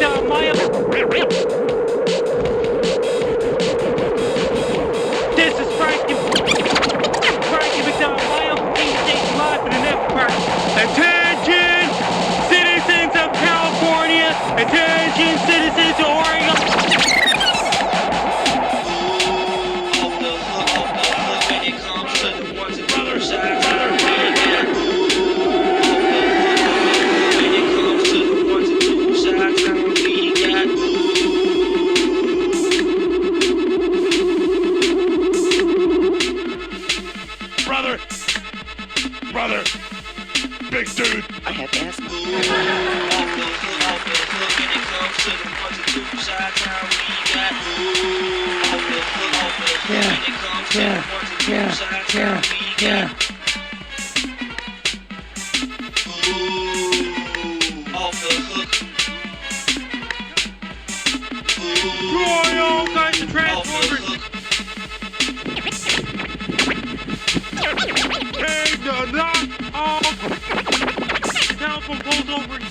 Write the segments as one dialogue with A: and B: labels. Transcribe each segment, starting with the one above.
A: McDonald, Maya. This is Frankie McDonald, Maya. DJ live in the network. Attention, citizens of California. Attention, citizens of Oregon.
B: Brother, big dude.
C: I have asked.
A: Yeah. Roy, all kinds of Transformers. Hey, the knock off. Telephone pulls over in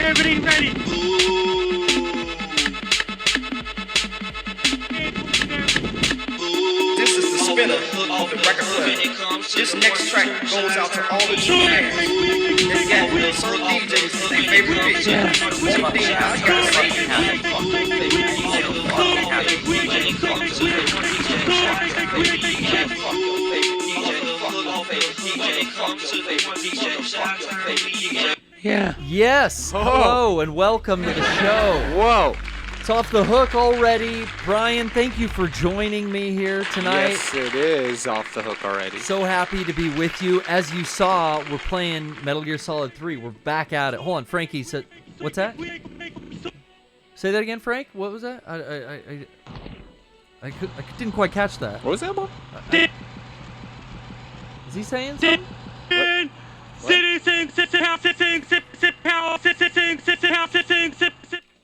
A: Everybody ready?
D: This is the spinner of the record club. This next track goes out to all the true fans. They got some DJs, their favorite DJ. One thing I gotta say.
A: Yeah.
E: Yes. Hello and welcome to the show.
B: Whoa.
E: It's off the hook already. Brian, thank you for joining me here tonight.
B: Yes, it is off the hook already.
E: So happy to be with you. As you saw, we're playing Metal Gear Solid 3. We're back at it. Hold on, Frankie said, what's that? Say that again, Frank? What was that? I didn't quite catch that.
B: What was that, Mom?
E: Is he saying something?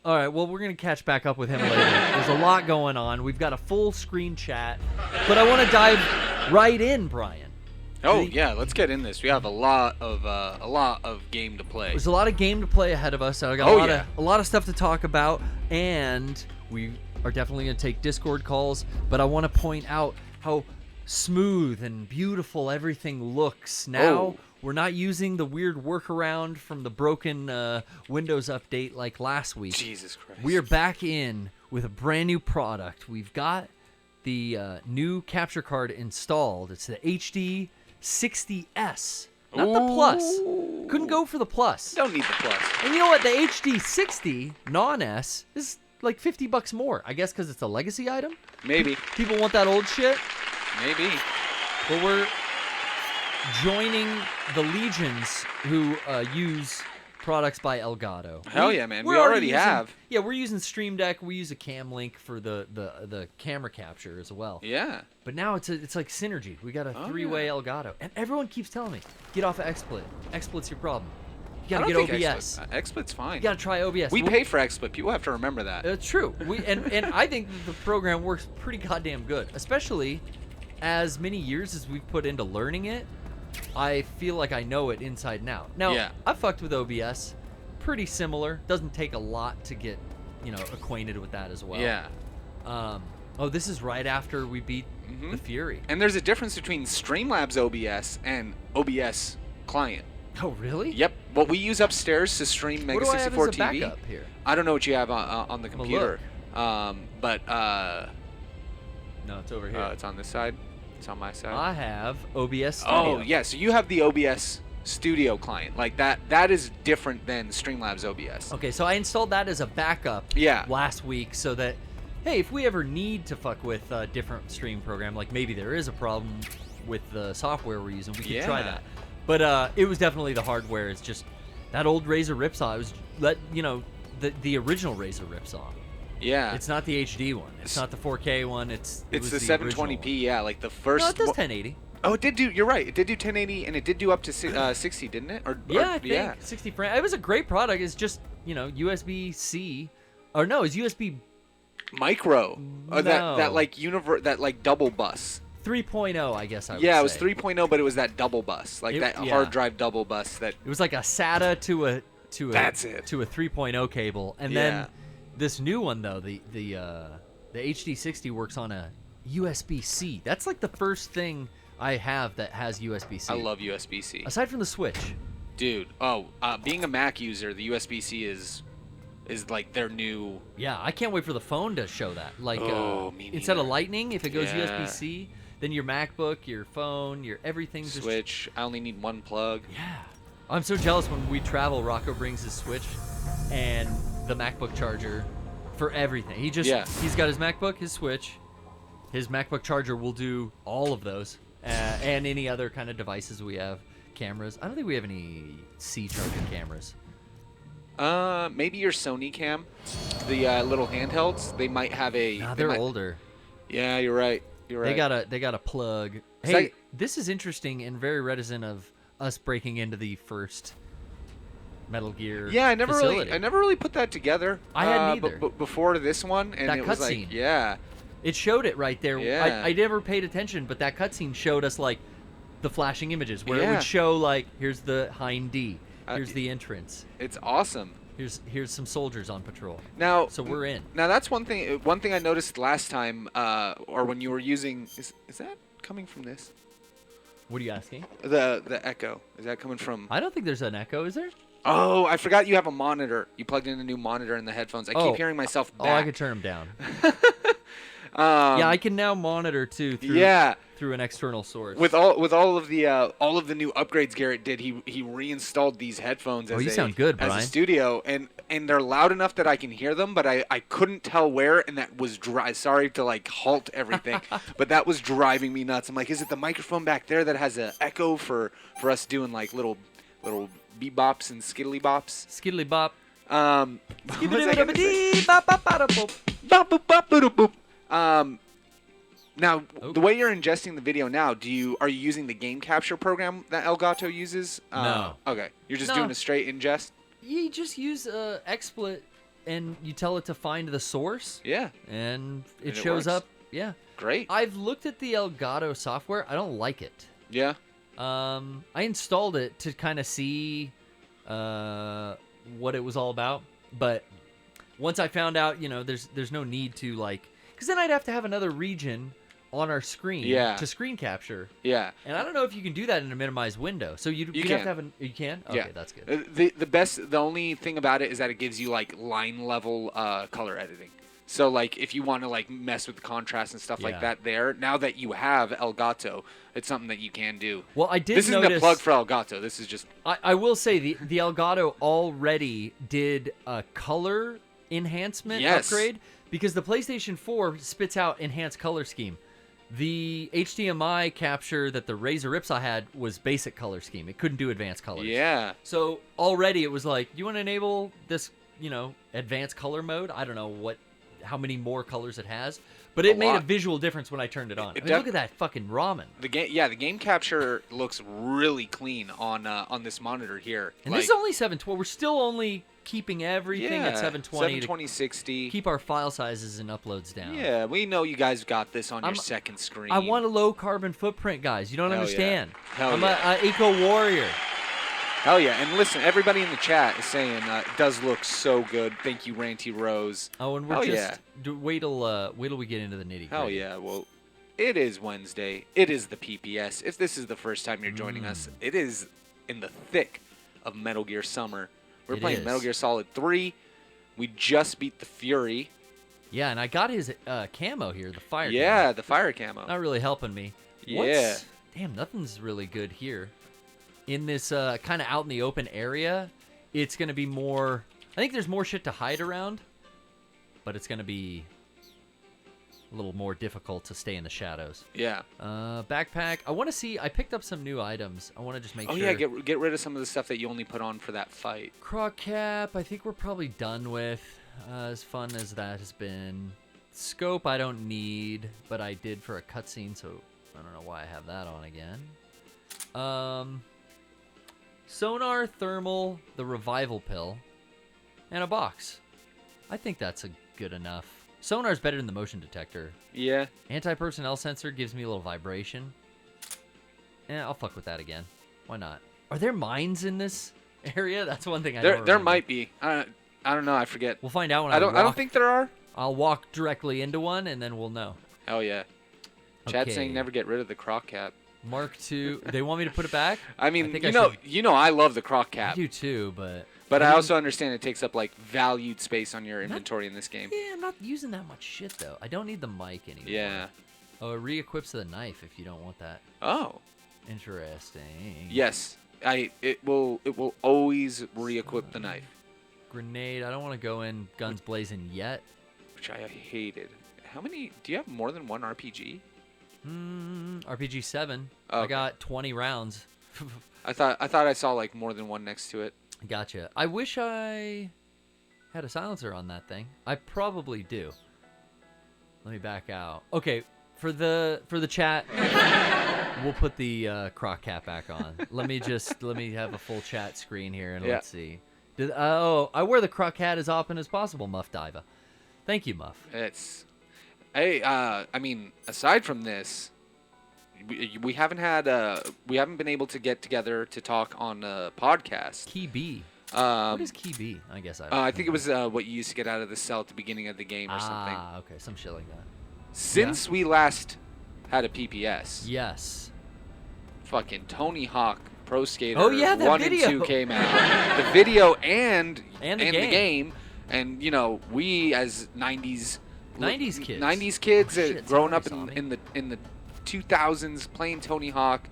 E: All right, well, we're going to catch back up with him later. There's a lot going on. We've got a full screen chat, but I want to dive right in, Brian.
B: Oh, yeah, let's get in this. We have a lot of game to play.
E: There's a lot of game to play ahead of us. I got a lot of stuff to talk about, and we are definitely going to take Discord calls, but I want to point out how smooth and beautiful everything looks now.
B: Oh.
E: We're not using the weird workaround from the broken Windows update like last week.
B: Jesus Christ.
E: We are back in with a brand new product. We've got the new capture card installed. It's the HD 60S, not the Plus. Couldn't go for the Plus.
B: Don't need the Plus.
E: And you know what? The HD 60 non-S is like $50 more. I guess because it's a legacy item.
B: Maybe.
E: People want that old shit.
B: Maybe.
E: But we're joining the legions who use products by Elgato.
B: Hell yeah, man. We
E: we're
B: already
E: using,
B: have.
E: Yeah, we're using Stream Deck. We use a Cam Link for the camera capture as well.
B: Yeah.
E: But now it's like synergy. We got a three-way Elgato. And everyone keeps telling me, get off of XSplit. XSplit's your problem. You gotta get OBS.
B: XSplit's fine.
E: You gotta try OBS.
B: We pay for XSplit. People have to remember that.
E: It's true. And I think the program works pretty goddamn good, especially as many years as we've put into learning it. I feel like I know it inside and out. Now,
B: yeah.
E: I've fucked with OBS. Pretty similar. Doesn't take a lot to get, acquainted with that as well.
B: Yeah.
E: This is right after we beat the Fury.
B: And there's a difference between Streamlabs OBS and OBS client.
E: Oh, really?
B: Yep. What we use upstairs to stream Mega
E: What do I
B: 64
E: have as a
B: TV.
E: backup here?
B: I don't know what you have on the computer.
E: Look.
B: No,
E: it's over here.
B: It's on this side. It's on my side.
E: I have OBS Studio.
B: Oh, yeah. So you have the OBS Studio client. Like that is different than Streamlabs OBS.
E: Okay, so I installed that as a backup last week so that, hey, if we ever need to fuck with a different stream program, like maybe there is a problem with the software we're using, we could try that. But it was definitely the hardware. It's just that old Razer Ripsaw. It was the original Razer Ripsaw.
B: Yeah.
E: It's not the HD one. It's not the 4K one. It's
B: the 720p. Yeah, like the first.
E: No, it does 1080.
B: Oh, it did do. You're right. It did do 1080, and it did do up to 60, didn't it?
E: I think 60 frames. It was a great product. It's just USB-C, or no, it's USB
B: micro.
E: No.
B: That like double bus.
E: 3.0, I guess I would
B: Yeah,
E: say.
B: it was 3.0, but it was that double bus, like that hard drive double bus. That
E: it was like a SATA to a
B: That's it.
E: to a 3.0 cable, and then this new one though, the HD60 works on a USB-C. That's like the first thing I have that has USB-C.
B: I love USB-C.
E: Aside from the Switch.
B: Dude, being a Mac user, the USB-C is like their new...
E: Yeah, I can't wait for the phone to show that. Like,
B: me
E: instead of
B: neither.
E: Lightning, if it goes USB-C, then your MacBook, your phone, your everything...
B: Switch, I only need one plug.
E: Yeah. I'm so jealous when we travel, Rocco brings his Switch and the MacBook charger for everything. He's got his MacBook, his Switch, his MacBook charger will do all of those, and any other kind of devices we have. Cameras. I don't think we have any C charging cameras.
B: Maybe your Sony cam, the little handhelds. They might have a.
E: Nah, they're older.
B: Yeah, you're right. You're right.
E: They got a plug. Hey, this is interesting and very reticent of us breaking into the first Metal Gear.
B: Yeah, I never
E: facility.
B: really put that together.
E: I hadn't either.
B: But before this one, and
E: that
B: it was like,
E: it showed it right there.
B: Yeah.
E: I never paid attention, but that cutscene showed us like the flashing images where it would show like here's the Hind D, here's the entrance.
B: It's awesome.
E: Here's some soldiers on patrol.
B: Now,
E: so we're in.
B: Now that's one thing. One thing I noticed last time, or when you were using, is that coming from this?
E: What are you asking?
B: The echo. Is that coming from?
E: I don't think there's an echo. Is there?
B: Oh, I forgot you have a monitor. You plugged in a new monitor in the headphones. I keep hearing myself back.
E: Oh, I could turn them down. Yeah, I can now monitor too through an external source.
B: With all of the new upgrades Garrett did, he reinstalled these headphones as
E: sound good, Brian.
B: as a studio, and they're loud enough that I can hear them, but I couldn't tell where, and that was sorry to like halt everything, but that was driving me nuts. I'm like, is it the microphone back there that has an echo for us doing like little bebops and skiddly bops?
E: Skiddly bop.
B: Now, the way you're ingesting the video now, are you using the game capture program that Elgato uses?
E: No.
B: Okay. You're just doing a straight ingest?
E: You just use XSplit and you tell it to find the source.
B: Yeah.
E: And it shows
B: works.
E: up. Yeah.
B: Great.
E: I've looked at the Elgato software. I don't like it.
B: Yeah.
E: I installed it to kind of see what it was all about, but once I found out, there's no need to like, because then I'd have to have another region on our screen to screen capture.
B: Yeah.
E: And I don't know if you can do that in a minimized window. So you'd have to have you can? Okay,
B: yeah.
E: That's good.
B: The only thing about it is that it gives you like line level color editing. So like if you want to like mess with the contrast and stuff like that there, now that you have Elgato, it's something that you can do.
E: Well, I did
B: This
E: notice,
B: isn't a plug for Elgato. This is just...
E: I will say the Elgato already did a color enhancement upgrade because the PlayStation 4 spits out enhanced color scheme. The HDMI capture that the Razer Ripsaw had was basic color scheme. It couldn't do advanced colors.
B: Yeah.
E: So already it was like, you want to enable this, advanced color mode? I don't know how many more colors it has, but it made a visual difference when I turned it on. Look at that fucking ramen.
B: The game capture looks really clean on this monitor here.
E: And this is only 720. We're still only keeping everything at 720.
B: 720/60.
E: Keep our file sizes and uploads down.
B: Yeah, we know you guys got this on your second screen.
E: I want a low carbon footprint, guys. You don't understand.
B: Yeah.
E: I'm an eco warrior.
B: Hell yeah. And listen, everybody in the chat is saying it does look so good. Thank you, Ranty Rose.
E: Oh, and we're wait till we get into the nitty-gritty.
B: Hell yeah. Well, it is Wednesday. It is the PPS. If this is the first time you're joining us, it is in the thick of Metal Gear Summer. We're playing Metal Gear Solid 3. We just beat the Fury.
E: Yeah, and I got his camo here, the fire camo.
B: Yeah, the fire camo.
E: Not really helping me.
B: Yeah.
E: Damn, nothing's really good here. In this kind of out in the open area, it's going to be more... I think there's more shit to hide around, but it's going to be a little more difficult to stay in the shadows.
B: Yeah.
E: Backpack. I want to see... I picked up some new items. I want to just make sure...
B: Oh, yeah, get rid of some of the stuff that you only put on for that fight.
E: Croc cap, I think we're probably done with. As fun as that has been. Scope I don't need, but I did for a cutscene, so I don't know why I have that on again. Sonar, thermal, the revival pill, and a box. I think that's a good enough Sonar's better than the motion detector.
B: Yeah.
E: Anti-personnel sensor gives me a little vibration. I'll fuck with that again. Why not? Are there mines in this area? That's one thing I don't
B: There might be. I don't know. I forget.
E: We'll find out when
B: I don't think there are.
E: I'll walk directly into one, and then we'll know.
B: Oh, yeah. Chad's saying never get rid of the croc cap.
E: Mark II. They want me to put it back?
B: I mean, I love the croc cap.
E: I do too, but
B: I also understand it takes up like valued space on your inventory in this game.
E: Yeah, I'm not using that much shit though. I don't need the mic anymore.
B: Yeah.
E: Oh, it re-equips the knife if you don't want that.
B: Oh.
E: Interesting.
B: Yes. It will always re-equip the knife.
E: Grenade. I don't want to go in guns blazing yet.
B: Which I hated. How many? Do you have more than one RPG?
E: RPG 7.
B: Oh, okay.
E: I got 20 rounds.
B: I thought I saw like more than one next to it.
E: Gotcha. I wish I had a silencer on that thing. I probably do. Let me back out. Okay, for the chat, we'll put the croc cap back on. Let me have a full chat screen here and let's see. I wear the croc hat as often as possible, Muff Diva. Thank you, Muff.
B: I mean, aside from this, we haven't been able to get together to talk on a podcast.
E: Key B. What is Key B? I guess
B: I think it was what you used to get out of the cell at the beginning of the game or something.
E: Ah, okay, some shit like that.
B: Since we last had a PPS.
E: Yes.
B: Fucking Tony Hawk Pro Skater
E: 1 and
B: 2 came out. The video and
E: the
B: game. And, we as 90s kids growing up in the 2000s playing Tony Hawk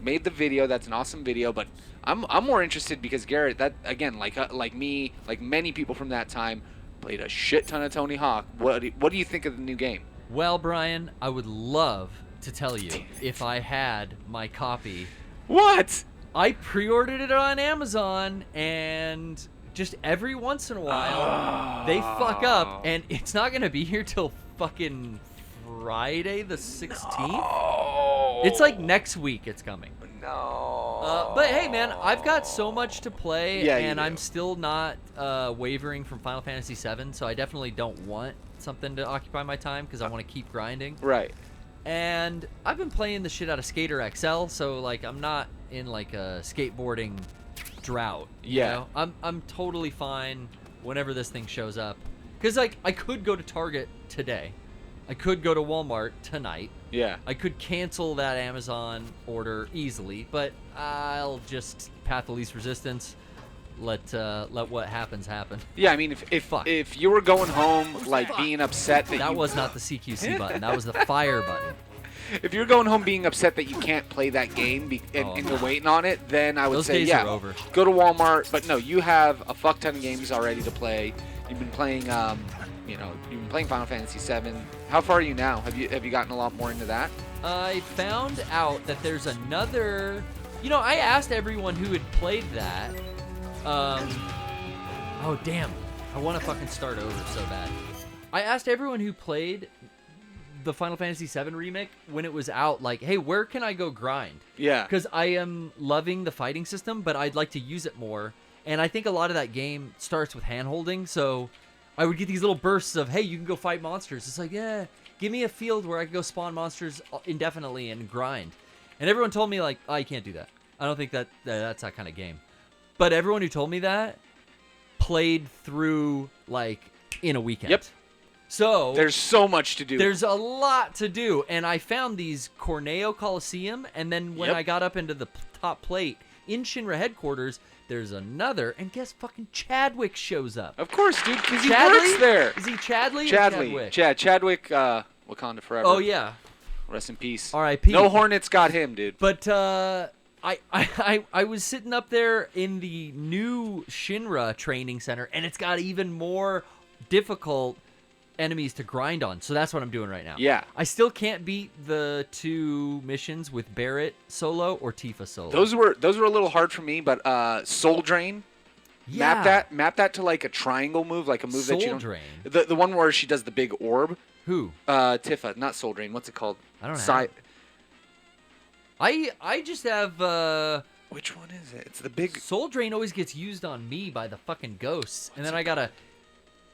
B: made the video. That's an awesome video, but I'm more interested because Garrett, that again, like me, like many people from that time, played a shit ton of Tony Hawk. What do you think of the new game?
E: Well, Brian, I would love to tell you if I had my copy.
B: What?
E: I pre-ordered it on Amazon, and just every once in a while they fuck up, and it's not gonna be here till fucking Friday the 16th.
B: No.
E: It's like next week it's coming.
B: No.
E: But hey, man, I've got so much to play, and I'm
B: do.
E: still not wavering from Final Fantasy VII, so I definitely don't want something to occupy my time because I want to keep grinding.
B: Right.
E: And I've been playing the shit out of Skater XL, so like I'm not in like a skateboarding drought. You know? I'm totally fine whenever this thing shows up. Because like I could go to Target today. I could go to Walmart tonight.
B: Yeah.
E: I could cancel that Amazon order easily, but I'll just path of least resistance. Let what happens happen.
B: Yeah, I mean, if you were going home like being upset that
E: was not the CQC button. That was the fire button.
B: If you're going home being upset that you can't play that game and you're waiting on it, then I would
E: Those
B: say
E: days are over.
B: Go to Walmart. But no, you have a fuck ton of games already to play. You've been playing, you've been playing Final Fantasy VII. How far are you now? Have you gotten a lot more into that?
E: I found out that there's another. I asked everyone who had played that. Oh damn! I want to fucking start over so bad. I asked everyone who played the Final Fantasy VII remake when it was out, like, hey, where can I go grind?
B: Yeah.
E: Because I am loving the fighting system, but I'd like to use it more. And I think a lot of that game starts with hand-holding, so I would get these little bursts of, hey, you can go fight monsters. It's like, yeah, give me a field where I can go spawn monsters indefinitely and grind. And everyone told me, like, oh, you can't do that. I don't think that's that kind of game. But everyone who told me that played through, like, in a weekend.
B: Yep.
E: So
B: there's so much to do.
E: There's a lot to do. And I found these Corneo Coliseum, and then when I got up into the top plate in Shinra headquarters, there's another, and guess fucking Chadwick shows up.
B: Of course, dude, because he works there.
E: Is he Chadley?
B: Chadwick. Chadwick, Wakanda forever.
E: Oh, yeah.
B: Rest in peace.
E: R.I.P.
B: No Hornets got him, dude.
E: But I was sitting up there in the new Shinra training center, and it's got even more difficult enemies to grind on. So that's what I'm doing right now.
B: Yeah.
E: I still can't beat the 2 missions with Barrett solo or Tifa solo.
B: Those were a little hard for me, but Soul Drain.
E: Yeah.
B: Map that to like a triangle move, like a move that you don't.
E: Soul
B: Drain. The one where she does the big orb.
E: Who?
B: Tifa, not Soul Drain. What's it called?
E: I don't know. I just have
B: Which one is it? It's the big
E: Soul Drain always gets used on me by the fucking ghosts. And then I gotta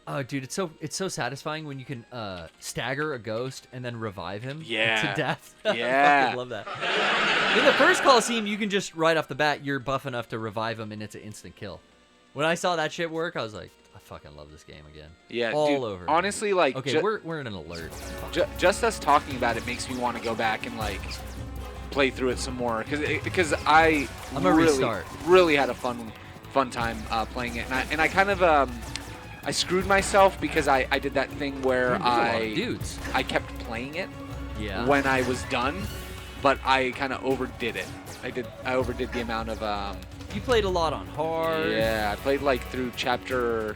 E: Oh, dude, it's so satisfying when you can stagger a ghost and then revive him to death.
B: Yeah.
E: I fucking love that. In the first Coliseum, you can just right off the bat, you're buff enough to revive him and it's an instant kill. When I saw that shit work, I was like, I fucking love this game again.
B: Yeah,
E: all
B: dude,
E: over.
B: Honestly, like,
E: okay, we're in an alert.
B: Just us talking about it makes me want to go back and like play through it some more because I'm really had a fun time playing it, and I kind of I screwed myself because I did that thing where I kept playing it when I was done, but I kind of overdid it. I overdid the amount of
E: You played a lot on hard.
B: Yeah, I played like through chapter.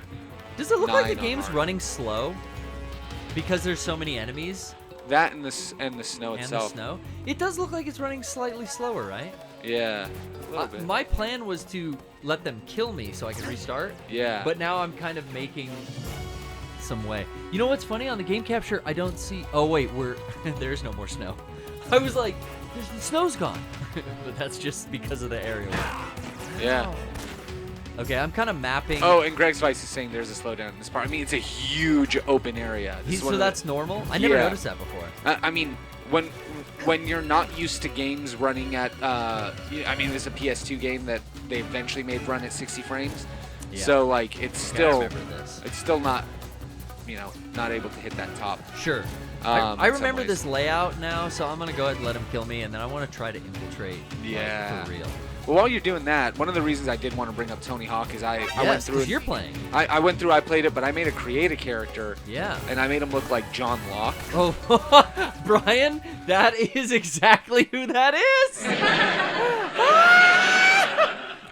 E: Does it look like the game's running slow because there's so many enemies?
B: That and the snow itself.
E: And the snow. It does look like it's running slightly slower, right?
B: Yeah. A little bit.
E: My plan was to let them kill me so I could restart.
B: Yeah.
E: But now I'm kind of making some way. You know what's funny? On the game capture, I don't see. Oh wait, there's no more snow. I was like, the snow's gone. But that's just because of the aerial.
B: Yeah.
E: Okay, I'm kind of mapping.
B: Oh, and Greg's Vice is saying there's a slowdown in this part. I mean, it's a huge open area.
E: So that's normal? I never noticed that before.
B: I mean, when you're not used to games running at, I mean, it's a PS2 game that they eventually made run at 60 frames. Yeah. So, like, it's still not, not able to hit that top.
E: Sure. I remember this layout now, so I'm going to go ahead and let him kill me, and then I want to try to infiltrate.
B: Yeah.
E: For real.
B: Well, while you're doing that, one of the reasons I did want to bring up Tony Hawk is I went through.
E: You're playing.
B: I went through. I played it, but I made a character. Yeah. And I made him look like John Locke.
E: Oh, Brian, that is exactly who that is.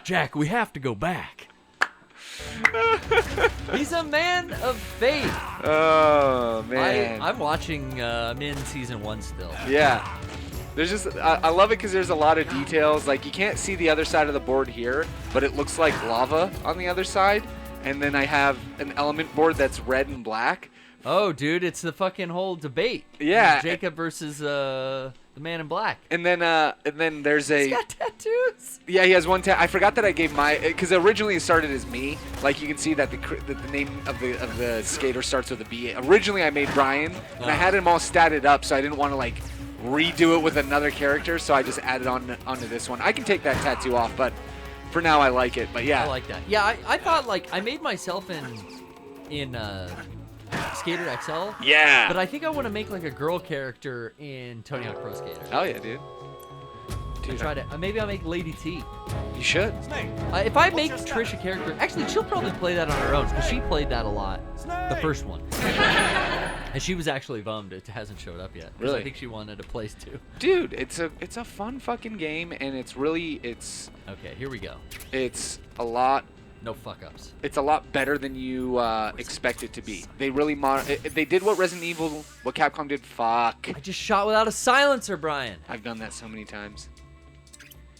E: Jack, we have to go back. He's a man of faith.
B: Oh man.
E: I'm watching. I'm in season 1 still.
B: Yeah. There's just, I love it because there's a lot of details. Like, you can't see the other side of the board here, but it looks like lava on the other side. And then I have an element board that's red and black.
E: Oh, dude, it's the fucking whole debate.
B: Yeah.
E: Jacob versus the man in black.
B: And then there's a...
E: He's got tattoos.
B: Yeah, he has one I forgot that I gave because originally it started as me. Like, you can see that the name of the skater starts with a B. Originally I made Brian, and I had him all statted up, so I didn't want to, like, redo it with another character, so I just added onto this one. I can take that tattoo off, but for now I like it. But yeah,
E: I like that. Yeah, I thought, like, I made myself in Skater XL.
B: Yeah.
E: But I think I want to make like a girl character in Tony Hawk Pro Skater.
B: Hell yeah, dude.
E: Try to maybe I'll make Lady T.
B: You should.
E: If I make Trish a character, actually she'll probably play that on her own because she played that a lot, the first one, and she was actually bummed it hasn't showed up yet.
B: Really?
E: I think she wanted a place too.
B: Dude, it's a fun fucking game, and it's
E: okay. Here we go.
B: It's a lot.
E: No fuck ups.
B: It's a lot better than you expect it to be. They really they did what Capcom did. Fuck.
E: I just shot without a silencer, Brian.
B: I've done that so many times.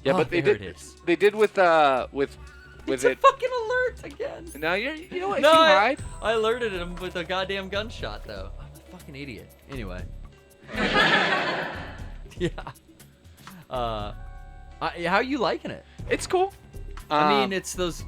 B: Yeah,
E: but
B: they did. They did with
E: it's a fucking alert again.
B: No, you know what?
E: No,
B: if you hide.
E: I alerted him with a goddamn gunshot though. I'm a fucking idiot. Anyway. Yeah. How you liking it?
B: It's cool.
E: I mean, it's those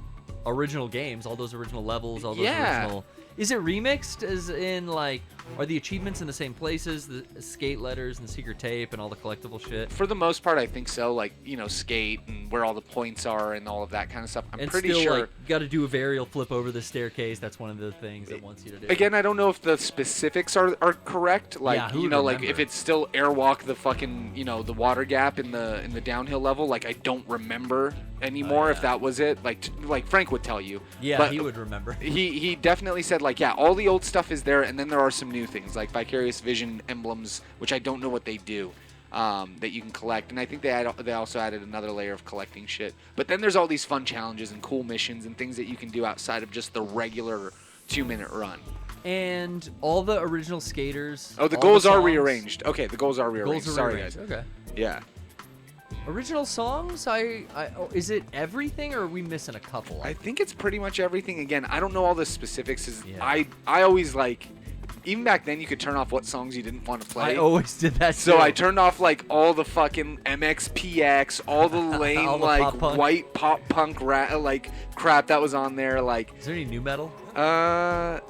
E: original games, all those original levels, all those original. Is it remixed? As in, like, are the achievements in the same places? The skate letters and secret tape and all the collectible shit?
B: For the most part, I think so. Like, skate and where all the points are and all of that kind of stuff. I'm pretty sure.
E: Like, you got to do a varial flip over the staircase. That's one of the things it wants you to do.
B: Again, I don't know if the specifics are correct. Like, like if it's still airwalk the fucking, the water gap in the downhill level. Like, I don't remember anymore if that was it. Like Frank would tell you.
E: Yeah,
B: but
E: he would remember.
B: He definitely said, like, yeah, all the old stuff is there, and then there are some new things like Vicarious Vision emblems, which I don't know what they do, that you can collect. And I think they also added another layer of collecting shit. But then there's all these fun challenges and cool missions and things that you can do outside of just the regular 2-minute run.
E: And all the original skaters.
B: Oh, the goals are rearranged. Okay, the goals are rearranged. Sorry, guys.
E: Okay.
B: Yeah.
E: Original songs? Is it everything, or are we missing a couple?
B: I think it's pretty much everything. Again, I don't know all the specifics. I always like. Even back then, you could turn off what songs you didn't want to play.
E: I always did that too.
B: So I turned off like all the fucking MXPX, all the lame
E: all the
B: like white pop punk like crap that was on there. Like,
E: is there any new metal?
B: I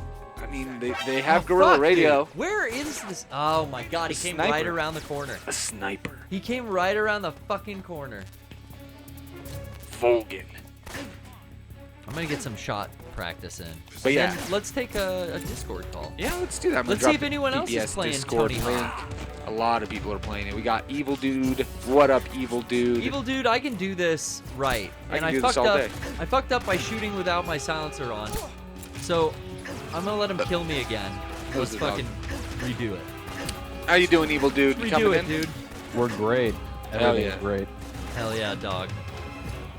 B: I mean, they have guerrilla radio.
E: Dude. Where is this? Oh my god, he came right around the corner.
B: A sniper.
E: He came right around the fucking corner.
B: Volgin.
E: I'm gonna get some shot practice in.
B: But yeah,
E: then let's take a Discord call.
B: Yeah, let's do that.
E: Let's see if anyone else is playing
B: Discord
E: Tony
B: link.
E: Hawk.
B: A lot of people are playing it. We got Evil Dude. What up, Evil Dude?
E: Evil Dude, I can do this right.
B: I fucked up.
E: I fucked up by shooting without my silencer on. So I'm gonna let him kill me again. Let's fucking redo it.
B: How you doing, Evil Dude?
E: Redo it, dude.
C: We're great. Everything's great.
E: Hell yeah, dog.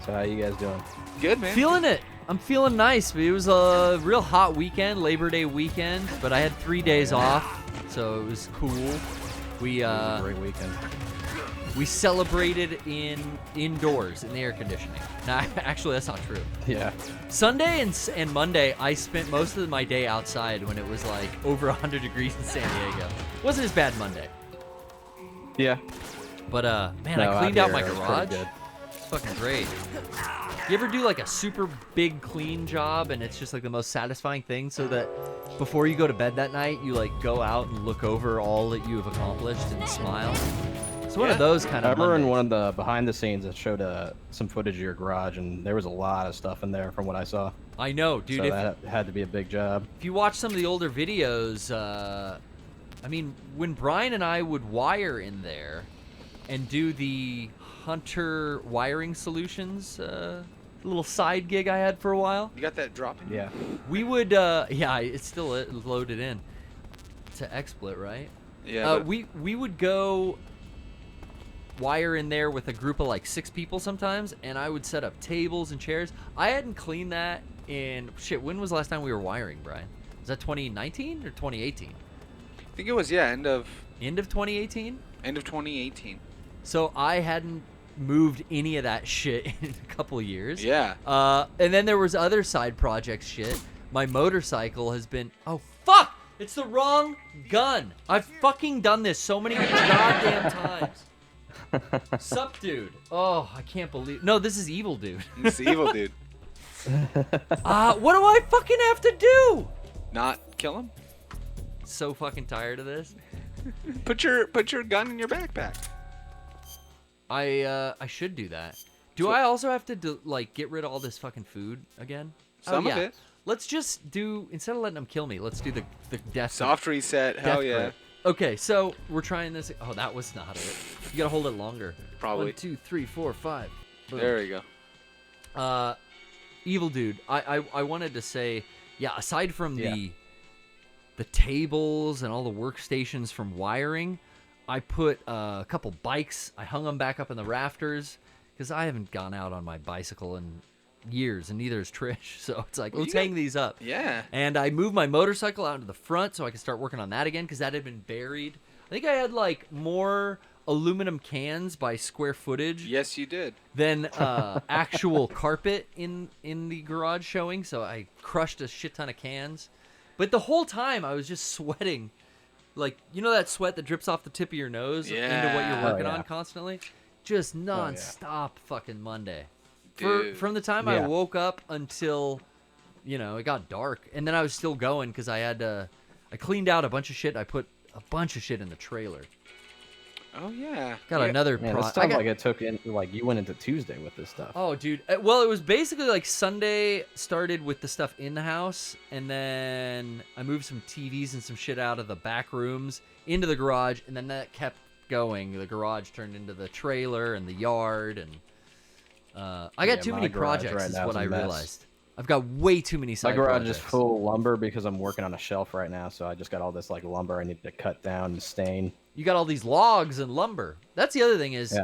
C: So how you guys doing?
B: Good, man.
E: Feeling it. I'm feeling nice. It was a real hot weekend, Labor Day weekend, but I had 3 days off, so it was cool. We
C: It was a great weekend.
E: we celebrated indoors in the air conditioning. Nah, actually, that's not true.
C: Yeah.
E: Sunday and Monday, I spent most of my day outside when it was like over 100 degrees in San Diego. Wasn't as bad Monday.
C: Yeah.
E: But man,
C: No,
E: I cleaned out my
C: it was pretty
E: garage.
C: good.
E: It's fucking great. You ever do like a super big clean job and it's just like the most satisfying thing, so that before you go to bed that night, you like go out and look over all that you have accomplished and smile? It's one of those kind
C: I
E: of
C: remember in
E: Mondays.
C: one of the behind the scenes that showed some footage of your garage, and there was a lot of stuff in there from what I saw.
E: I know, dude.
C: So that had to be a big job.
E: If you watch some of the older videos, I mean, when Brian and I would wire in there and do the Hunter wiring solutions, little side gig I had for a while.
B: You got that dropping?
C: Yeah.
E: We would, yeah, it's still loaded in to XSplit, right?
B: Yeah.
E: We would go wire in there with a group of like 6 people sometimes, and I would set up tables and chairs. I hadn't cleaned that in shit. When was the last time we were wiring, Brian? Was that 2019 or 2018?
B: I think it was end of
E: 2018.
B: End of 2018.
E: So I hadn't moved any of that shit in a couple of years.
B: Yeah.
E: And then there was other side project shit. My motorcycle has been. Oh fuck! It's the wrong gun. I've fucking done this so many goddamn times. Sup, dude? Oh, I can't believe. No, this is Evil Dude.
B: It's the Evil Dude.
E: What do I fucking have to do?
B: Not kill him.
E: So fucking tired of this.
B: Put your gun in your backpack.
E: I should do that. Do I also have to like get rid of all this fucking food again?
B: Some of it.
E: Let's just do, instead of letting them kill me, let's do the death.
B: Soft reset. Hell yeah.
E: Grip. Okay, so we're trying this. Oh, that was not it. You gotta hold it longer.
B: Probably.
E: 1, 2, 3, 4, 5. Boom.
B: There we go.
E: Evil Dude. I wanted to say, yeah. Aside from the tables and all the workstations from wiring, I put a couple bikes. I hung them back up in the rafters because I haven't gone out on my bicycle in years, and neither is Trish. So it's like, let's hang these up.
B: Yeah.
E: And I moved my motorcycle out into the front so I could start working on that again because that had been buried. I think I had like more aluminum cans by square footage.
B: Yes, you did.
E: Than actual carpet in the garage showing. So I crushed a shit ton of cans. But the whole time I was just sweating. Like, you know that sweat that drips off the tip of your nose into what you're working on constantly? Just non-stop fucking Monday. From the time I woke up until, it got dark. And then I was still going because I cleaned out a bunch of shit. I put a bunch of shit in the trailer.
B: Oh, yeah.
E: Got another
C: Man, it sounds like it took you went into Tuesday with this stuff.
E: Oh, dude. Well, it was basically like Sunday started with the stuff in the house, and then I moved some TVs and some shit out of the back rooms into the garage, and then that kept going. The garage turned into the trailer and the yard, and I got too many projects is what I realized. I've got way too many side projects.
C: My garage is full of lumber because I'm working on a shelf right now, so I just got all this like lumber I need to cut down and stain.
E: You got all these logs and lumber. That's the other thing is,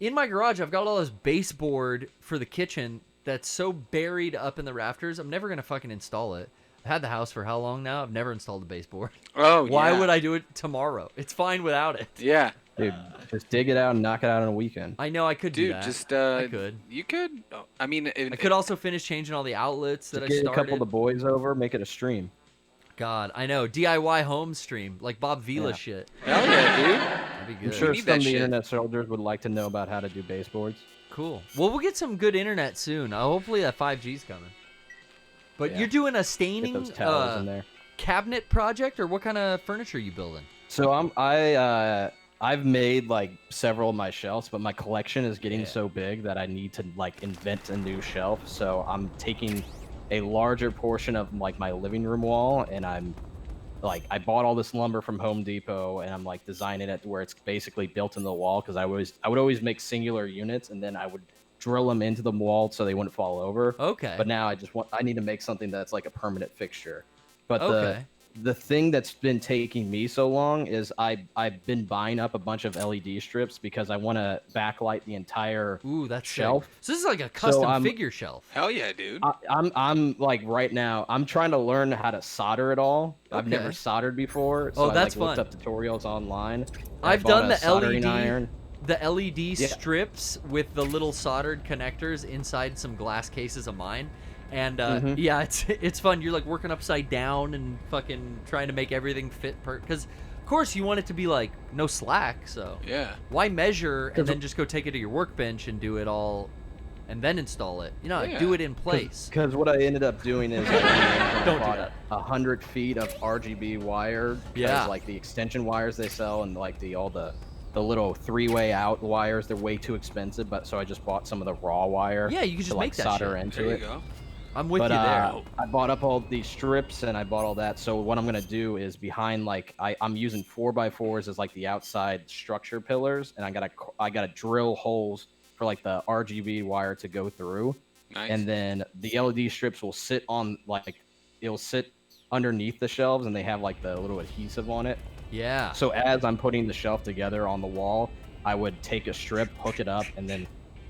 E: in my garage, I've got all this baseboard for the kitchen that's so buried up in the rafters. I'm never going to fucking install it. I've had the house for how long now? I've never installed a baseboard.
B: Oh,
E: Why would I do it tomorrow? It's fine without it.
B: Yeah.
C: Dude, just dig it out and knock it out on a weekend.
E: I know I could do that. I could.
B: You could. I mean,
E: I could also finish changing all the outlets that I started.
C: Get a couple of the boys over, make it a stream.
E: God, I know. DIY home stream, like Bob Vila shit.
B: Hell yeah, dude.
E: That'd be good.
C: I'm sure some of the internet soldiers would like to know about how to do baseboards.
E: Cool. Well, we'll get some good internet soon. Hopefully that 5G's coming. But you're doing a staining.
C: Get those towers in there.
E: cabinet project, or what kind of furniture are you building?
C: So I've made like several of my shelves, but my collection is getting so big that I need to like invent a new shelf. So I'm taking a larger portion of like my living room wall, and I'm like, I bought all this lumber from Home Depot, and I'm like designing it to where it's basically built into the wall, because I would always make singular units, and then I would drill them into the wall so they wouldn't fall over.
E: Okay.
C: But now I need to make something that's like a permanent fixture. But
E: Okay.
C: the thing that's been taking me so long is I've been buying up a bunch of LED strips because I want to backlight the entire
E: That's
C: shelf.
E: sick. So this is like a custom figure shelf.
B: Hell yeah, dude.
C: I'm like right now I'm trying to learn how to solder it all. I've never soldered before, so
E: that's
C: I like,
E: fun.
C: looked up tutorials online.
E: I've
C: bought
E: done
C: a
E: the
C: soldering
E: LED
C: iron.
E: the LED strips with the little soldered connectors inside some glass cases of mine. And yeah, it's fun. You're like working upside down and fucking trying to make everything fit because of course you want it to be like no slack. So
B: yeah,
E: why measure and then just go take it to your workbench and do it all, and then install it? You know, like, do it in place.
C: Because what I ended up doing is I
E: Don't do
C: bought
E: that.
C: 100 feet of RGB wire.
E: Yeah.
C: Like the extension wires they sell and like all the little 3-way out wires, they're way too expensive. But so I just bought some of the raw wire.
E: Yeah, you can just
C: to, like,
E: make that
C: solder
E: shit.
C: into
B: there
C: it.
B: you go.
E: I'm with
C: But
E: you there.
C: I bought up all these strips and I bought all that. So what I'm gonna do is behind like I'm using 4x4s as like the outside structure pillars, and I gotta drill holes for like the RGB wire to go through.
B: Nice.
C: And then the LED strips will sit on like it'll sit underneath the shelves, and they have like the little adhesive on it.
E: Yeah.
C: So as I'm putting the shelf together on the wall, I would take a strip, hook it up, and then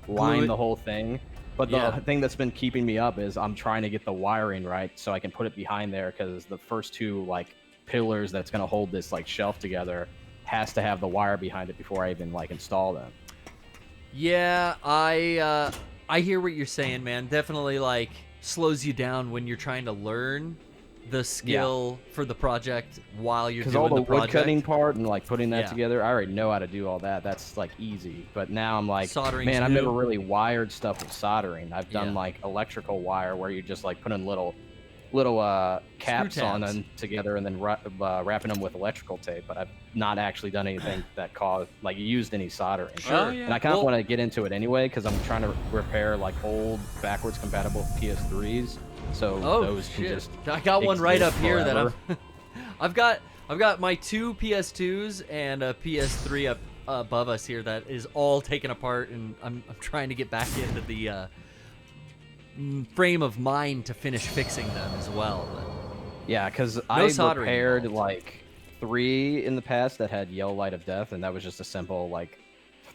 C: line the whole thing. But the thing that's been keeping me up is I'm trying to get the wiring right so I can put it behind there, because the first two like pillars that's going to hold this like shelf together has to have the wire behind it before I even like install them.
E: Yeah, I hear what you're saying, man. Definitely like slows you down when you're trying to learn the skill for the project while you're doing
C: all the
E: project.
C: wood cutting part and like putting that together, I already know how to do all that. That's like easy. But now I'm like,
E: Soldering's
C: man, I've
E: new.
C: never really wired stuff with soldering. I've done like electrical wire where you just like putting little caps on
E: tabs.
C: them together and then wrapping them with electrical tape. But I've not actually done anything that used any soldering.
B: Sure.
C: And I kind of want to get into it anyway because I'm trying to repair like old backwards compatible PS3s. So those can just
E: I got one right up
C: exist
E: here
C: forever.
E: that I've got my two PS2s and a PS3 up above us here that is all taken apart, and I'm trying to get back into the frame of mind to finish fixing them as well. But
C: yeah, because I repaired like 3 in the past that had yellow light of death, and that was just a simple like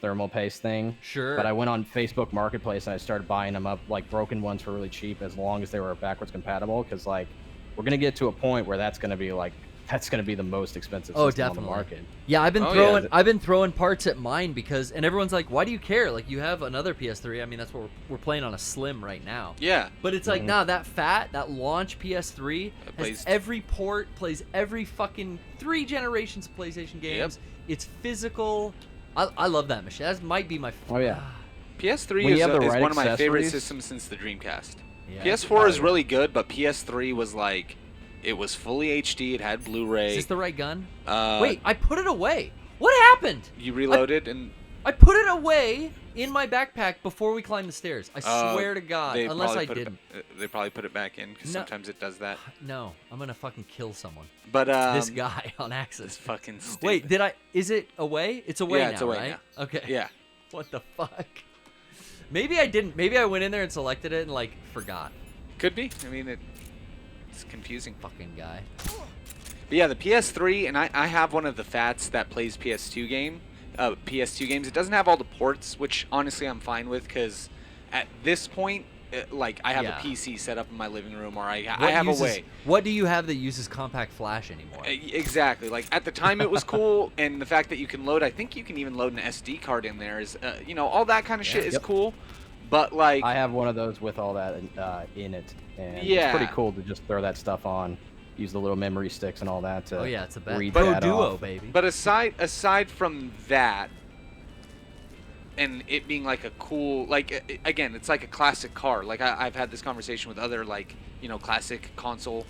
C: thermal paste thing.
E: Sure.
C: But I went on Facebook Marketplace and I started buying them up, like broken ones for really cheap, as long as they were backwards compatible. Because like we're gonna get to a point where that's gonna be the most expensive system on the market.
E: Yeah, I've been throwing parts at mine and everyone's like, why do you care? Like, you have another PS3. I mean, that's what we're playing on a Slim right now.
B: Yeah.
E: But it's like, nah, that launch PS3 has every port, plays every fucking 3 generations of PlayStation games.
B: Yep.
E: It's physical. I love that machine. That might be my.
B: PS3 is one of my favorite systems since the Dreamcast. Yeah. PS4 is really good, but PS3 was like, it was fully HD. It had Blu-ray.
E: Is this the right gun? Wait, I put it away. What happened?
B: You reloaded and
E: I put it away in my backpack before we climbed the stairs. I swear to God, unless I didn't.
B: They probably put it back in because sometimes it does that.
E: No, I'm gonna fucking kill someone.
B: But
E: this guy on accident.
B: It's fucking stupid.
E: Wait, is it away? It's away now,
B: it's away
E: right?
B: now.
E: Okay.
B: Yeah.
E: What the fuck? Maybe I didn't. Maybe I went in there and selected it and like forgot.
B: Could be. I mean, it's confusing.
E: Fucking guy.
B: But yeah, the PS3, and I have one of the FATs that plays PS2 games. It doesn't have all the ports, which honestly I'm fine with, because at this point, like I have a PC set up in my living room, or I have a way.
E: What do you have that uses compact flash anymore?
B: Exactly. Like at the time it was cool, and the fact that you can load, I think you can even load an SD card in there is, all that kind of shit is cool. But like
C: I have one of those with all that in it, and it's pretty cool to just throw that stuff on. Use the little memory sticks and all that to
E: it's a bad
C: Duo,
E: baby.
B: But aside from that, and it being like a cool, again, it's like a classic car. Like I've had this conversation with other classic console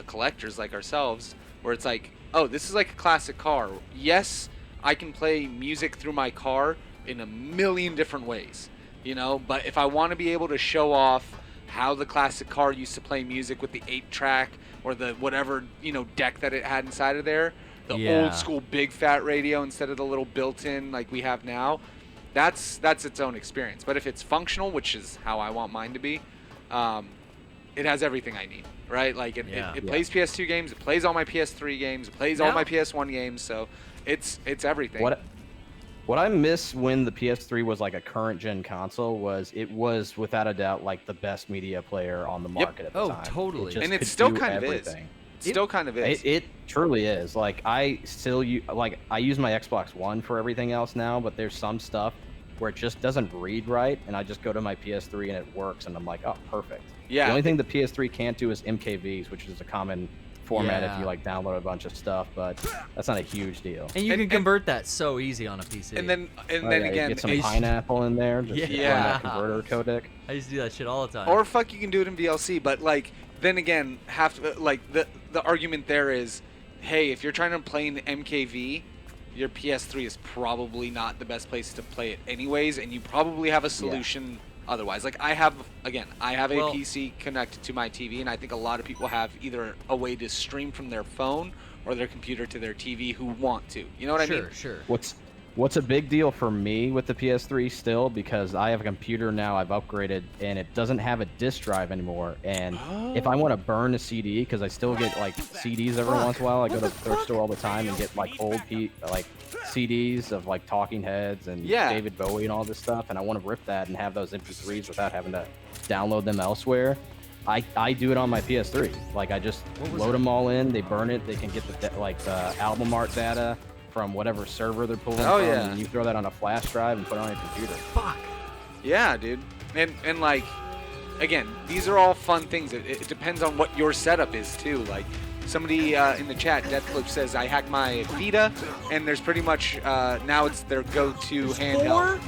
B: collectors like ourselves, where it's like, oh, this is like a classic car. Yes, I can play music through my car in a million different ways, you know, but if I want to be able to show off how the classic car used to play music with the 8-track or the whatever, you know, deck that it had inside of there, the old school big fat radio instead of the little built-in like we have now, that's its own experience. But if it's functional, which is how I want mine to be, it has everything I need, right? Like it plays PS2 games, it plays all my PS3 games, it plays all my PS1 games, so it's everything.
C: What I miss when the PS3 was like a current gen console was it was without a doubt like the best media player on the market at the time.
E: Oh, totally.
C: It
B: and it still kind of is. Still kind of is.
C: It truly is. Like I use my Xbox One for everything else now, but there's some stuff where it just doesn't read right, and I just go to my PS3 and it works, and I'm like, oh, perfect.
B: Yeah.
C: The only thing the PS3 can't do is MKVs, which is a common format if you like download a bunch of stuff, but that's not a huge deal.
E: And you can convert that so easy on a PC.
B: And then again,
C: get some pineapple in there. Just that converter codec.
E: I used to do that shit all the time.
B: Or fuck, you can do it in VLC, but like then again, the argument there is, hey, if you're trying to play in MKV, your PS3 is probably not the best place to play it anyways, and you probably have a solution otherwise. Like I have a PC connected to my TV, and I think a lot of people have either a way to stream from their phone or their computer to their TV who want to. You know what I mean?
E: Sure.
C: What's a big deal for me with the PS3 still, because I have a computer now, I've upgraded, and it doesn't have a disk drive anymore. And if I want to burn a CD, because I still get like CDs every once in a while, I go to the thrift store all the time and get like old CDs of like Talking Heads and David Bowie and all this stuff, and I want to rip that and have those MP3s without having to download them elsewhere. I do it on my PS3. Like I just load them all in, they burn it, they can get the album art data from whatever server they're pulling from, and you throw that on a flash drive and put it on your computer.
E: Fuck.
B: Yeah, dude. And like, again, these are all fun things. It depends on what your setup is too. Like somebody in the chat, Deathclip says, I hacked my Vita, and there's pretty much now it's their go-to handheld.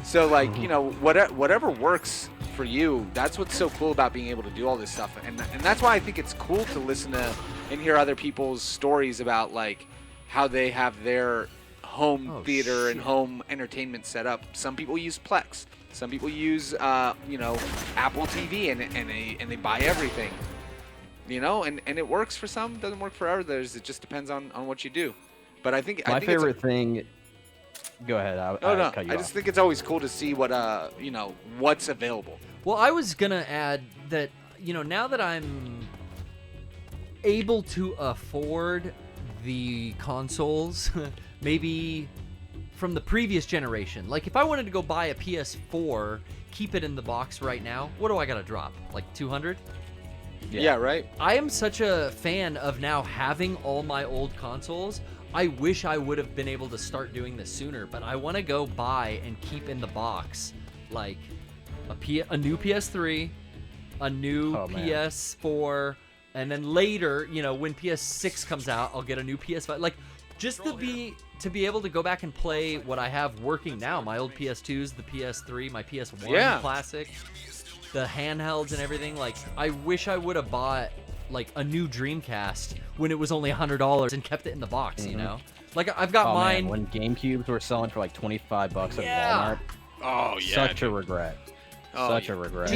B: So like, you know, whatever works for you, that's what's so cool about being able to do all this stuff. And that's why I think it's cool to listen to and hear other people's stories about like how they have their home theater and home entertainment set up. Some people use Plex. Some people use, you know, Apple TV, and they buy everything. You know, and it works for some, doesn't work for others. It just depends on what you do. But I think
C: my favorite thing. Go ahead.
B: I just think it's always cool to see what you know, what's available.
E: Well, I was gonna add that, you know, now that I'm able to afford the consoles, maybe from the previous generation. Like if I wanted to go buy a PS4, keep it in the box right now, what do I gotta drop? Like 200?
B: Yeah, right.
E: I am such a fan of now having all my old consoles. I wish I would have been able to start doing this sooner, but I want to go buy and keep in the box like a new PS3, a new PS4, and then later, you know, when PS6 comes out, I'll get a new PS5. Like, just to be able to go back and play what I have working now, my old PS2s, the PS3, my PS1 Classic, the handhelds and everything. Like, I wish I would have bought like a new Dreamcast when it was only $100 and kept it in the box, you know? Like, I've got mine.
C: Man, when GameCubes were selling for like $25 at Walmart.
B: Oh, yeah.
C: Such a regret. Such a regret.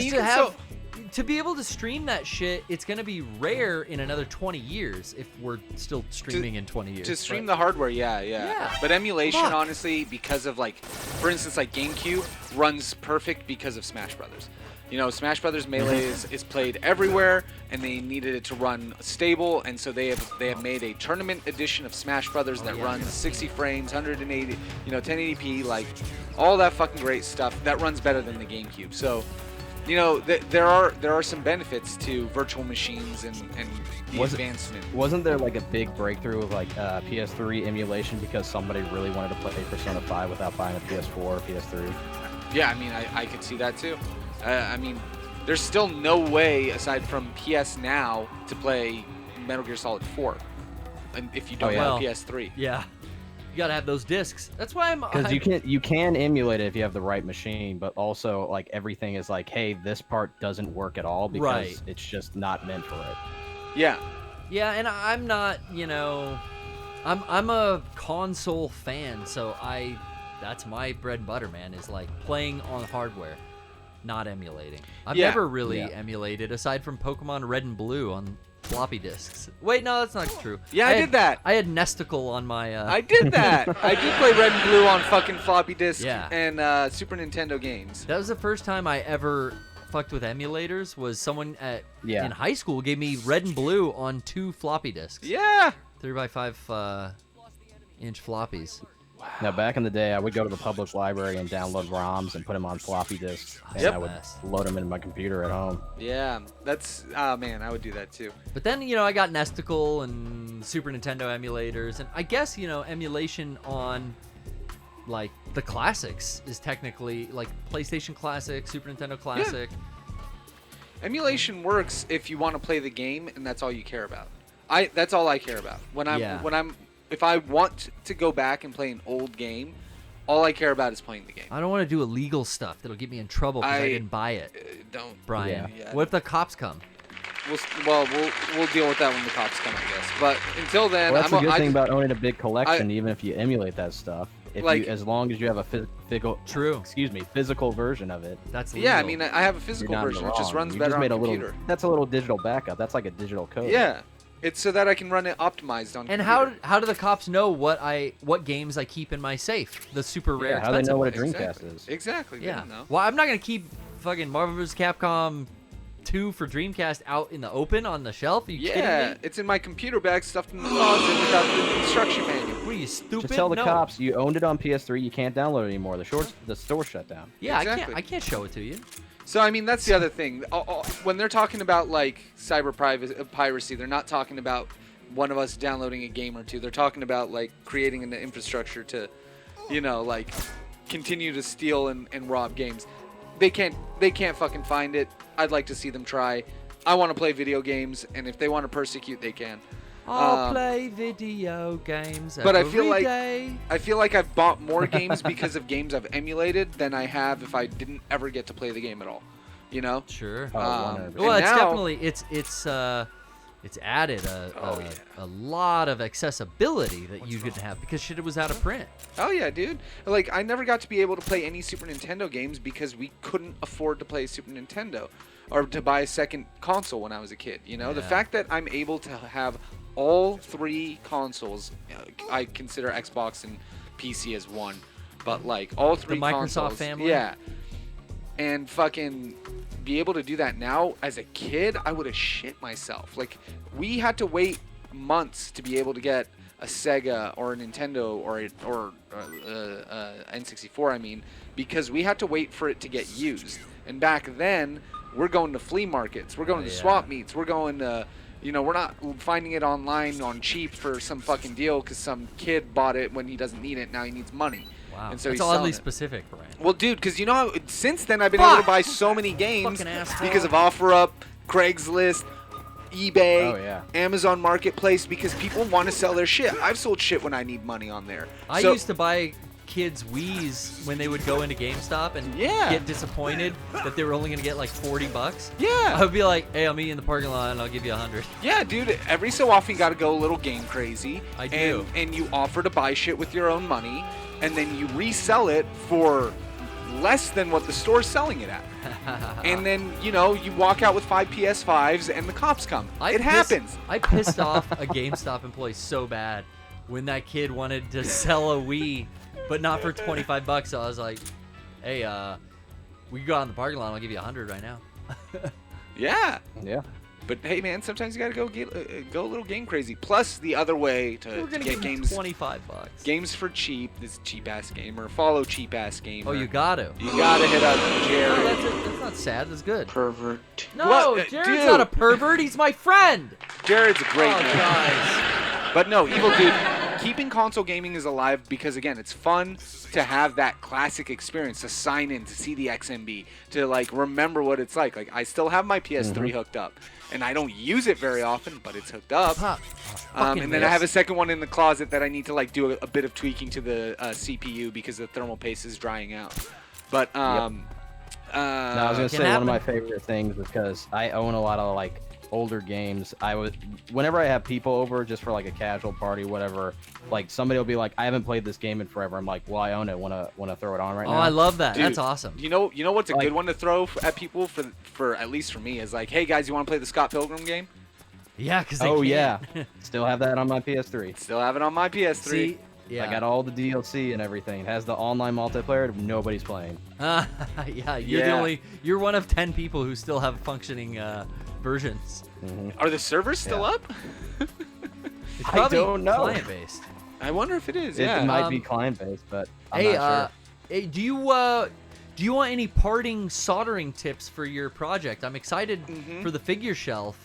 E: To be able to stream that shit, it's going to be rare in another 20 years if we're still streaming in 20 years.
B: To stream the hardware, yeah. But emulation, honestly, because of like, for instance, like GameCube runs perfect because of Smash Brothers. You know, Smash Brothers Melee is played everywhere, and they needed it to run stable, and so they have made a tournament edition of Smash Brothers that runs 60 frames, 180, you know, 1080p, like all that fucking great stuff. That runs better than the GameCube. So, you know, there are some benefits to virtual machines and the advancement.
C: Wasn't there like a big breakthrough of like PS3 emulation because somebody really wanted to play Persona 5 without buying a PS4 or PS3?
B: Yeah, I mean, I could see that too. I mean, there's still no way aside from PS Now to play Metal Gear Solid 4, and if you don't have a PS3.
E: Yeah, you gotta have those discs. That's why
C: because you can emulate it if you have the right machine, but also like everything is like, hey, this part doesn't work at all because it's just not meant for it.
B: Yeah.
E: Yeah, and I'm not, I'm a console fan, so that's my bread and butter, man, is like playing on hardware, not emulating. I've never really emulated aside from Pokemon Red and Blue on floppy disks. Wait, no, that's not true.
B: Yeah, I did that.
E: I had Nesticle on my
B: I did that. I did play Red and Blue on fucking floppy disk and Super Nintendo games.
E: That was the first time I ever fucked with emulators. Was someone in high school gave me Red and Blue on 2 floppy disks.
B: Yeah.
E: 3x5 inch floppies.
C: Wow. Now, back in the day, I would go to the public library and download ROMs and put them on floppy disks, and I would load them into my computer at home.
B: Yeah, oh man, I would do that too.
E: But then, I got Nesticle and Super Nintendo emulators, and I guess, emulation on, like, the classics is technically, like, PlayStation Classic, Super Nintendo Classic.
B: Yeah. Emulation works if you want to play the game, and that's all you care about. That's all I care about. If I want to go back and play an old game, all I care about is playing the game.
E: I don't want to do illegal stuff that'll get me in trouble because I didn't buy it.
B: Don't,
E: Brian. Yeah. What if the cops come?
B: We'll deal with that when the cops come, I guess. But until then,
C: that's the good thing about owning a big collection. Even if you emulate that stuff, as long as you have a physical version of it.
E: That's legal.
B: Yeah. I mean, I have a physical version. It just runs better on computer.
C: That's a little digital backup. That's like a digital code.
B: Yeah. It's so that I can run it optimized on
E: And
B: computer.
E: how do the cops know what games I keep in my safe? The super rare
C: how do they know what a
E: ones.
C: Dreamcast is?
B: Exactly.
E: Yeah.
B: Know.
E: Well, I'm not going to keep fucking Marvel vs. Capcom 2 for Dreamcast out in the open on the shelf. Are you kidding me?
B: It's in my computer bag stuffed in the closet without the instruction manual.
E: What are you, stupid?
C: Just tell the cops you owned it on PS3, you can't download it anymore. The store shut down.
E: Yeah,
B: exactly.
E: I can't show it to you.
B: So, I mean, that's the other thing. When they're talking about, like, cyber piracy, they're not talking about one of us downloading a game or two. They're talking about, like, creating an infrastructure to, like, continue to steal and rob games. They can't fucking find it. I'd like to see them try. I want to play video games, and if they want to persecute, they can.
E: I'll play video games
B: but
E: every day.
B: I feel like I've bought more games because of games I've emulated than I have if I didn't ever get to play the game at all.
E: Sure.
C: Well,
E: it's definitely it's added a lot of accessibility that you didn't have because shit was out of print.
B: Oh yeah, dude. Like, I never got to be able to play any Super Nintendo games because we couldn't afford to play Super Nintendo or to buy a second console when I was a kid. The fact that I'm able to have all 3 consoles, I consider Xbox and PC as one, but like all 3
E: the Microsoft
B: consoles,
E: family.
B: Yeah. And fucking be able to do that now as a kid, I would have shit myself. Like, we had to wait months to be able to get a Sega or a Nintendo or N64, I mean, because we had to wait for it to get used. And back then, we're going to flea markets, we're going to swap meets, we're going to, we're not finding it online on cheap for some fucking deal because some kid bought it when he doesn't need it, now he needs money.
E: Wow.
B: And so
E: That's
B: he's
E: oddly
B: selling it.
E: specific, Brian.
B: Well, dude, because since then I've been able to buy so many games because of OfferUp, Craigslist, eBay, Amazon Marketplace, because people want to sell their shit. I've sold shit when I need money on there.
E: I used to buy kids' Wiis when they would go into GameStop and get disappointed that they were only going to get like $40.
B: Yeah.
E: I would be like, hey, I'll meet you in the parking lot and I'll give you 100.
B: Yeah, dude, every so often you got to go a little game crazy.
E: I do.
B: And you offer to buy shit with your own money, and then you resell it for less than what the store's selling it at. And then, you walk out with 5 PS5s and the cops come. It happens.
E: I pissed off a GameStop employee so bad when that kid wanted to sell a Wii, but not for $25. So I was like, hey, we can go out in the parking lot and I'll give you 100 right now.
B: Yeah.
C: Yeah.
B: But hey, man, sometimes you gotta go a little game crazy. Plus, the other way to get games,
E: $25.
B: Games for cheap. This cheap ass gamer. Follow cheap ass gamer.
E: Oh, you got to.
B: You gotta hit up Jared.
E: No, that's not sad. That's good.
B: Pervert.
E: No,
B: What?
E: Jared's
B: Dude.
E: not a pervert. He's my friend.
B: Jared's a great
E: Oh,
B: man.
E: guys.
B: But no, Evil Dude, keeping console gaming is alive because, again, it's fun to have that classic experience, to sign in, to see the XMB, to, like, remember what it's like. Like, I still have my PS3 hooked up, and I don't use it very often, but it's hooked up. And then I have a second one in the closet that I need to, like, do a bit of tweaking to the CPU because the thermal paste is drying out. But,
C: No, I was gonna say one of my favorite things because I own a lot of like older games. Whenever I have people over just for like a casual party, whatever, like somebody will be like, I haven't played this game in forever. I'm like, well, I own it. Wanna throw it on right now?
E: Oh, I love that.
B: Dude,
E: that's awesome.
B: You know what's a good one to throw at people for at least for me is like, hey guys, you want to play the Scott Pilgrim game?
E: Yeah, because
C: yeah, still have that on my PS3.
B: Still have it on my PS3.
E: See, yeah.
C: I got all the DLC and everything. It has the online multiplayer. Nobody's playing.
E: Yeah, you're one of 10 people who still have functioning versions.
B: Are the servers still up?
E: It's probably
C: I don't know.
E: client-based.
B: I wonder if it is.
C: It might be client-based, but I'm
E: hey,
C: not sure.
E: Hey, do you want any parting soldering tips for your project? I'm excited for the figure shelf.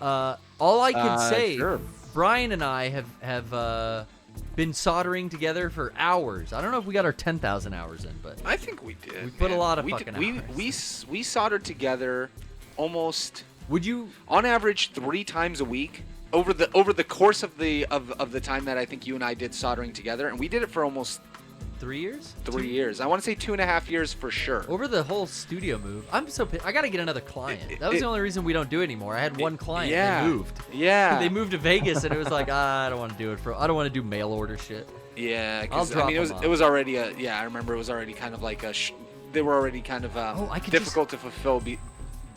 E: All I could say,
C: sure.
E: Brian and I have been soldering together for hours. I don't know if we got our 10,000 hours in, but
B: I think we did.
E: We put a lot of
B: we
E: fucking hours.
B: We soldered together almost.
E: Would you?
B: On average, 3 times a week over the course of the time that I think you and I did soldering together, and we did it for almost
E: 3 years.
B: 3 years. I want to say 2.5 years for sure.
E: Over the whole studio move. I'm so pissed. I got to get another client. That was the only reason we don't do it anymore. I had one client that moved.
B: Yeah.
E: They moved to Vegas, and it was like, I don't want to do it I don't want to do mail order shit.
B: Yeah,
E: I'll
B: because I mean,
E: drop
B: it was already I remember it was already kind of like they were already kind of difficult to fulfill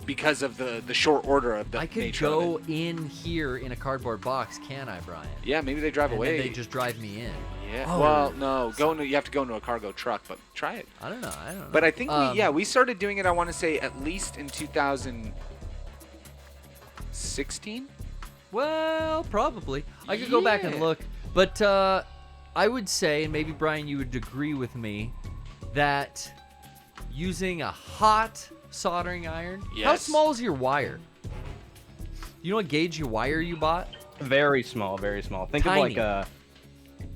B: because of the short order of the
E: I could
B: nature
E: go
B: of it.
E: in here in a cardboard box, can I, Brian?
B: Yeah, maybe they drive
E: And
B: away.
E: then they just drive me in.
B: Yeah.
E: Oh.
B: Well, no, you have to go into a cargo truck, but try it.
E: I don't know.
B: But I think we started doing it. I want to say at least in 2016.
E: Well, probably. I could go back and look, but I would say, and maybe Brian, you would agree with me, that using a hot soldering iron.
B: Yes.
E: How small is your wire? You know what gauge your wire you bought?
C: Very small, very small. Think
E: Tiny.
C: of like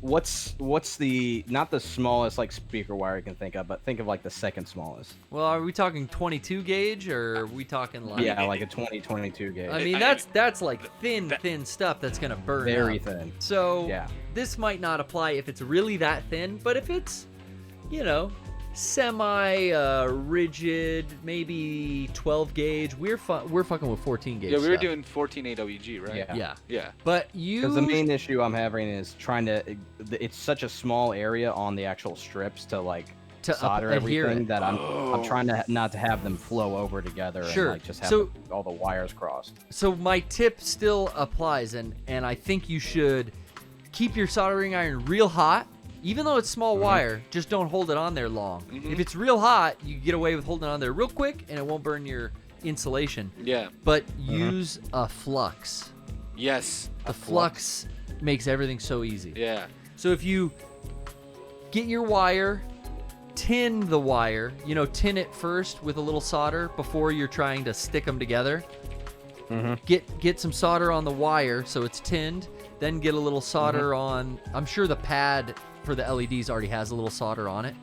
C: what's the not the smallest like speaker wire you can think of, but think of like the second smallest.
E: Well, are we talking 22 gauge or are we talking like?
C: Yeah, like a 20-22 gauge.
E: I mean, that's like thin stuff that's gonna burn.
C: Very
E: up.
C: thin.
E: So
C: yeah,
E: this might not apply if it's really that thin, but if it's, semi-rigid, maybe 12 gauge, we're fucking with 14 gauge.
B: Yeah, we were
E: stuff.
B: doing 14 AWG, right?
E: Yeah. But
C: because the main issue I'm having is trying to. It's such a small area on the actual strips to solder everything that I'm trying to not to have them flow over together and like just have all the wires crossed.
E: So my tip still applies, and I think you should keep your soldering iron real hot. Even though it's small wire, just don't hold it on there long. If it's real hot, you get away with holding it on there real quick, and it won't burn your insulation.
B: Yeah.
E: But use a flux.
B: Yes.
E: The flux makes everything so easy.
B: Yeah.
E: So if you get your wire, tin the wire, tin it first with a little solder before you're trying to stick them together. Get some solder on the wire so it's tinned, then get a little solder on, I'm sure the pad for the LEDs already has a little solder on it.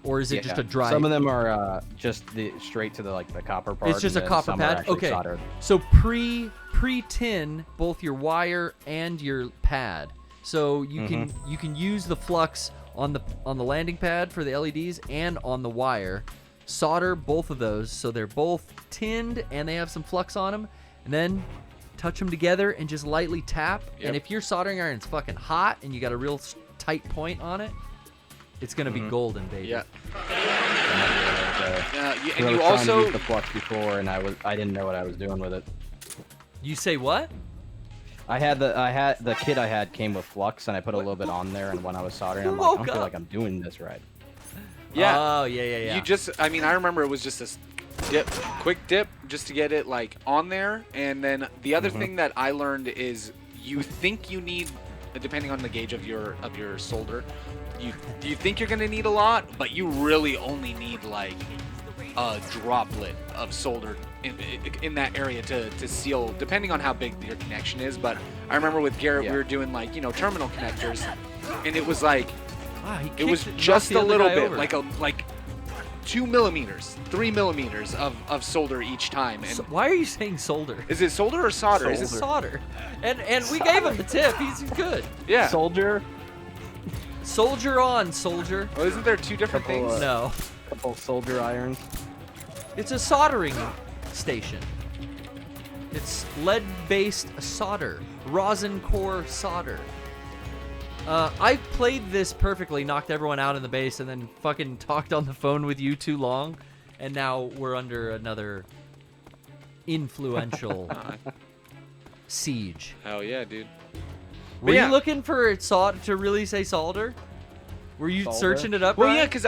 E: Or is it just a dry?
C: Some of them are just straight to the copper part.
E: It's just a copper pad. Okay.
C: Soldered.
E: So pre-tin both your wire and your pad. So you can use the flux on the landing pad for the LEDs and on the wire. Solder both of those so they're both tinned and they have some flux on them, and then touch them together and just lightly tap.
B: Yep.
E: And if your soldering iron's fucking hot and you got a real tight point on it, it's gonna be golden, baby.
B: Yeah.
C: And you also used the flux before, and I didn't know what I was doing with it.
E: You say what?
C: The kit I had came with flux, and I put a little bit on there, and when I was soldering, I'm like, I don't feel like I'm doing this right.
B: Yeah.
E: Oh, yeah.
B: You just, I remember it was just a quick dip just to get it on there. And then the other thing that I learned is you think you need, depending on the gauge of your solder, you think you're going to need a lot, but you really only need a droplet of solder in that area to seal, depending on how big your connection is. But I remember with Garrett, we were doing terminal connectors, and it was it was just a little bit, like 2 millimeters, 3 millimeters of solder each time. And
E: so why are you saying solder?
B: Is it solder or solder?
E: Solder. Is it solder? And we gave him the tip. He's good.
B: Yeah.
C: Soldier
E: on, soldier.
B: Well, isn't there two different things?
E: No.
C: Couple soldier irons.
E: It's a soldering station. It's lead-based solder, rosin core solder. I played this perfectly, knocked everyone out in the base, and then fucking talked on the phone with you too long, and now we're under another influential siege.
B: Hell yeah, dude.
E: Were you looking for it to really say solder? Were you searching it up?
B: Well,
E: Brian?
B: yeah, because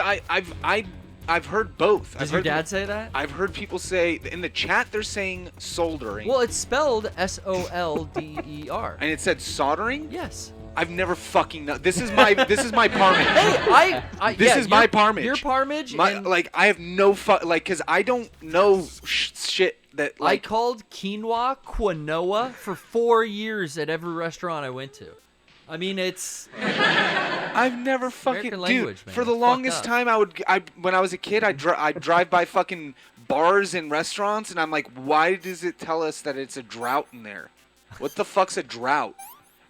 B: I've heard both.
E: Does your dad say that?
B: I've heard people say in the chat they're saying soldering.
E: Well, it's spelled S-O-L-D-E-R.
B: And it said soldering?
E: Yes.
B: I've never fucking known. This is my parmage.
E: Hey,
B: this is my parmage.
E: Your parmage.
B: Like I have no because I don't know shit that like.
E: I called quinoa for 4 years at every restaurant I went to. I mean, it's.
B: I've never fucking
E: language, man.
B: For the longest time, when I was a kid, I'd drive by fucking bars and restaurants, and I'm like, why does it tell us that it's a drought in there? What the fuck's a drought?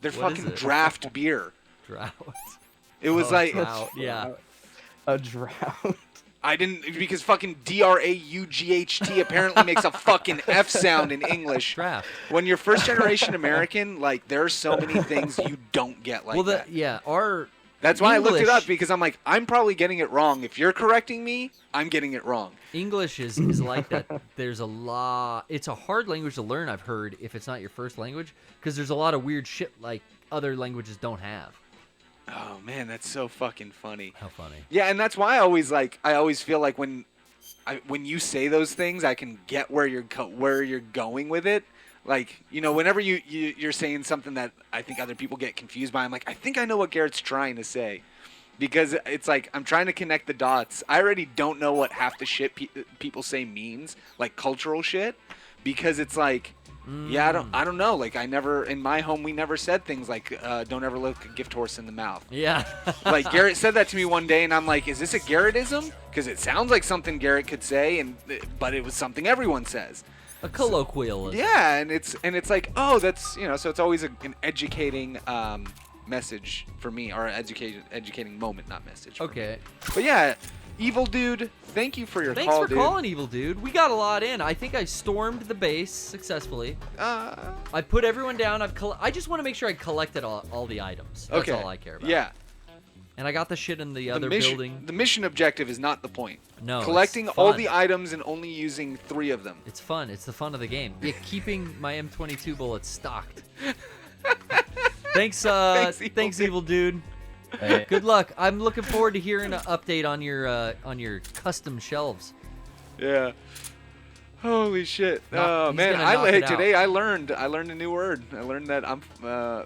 B: They're fucking draft beer.
E: Drought.
B: It was like
E: drought. Yeah.
C: A drought.
B: I didn't because fucking D-R-A-U-G-H-T apparently makes a fucking F sound in English.
E: Draft.
B: When you're first generation American, like there are so many things you don't get like that.
E: Yeah, our.
B: That's why
E: English,
B: I looked it up because I'm like, I'm probably getting it wrong. If you're correcting me, I'm getting it wrong.
E: English is like that. There's a lot. It's a hard language to learn, I've heard, if it's not your first language, because there's a lot of weird shit like other languages don't have.
B: Oh man, that's so fucking funny.
E: How funny.
B: Yeah, and that's why I always feel like when you say those things, I can get where you're going with it. Like, you know, whenever you're saying something that I think other people get confused by, I'm like, I think I know what Garrett's trying to say. Because it's like, I'm trying to connect the dots. I already don't know what half the shit people say means, like cultural shit. Because it's like, yeah, I don't know. Like, in my home, we never said things like, don't ever look a gift horse in the mouth.
E: Yeah.
B: Like, Garrett said that to me one day, and I'm like, is this a Garrettism? Because it sounds like something Garrett could say, but it was something everyone says.
E: A colloquialism.
B: Yeah, and it's like, oh, that's, you know, so it's always an educating message for me, or an educating moment, not message.
E: Okay.
B: But yeah, Evil Dude, thank you for your call, dude.
E: Thanks for calling, Evil Dude. We got a lot in. I think I stormed the base successfully. I put everyone down. I just want to make sure I collected all the items. That's all I care about.
B: Yeah.
E: And I got the shit in the other building.
B: The mission objective is not the point.
E: No,
B: collecting all the items and only using 3 of them.
E: It's fun. It's the fun of the game. Yeah, keeping my M22 bullets stocked. Thanks, Evil Dude.
C: Hey.
E: Good luck. I'm looking forward to hearing an update on your custom shelves.
B: Yeah. Holy shit. Oh man, today I learned a new word. I learned that I'm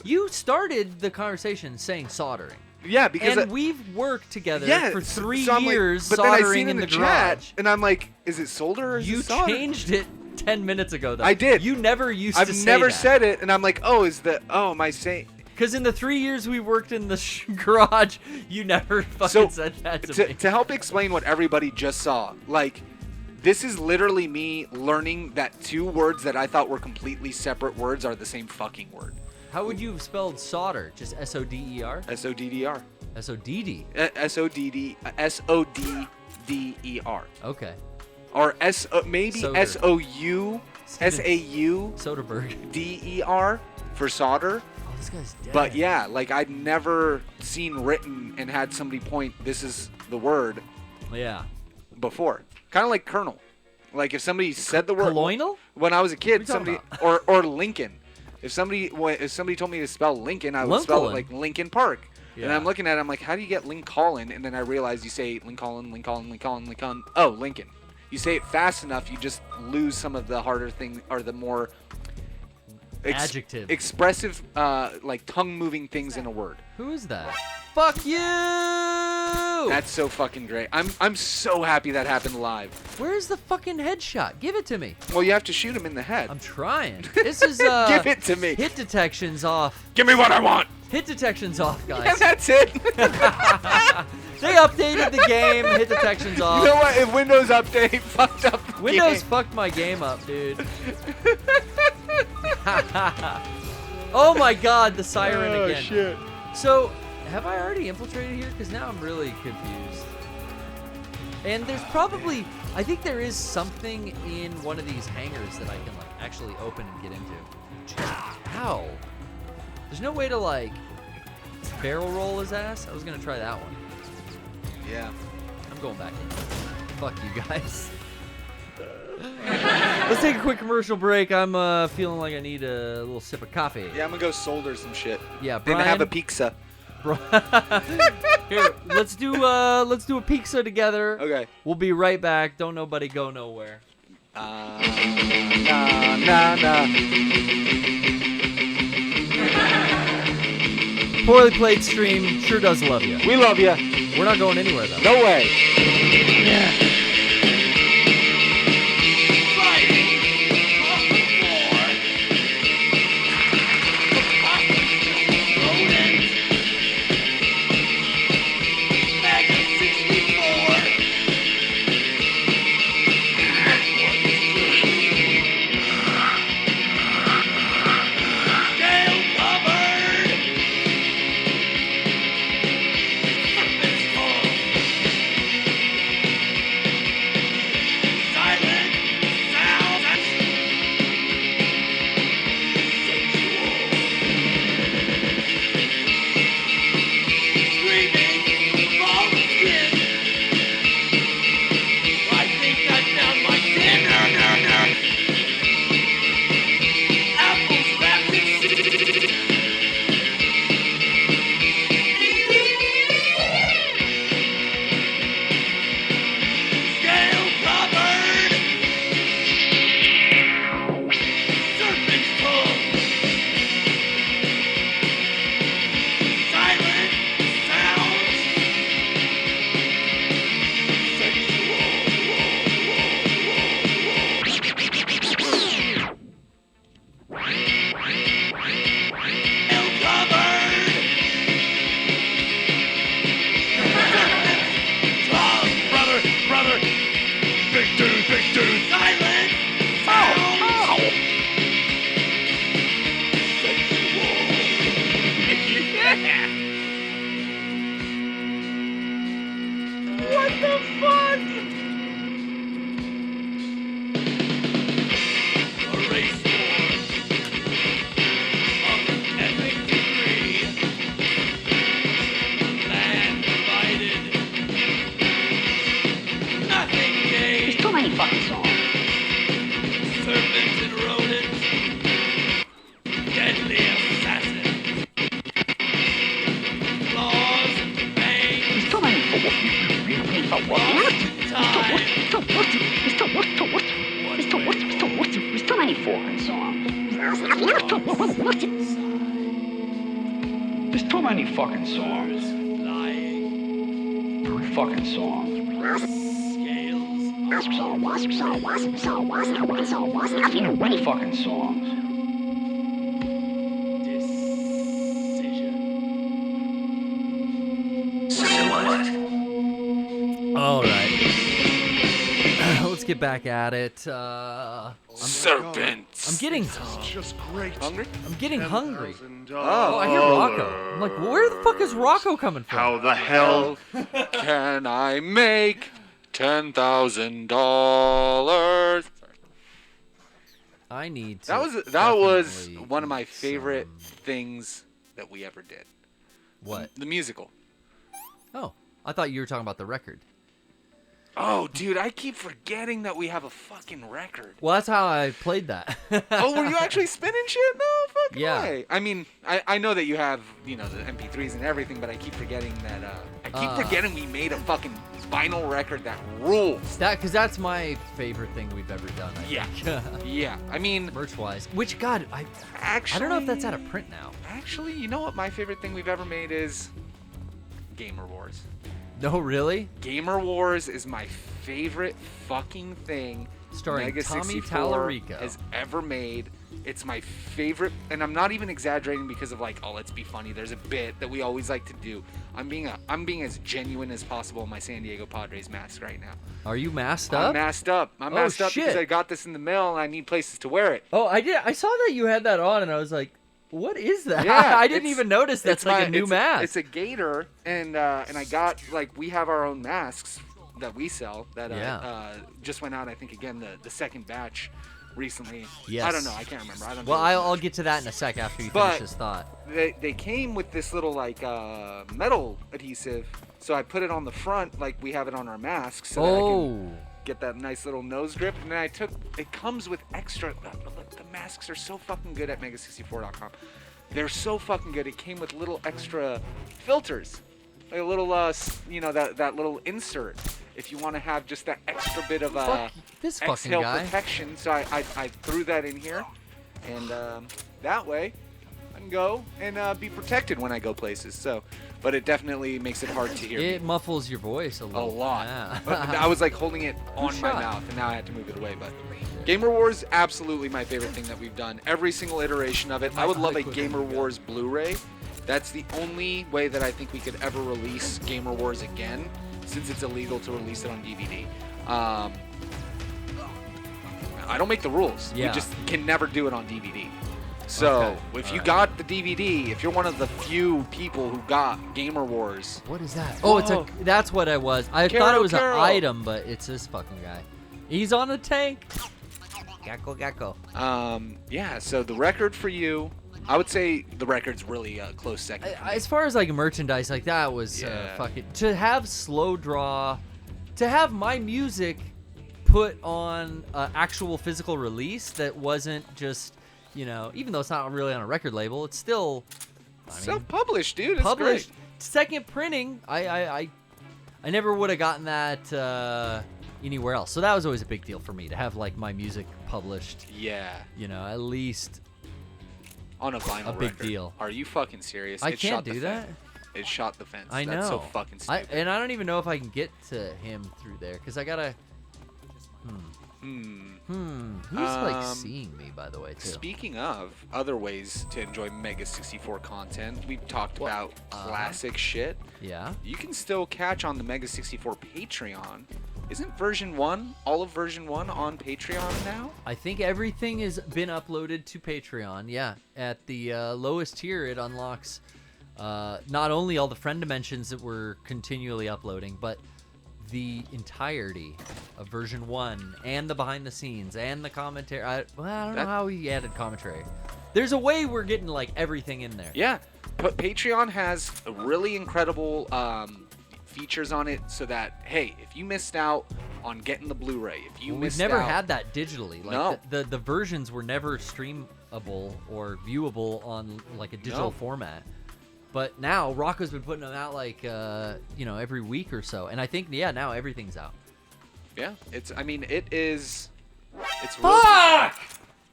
E: You started the conversation saying soldering.
B: Yeah, because
E: we've worked together for 3
B: so
E: years
B: but then I
E: soldering
B: seen
E: in the
B: chat,
E: garage.
B: and I'm like, is it solder or is it solder?
E: You changed it 10 minutes ago, though.
B: I did.
E: You never used to say that.
B: I've never said it, and I'm like, am I saying...
E: Because in the 3 years we worked in the garage, you never fucking said that to me.
B: To help explain what everybody just saw, like, this is literally me learning that 2 words that I thought were completely separate words are the same fucking word.
E: How would you have spelled solder? Just S-O-D-E-R?
B: S-O-D-D-R.
E: S-O-D-D?
B: S-O-D-D-E-R.
E: Okay.
B: Or maybe
E: Soder.
B: S-O-U, S-A-U,
E: Soderbergh.
B: D-E-R for solder.
E: Oh, this guy's dead.
B: But yeah, like I'd never seen written and had somebody point, this is the word.
E: Yeah.
B: Before. Kind of like Colonel. Like if somebody said the word.
E: Colonial?
B: When I was a kid,
E: What are you
B: somebody or Lincoln. If somebody told me to spell Lincoln, I would spell it like Lincoln Park. Yeah. And I'm looking at it, I'm like, how do you get Lincoln? And then I realized you say Lincoln. Oh, Lincoln. You say it fast enough, you just lose some of the harder things or the more
E: adjective
B: expressive, like tongue-moving things in a word.
E: Who is that? Fuck you!
B: That's so fucking great. I'm so happy that happened live.
E: Where's the fucking headshot? Give it to me.
B: Well, you have to shoot him in the head.
E: I'm trying. This is
B: Give it to me.
E: Hit detection's off.
B: Give me what I want.
E: Hit detection's off, guys.
B: Yeah, that's it.
E: They updated the game. Hit detection's off.
B: You know what? If Windows Update fucked up the
E: Windows
B: game.
E: fucked my game up, dude. Oh my god, the siren again.
B: Oh, shit.
E: So, have I already infiltrated here? Because now I'm really confused. And there's probably... I think there is something in one of these hangars that I can like actually open and get into. How? There's no way to like barrel roll his ass. I was gonna try that one.
B: Yeah.
E: I'm going back in. Fuck you guys. Let's take a quick commercial break. I'm feeling like I need a little sip of coffee.
B: Yeah, I'm gonna go solder some shit.
E: Yeah, Brian.
B: Didn't have a pizza.
E: Here, let's do a pizza together.
B: Okay.
E: We'll be right back. Don't nobody go nowhere.
B: Nah.
E: Poorly played stream sure does love you.
B: We love you.
E: We're not going anywhere though.
B: No way.
E: Get back at it.
B: Serpents.
E: I'm getting
F: just great.
B: Hungry?
E: I'm getting hungry.
B: Oh,
E: I hear Rocco. I'm like, where the fuck is Rocco coming from?
F: How the hell
B: can I make $10,000?
E: I need to.
B: That was one of my favorite things that we ever did.
E: What?
B: The musical.
E: Oh, I thought you were talking about the record.
B: Oh, dude, I keep forgetting that we have a fucking record.
E: Well, that's how I played that.
B: Oh, were you actually spinning shit? No fucking
E: yeah.
B: way. I mean, I know that you have, the MP3s and everything, but I keep forgetting that, forgetting we made a fucking vinyl record that rules.
E: Because that's my favorite thing we've ever done, I think.
B: Yeah. I mean...
E: merch-wise. Which, God, I don't know if that's out of print now.
B: Actually, you know what my favorite thing we've ever made is? Gamer Wars.
E: No, really?
B: Gamer Wars is my favorite fucking thing
E: starring
B: Mega
E: Tommy
B: 64
E: Tallarico
B: has ever made. It's my favorite, and I'm not even exaggerating because of like, oh, let's be funny. There's a bit that we always like to do. I'm being as genuine as possible in my San Diego Padres mask right now.
E: Are you masked up?
B: I'm masked up. I'm masked up because I got this in the mail and I need places to wear it.
E: Oh, I did. I saw that you had that on, and I was like, what is that?
B: Yeah,
E: I didn't even notice that's like a new mask.
B: It's a gator, and I got, like, we have our own masks that we sell that just went out. I think again the second batch recently.
E: Yes.
B: I don't know. I can't remember. I don't.
E: Well,
B: know
E: I'll get to that in a sec after you finish this thought.
B: They came with this little like metal adhesive, so I put it on the front like we have it on our masks, so that I can get that nice little nose grip. And then it comes with extra. The masks are so fucking good at Mega64.com. They're so fucking good. It came with little extra filters, like a little that little insert. If you want to have just that extra bit of exhale protection, so I threw that in here, and that way I can go and be protected when I go places. So, but it definitely makes it hard to hear.
E: It muffles your voice a little.
B: A lot.
E: Yeah.
B: I was like holding it on my mouth, and now I had to move it away. But Gamer Wars, absolutely my favorite thing that we've done. Every single iteration of it. I would love a Gamer Wars Blu-ray. That's the only way that I think we could ever release Gamer Wars again, since it's illegal to release it on DVD. I don't make the rules.
E: Yeah.
B: We just can never do it on DVD. So if you got the DVD, if you're one of the few people who got Gamer Wars.
E: What is that? Oh, that's what it was. I thought it was an item, but it's this fucking guy. He's on a tank. Gecko.
B: Yeah, so the record for you, I would say the record's really a close second.
E: As far as like merchandise, like that was fucking to have Slow Draw, to have my music put on actual physical release that wasn't just, even though it's not really on a record label, it's still
B: self-published, dude. It's
E: published.
B: Great.
E: Second printing. I never would have gotten that anywhere else. So that was always a big deal for me to have like my music published.
B: Yeah.
E: At least
B: on a vinyl
E: big
B: record.
E: Deal.
B: Are you fucking serious?
E: I can't do that.
B: It shot the fence.
E: I know.
B: That's so fucking stupid.
E: And I don't even know if I can get to him through there because I gotta. Who's like seeing me, by the way, too?
B: Speaking of other ways to enjoy Mega 64 content, we've talked about classic shit.
E: Yeah.
B: You can still catch on the Mega 64 Patreon. Isn't version 1, all of version 1 on Patreon now?
E: I think everything has been uploaded to Patreon, yeah. At the lowest tier, it unlocks not only all the friend dimensions that we're continually uploading, but the entirety of version 1 and the behind the scenes and the commentary. I don't know how we added commentary. There's a way we're getting like everything in there.
B: Yeah, but Patreon has a really incredible features on it, so that hey, if you missed out on getting the Blu-ray, if you missed
E: we've never
B: out,
E: had that digitally. Like
B: no.
E: the versions were never streamable or viewable on like a digital format. But now Rocco's been putting them out like every week or so, and I think now everything's out.
B: Yeah, it's really
E: fuck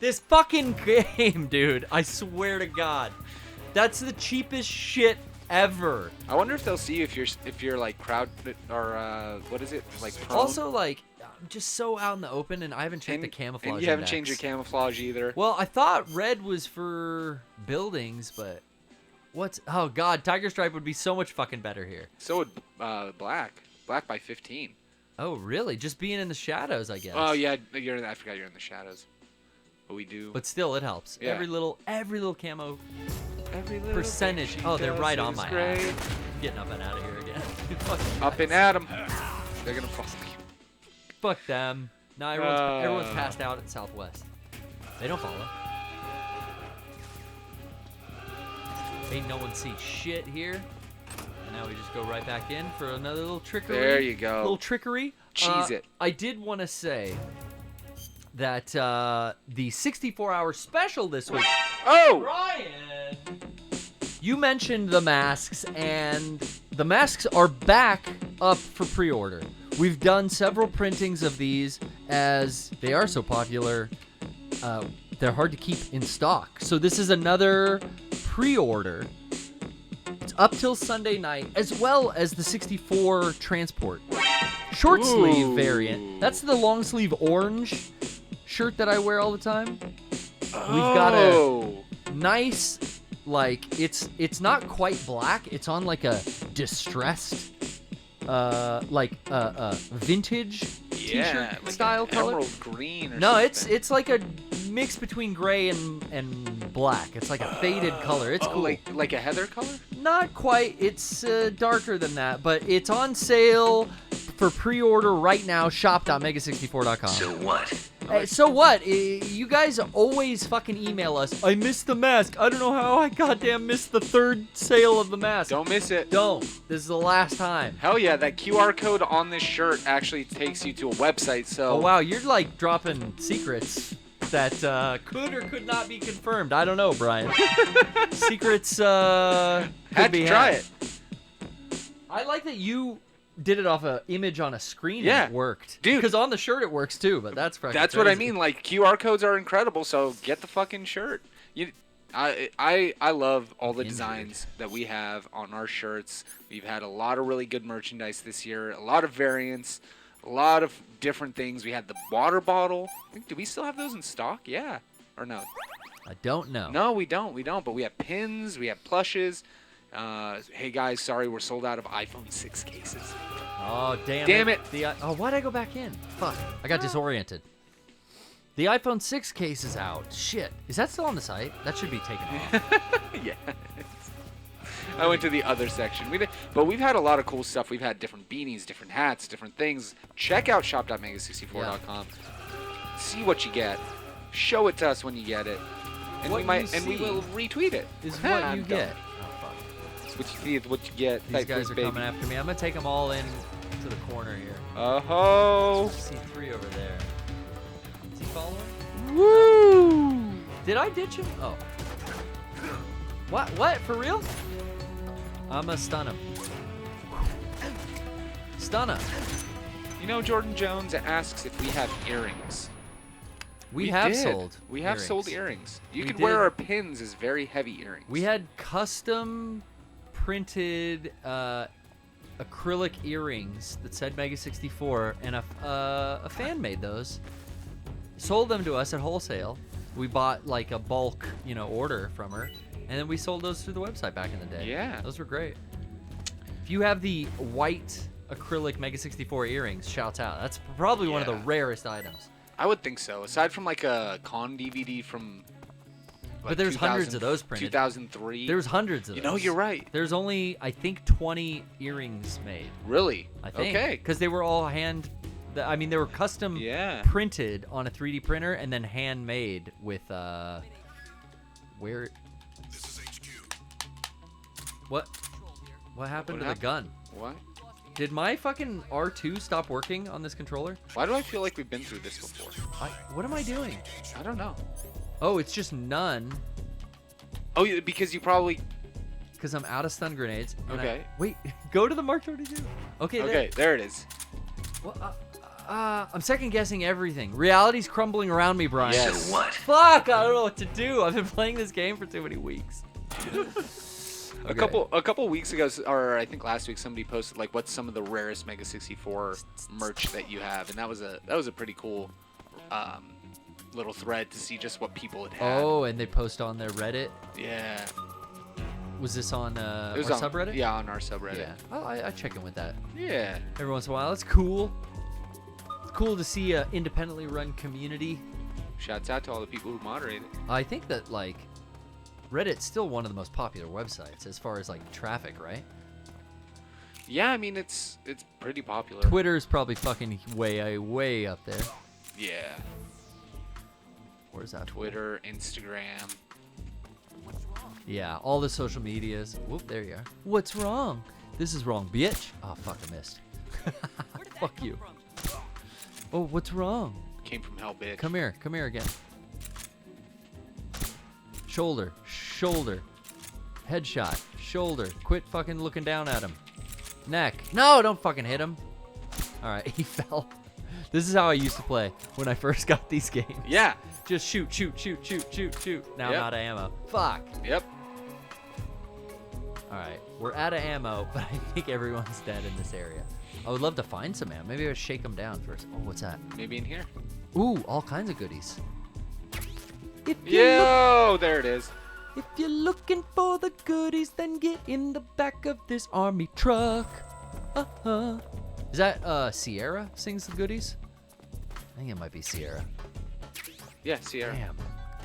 E: this fucking game, dude. I swear to God, that's the cheapest shit ever.
B: I wonder if they'll see if you're like crowd or what is it like prone?
E: Also like I'm just so out in the open, and I haven't checked the camouflage.
B: And you haven't changed your camouflage either.
E: Well, I thought red was for buildings, but oh god, Tiger Stripe would be so much fucking better here.
B: So would black by 15.
E: Oh really? Just being in the shadows, I guess.
B: Oh yeah, I forgot you're in the shadows. But we do.
E: But still, it helps.
B: Yeah.
E: Every little camo.
B: Every little
E: percentage. Oh, they're right on my
B: great.
E: ass. Getting up and out of here again.
B: Up and at them. They're gonna fall.
E: Fuck them. No, everyone's passed out at Southwest. They don't follow. Ain't no one see shit here. And now we just go right back in for another little trickery.
B: There you go.
E: Little trickery.
B: Cheese it.
E: I did want to say that the 64-hour special this week.
B: Oh!
E: Brian! You mentioned the masks, and the masks are back up for pre-order. We've done several printings of these, as they are so popular. They're hard to keep in stock. So this is another pre-order. It's up till Sunday night, as well as the 64 transport. Short sleeve variant. That's the long sleeve orange shirt that I wear all the time. We've got a nice, like, it's not quite black. It's on like a distressed, vintage t-shirt style color.
B: Emerald green or
E: no,
B: something.
E: it's like a mix between gray and black. It's like a faded color. It's cool.
B: Like a heather color?
E: Not quite. It's darker than that, but it's on sale for pre-order right now. Shop.mega64.com.
D: So what?
E: Hey, so what? You guys always fucking email us. I missed the mask. I don't know how I goddamn missed the third sale of the mask.
B: Don't miss it.
E: Don't. This is the last time.
B: Hell yeah, that QR code on this shirt actually takes you to a website, so...
E: Oh, wow. You're, like, dropping secrets that could or could not be confirmed. I don't know, Brian. Secrets
B: Had to try it.
E: I like that you did it off an image on a screen.
B: Yeah.
E: And it worked.
B: Dude.
E: Because on the shirt it works, too, but that's fucking
B: That's
E: crazy.
B: what I mean. Like, QR codes are incredible, so get the fucking shirt. I love all the designs that we have on our shirts. We've had a lot of really good merchandise this year, a lot of variants, a lot of different things. We had the water bottle. Do we still have those in stock? Yeah. Or no?
E: I don't know.
B: No, we don't. But we have pins. We have plushes. Hey, guys, sorry, we're sold out of iPhone 6 cases.
E: Oh,
B: Damn it.
E: Why'd I go back in? Fuck. I got disoriented. The iPhone 6 case is out. Shit. Is that still on the site? That should be taken off.
B: Yeah. I went to the other section. But we've had a lot of cool stuff. We've had different beanies, different hats, different things. Check out shop.mega64.com. See what you get. Show it to us when you get it. And we will retweet it.
E: Is what you get.
B: What you see is what you get.
E: These guys are coming after me. I'm gonna take them all in to the corner here.
B: Oh.
E: I see 3 over there. Is he following?
B: Woo!
E: Did I ditch him? Oh. What? For real? I'm gonna stun him. Stun him.
B: You know, Jordan Jones asks if we have earrings.
E: We have
B: did.
E: sold.
B: We have
E: earrings.
B: sold earrings. You
E: We
B: could wear
E: did.
B: our pins as very heavy earrings.
E: We had custom printed acrylic earrings that said Mega 64, and a fan made those. Sold them to us at wholesale. We bought like a bulk, order from her, and then we sold those through the website back in the day.
B: Yeah.
E: Those were great. If you have the white acrylic Mega 64 earrings, shouts out. That's probably one of the rarest items.
B: I would think so. Aside from like a con DVD from.
E: But there's hundreds of those printed.
B: 2003.
E: There's hundreds of those.
B: You're right.
E: There's only, I think, 20 earrings made.
B: Really?
E: I think.
B: Okay.
E: Because they were all they were custom printed on a 3D printer and then handmade with, where?
F: This is HQ.
E: What happened to the gun?
B: What?
E: Did my fucking R2 stop working on this controller?
B: Why do I feel like we've been through this before?
E: What am I doing?
B: I don't know.
E: Oh, it's just none.
B: Oh, yeah, because you probably.
E: Because I'm out of stun grenades.
B: Okay.
E: Wait, go to the Mark 22. Okay,
B: there it is.
E: Well, I'm second guessing everything. Reality's crumbling around me, Brian.
B: Yes.
D: So what?
E: Fuck, I don't know what to do. I've been playing this game for too many weeks.
B: A couple weeks ago, or I think last week, somebody posted like what's some of the rarest Mega 64 merch that you have, and that was a pretty cool little thread to see just what people had.
E: Oh, and they post on their Reddit.
B: Yeah.
E: Was this on
B: It was
E: our
B: on
E: subreddit?
B: Yeah, on our subreddit.
E: Yeah. Oh, I check in with that.
B: Yeah.
E: Every once in a while. It's cool. It's cool to see an independently run community.
B: Shouts out to all the people who moderate it.
E: I think that like Reddit's still one of the most popular websites as far as like traffic, right?
B: Yeah, I mean it's pretty popular.
E: Twitter's probably fucking way up there.
B: Yeah.
E: Where's that?
B: Twitter, Instagram.
E: Yeah, all the social medias. Whoop, there you are. What's wrong? This is wrong, bitch. Oh, fuck, I missed. Fuck you. Oh, what's wrong?
B: Came from hell, bitch.
E: Come here again. Shoulder. Headshot. Shoulder. Quit fucking looking down at him. Neck. No, don't fucking hit him. All right, he fell. This is how I used to play when I first got these games.
B: Yeah.
E: Just shoot. Now I'm out of ammo. Fuck.
B: Yep.
E: All right, we're out of ammo, but I think everyone's dead in this area. I would love to find some ammo. Maybe I would shake them down first. Oh, what's that?
B: Maybe in here.
E: Ooh, all kinds of goodies.
B: Yo, there it is.
E: If you're looking for the goodies, then get in the back of this army truck. Is that Sierra sings the goodies? I think it might be Sierra.
B: Yeah, Sierra.
E: Damn.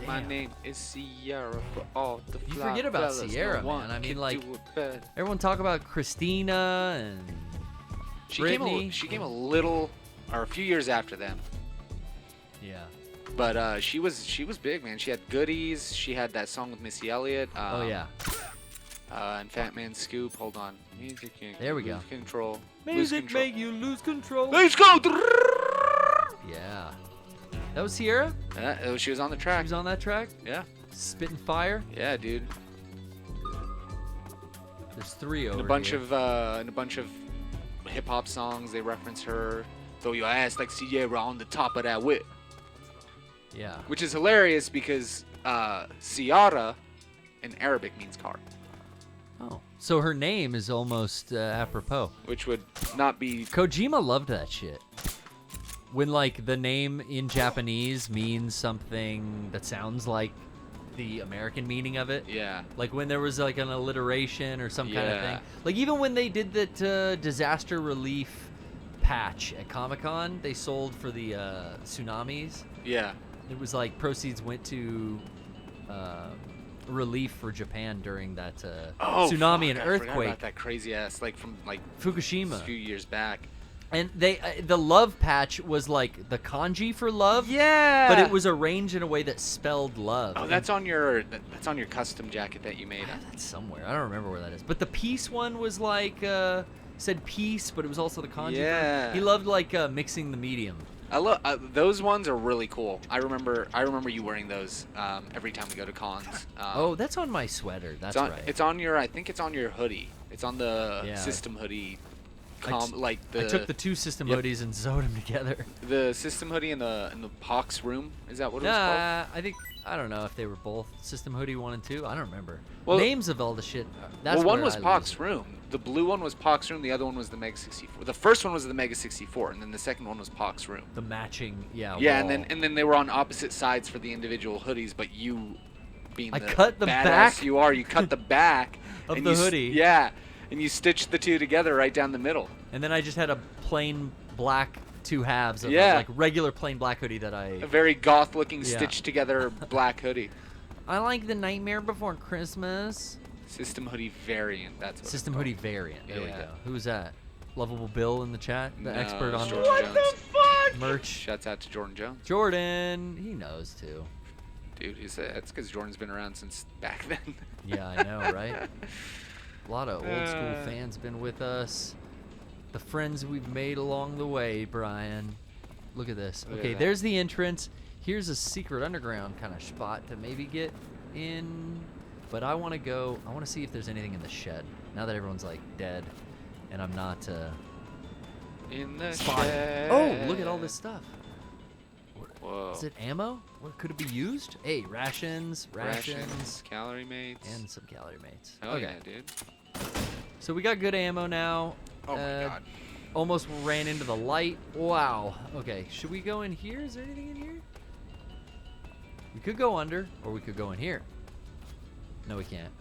B: My name is Sierra for all the
E: You
B: fly
E: forget about
B: fellas.
E: Sierra,
B: No one
E: man. I mean,
B: can
E: like,
B: do it better.
E: everyone talk about Christina and
B: She
E: Britney.
B: came a little, or a few years after them.
E: Yeah.
B: But she was big, man. She had Goodies. She had that song with Missy Elliott.
E: Oh yeah.
B: And Fat Man Scoop. Hold on. Music.
E: There we
B: lose
E: go.
B: Control.
E: Music
B: Lose control.
E: make you lose control.
B: Let's go.
E: Yeah. That was Sierra?
B: She was on the
E: She
B: track.
E: was on that track?
B: Yeah.
E: Spitting fire?
B: Yeah, dude.
E: There's 3 over
B: In a bunch
E: here.
B: of hip hop songs, they reference her. Throw your ass like Sierra on the top of that whip.
E: Yeah.
B: Which is hilarious because Ciara in Arabic means car.
E: Oh. So her name is almost apropos.
B: Which would not be.
E: Kojima loved that shit. When, like, the name in Japanese means something that sounds like the American meaning of it.
B: Yeah.
E: Like when there was, like, an alliteration or some kind of
B: Yeah.
E: thing. Like, even when they did that disaster relief patch at Comic-Con, they sold for the tsunamis.
B: Yeah.
E: It was like proceeds went to relief for Japan during that tsunami and
B: I forgot
E: earthquake.
B: about that crazy ass, like from like
E: Fukushima.
B: a few years back.
E: And they the love patch was like the kanji for love.
B: Yeah.
E: But it was arranged in a way that spelled love.
B: Oh, that's on your custom jacket that you made.
E: That's somewhere. I don't remember where that is. But the peace one was like said peace, but it was also the kanji.
B: Yeah.
E: He loved like mixing the medium.
B: I love those ones are really cool. I remember you wearing those every time we go to cons.
E: Oh, that's on my sweater. That's right.
B: It's on your. I think it's on your hoodie. It's on the
E: Yeah.
B: system hoodie.
E: I took the 2 system hoodies and sewed them together.
B: The system hoodie in the Pox room. Is that what it was called?
E: I don't know if they were both System Hoodie 1 and 2. I don't remember.
B: Well-
E: Names of all the shit. That's
B: Well, one
E: where
B: was
E: I lose
B: Pox
E: it.
B: room. The blue one was Pox room. The other one was the Mega 64. The first one was the Mega 64, and then the second one was Pox room.
E: The matching, yeah.
B: Yeah,
E: wall.
B: and then they were on opposite sides for the individual hoodies. But you, being
E: I
B: the
E: cut the
B: badass
E: back
B: you are, you cut the back
E: of
B: and
E: the
B: you
E: hoodie.
B: Yeah, and you stitched the two together right down the middle.
E: And then I just had a plain black 2 halves of
B: Yeah.
E: like regular plain black hoodie that I.
B: A very goth-looking,
E: Yeah.
B: stitched together black hoodie.
E: I like the Nightmare Before Christmas.
B: System hoodie variant. That's what it's
E: System
B: called.
E: Hoodie variant. There we
B: Yeah.
E: go. Who was that? Lovable Bill in the chat, the
B: No,
E: expert
B: it's
E: on
B: Jordan Jones.
E: merch.
B: Shouts out to Jordan Jones.
E: Jordan, he knows too.
B: Dude, that's because Jordan's been around since back then.
E: Yeah, I know, right? A lot of old school fans been with us. The friends we've made along the way, Brian. Look at this.
B: Look at
E: Okay,
B: that.
E: there's the entrance. Here's a secret underground kind of spot to maybe get in. But I want to see if there's anything in the shed. Now that everyone's like dead and I'm not
B: In the
E: spotted.
B: shed.
E: Oh, look at all this stuff.
B: Whoa.
E: Is it ammo? What could it be used? Hey, rations,
B: calorie mates.
E: and some calorie mates.
B: Oh
E: Okay.
B: yeah, dude.
E: So we got good ammo now.
B: Oh my god.
E: Almost ran into the light. Wow. Okay, should we go in here? Is there anything in here? We could go under, or we could go in here. No, we can't.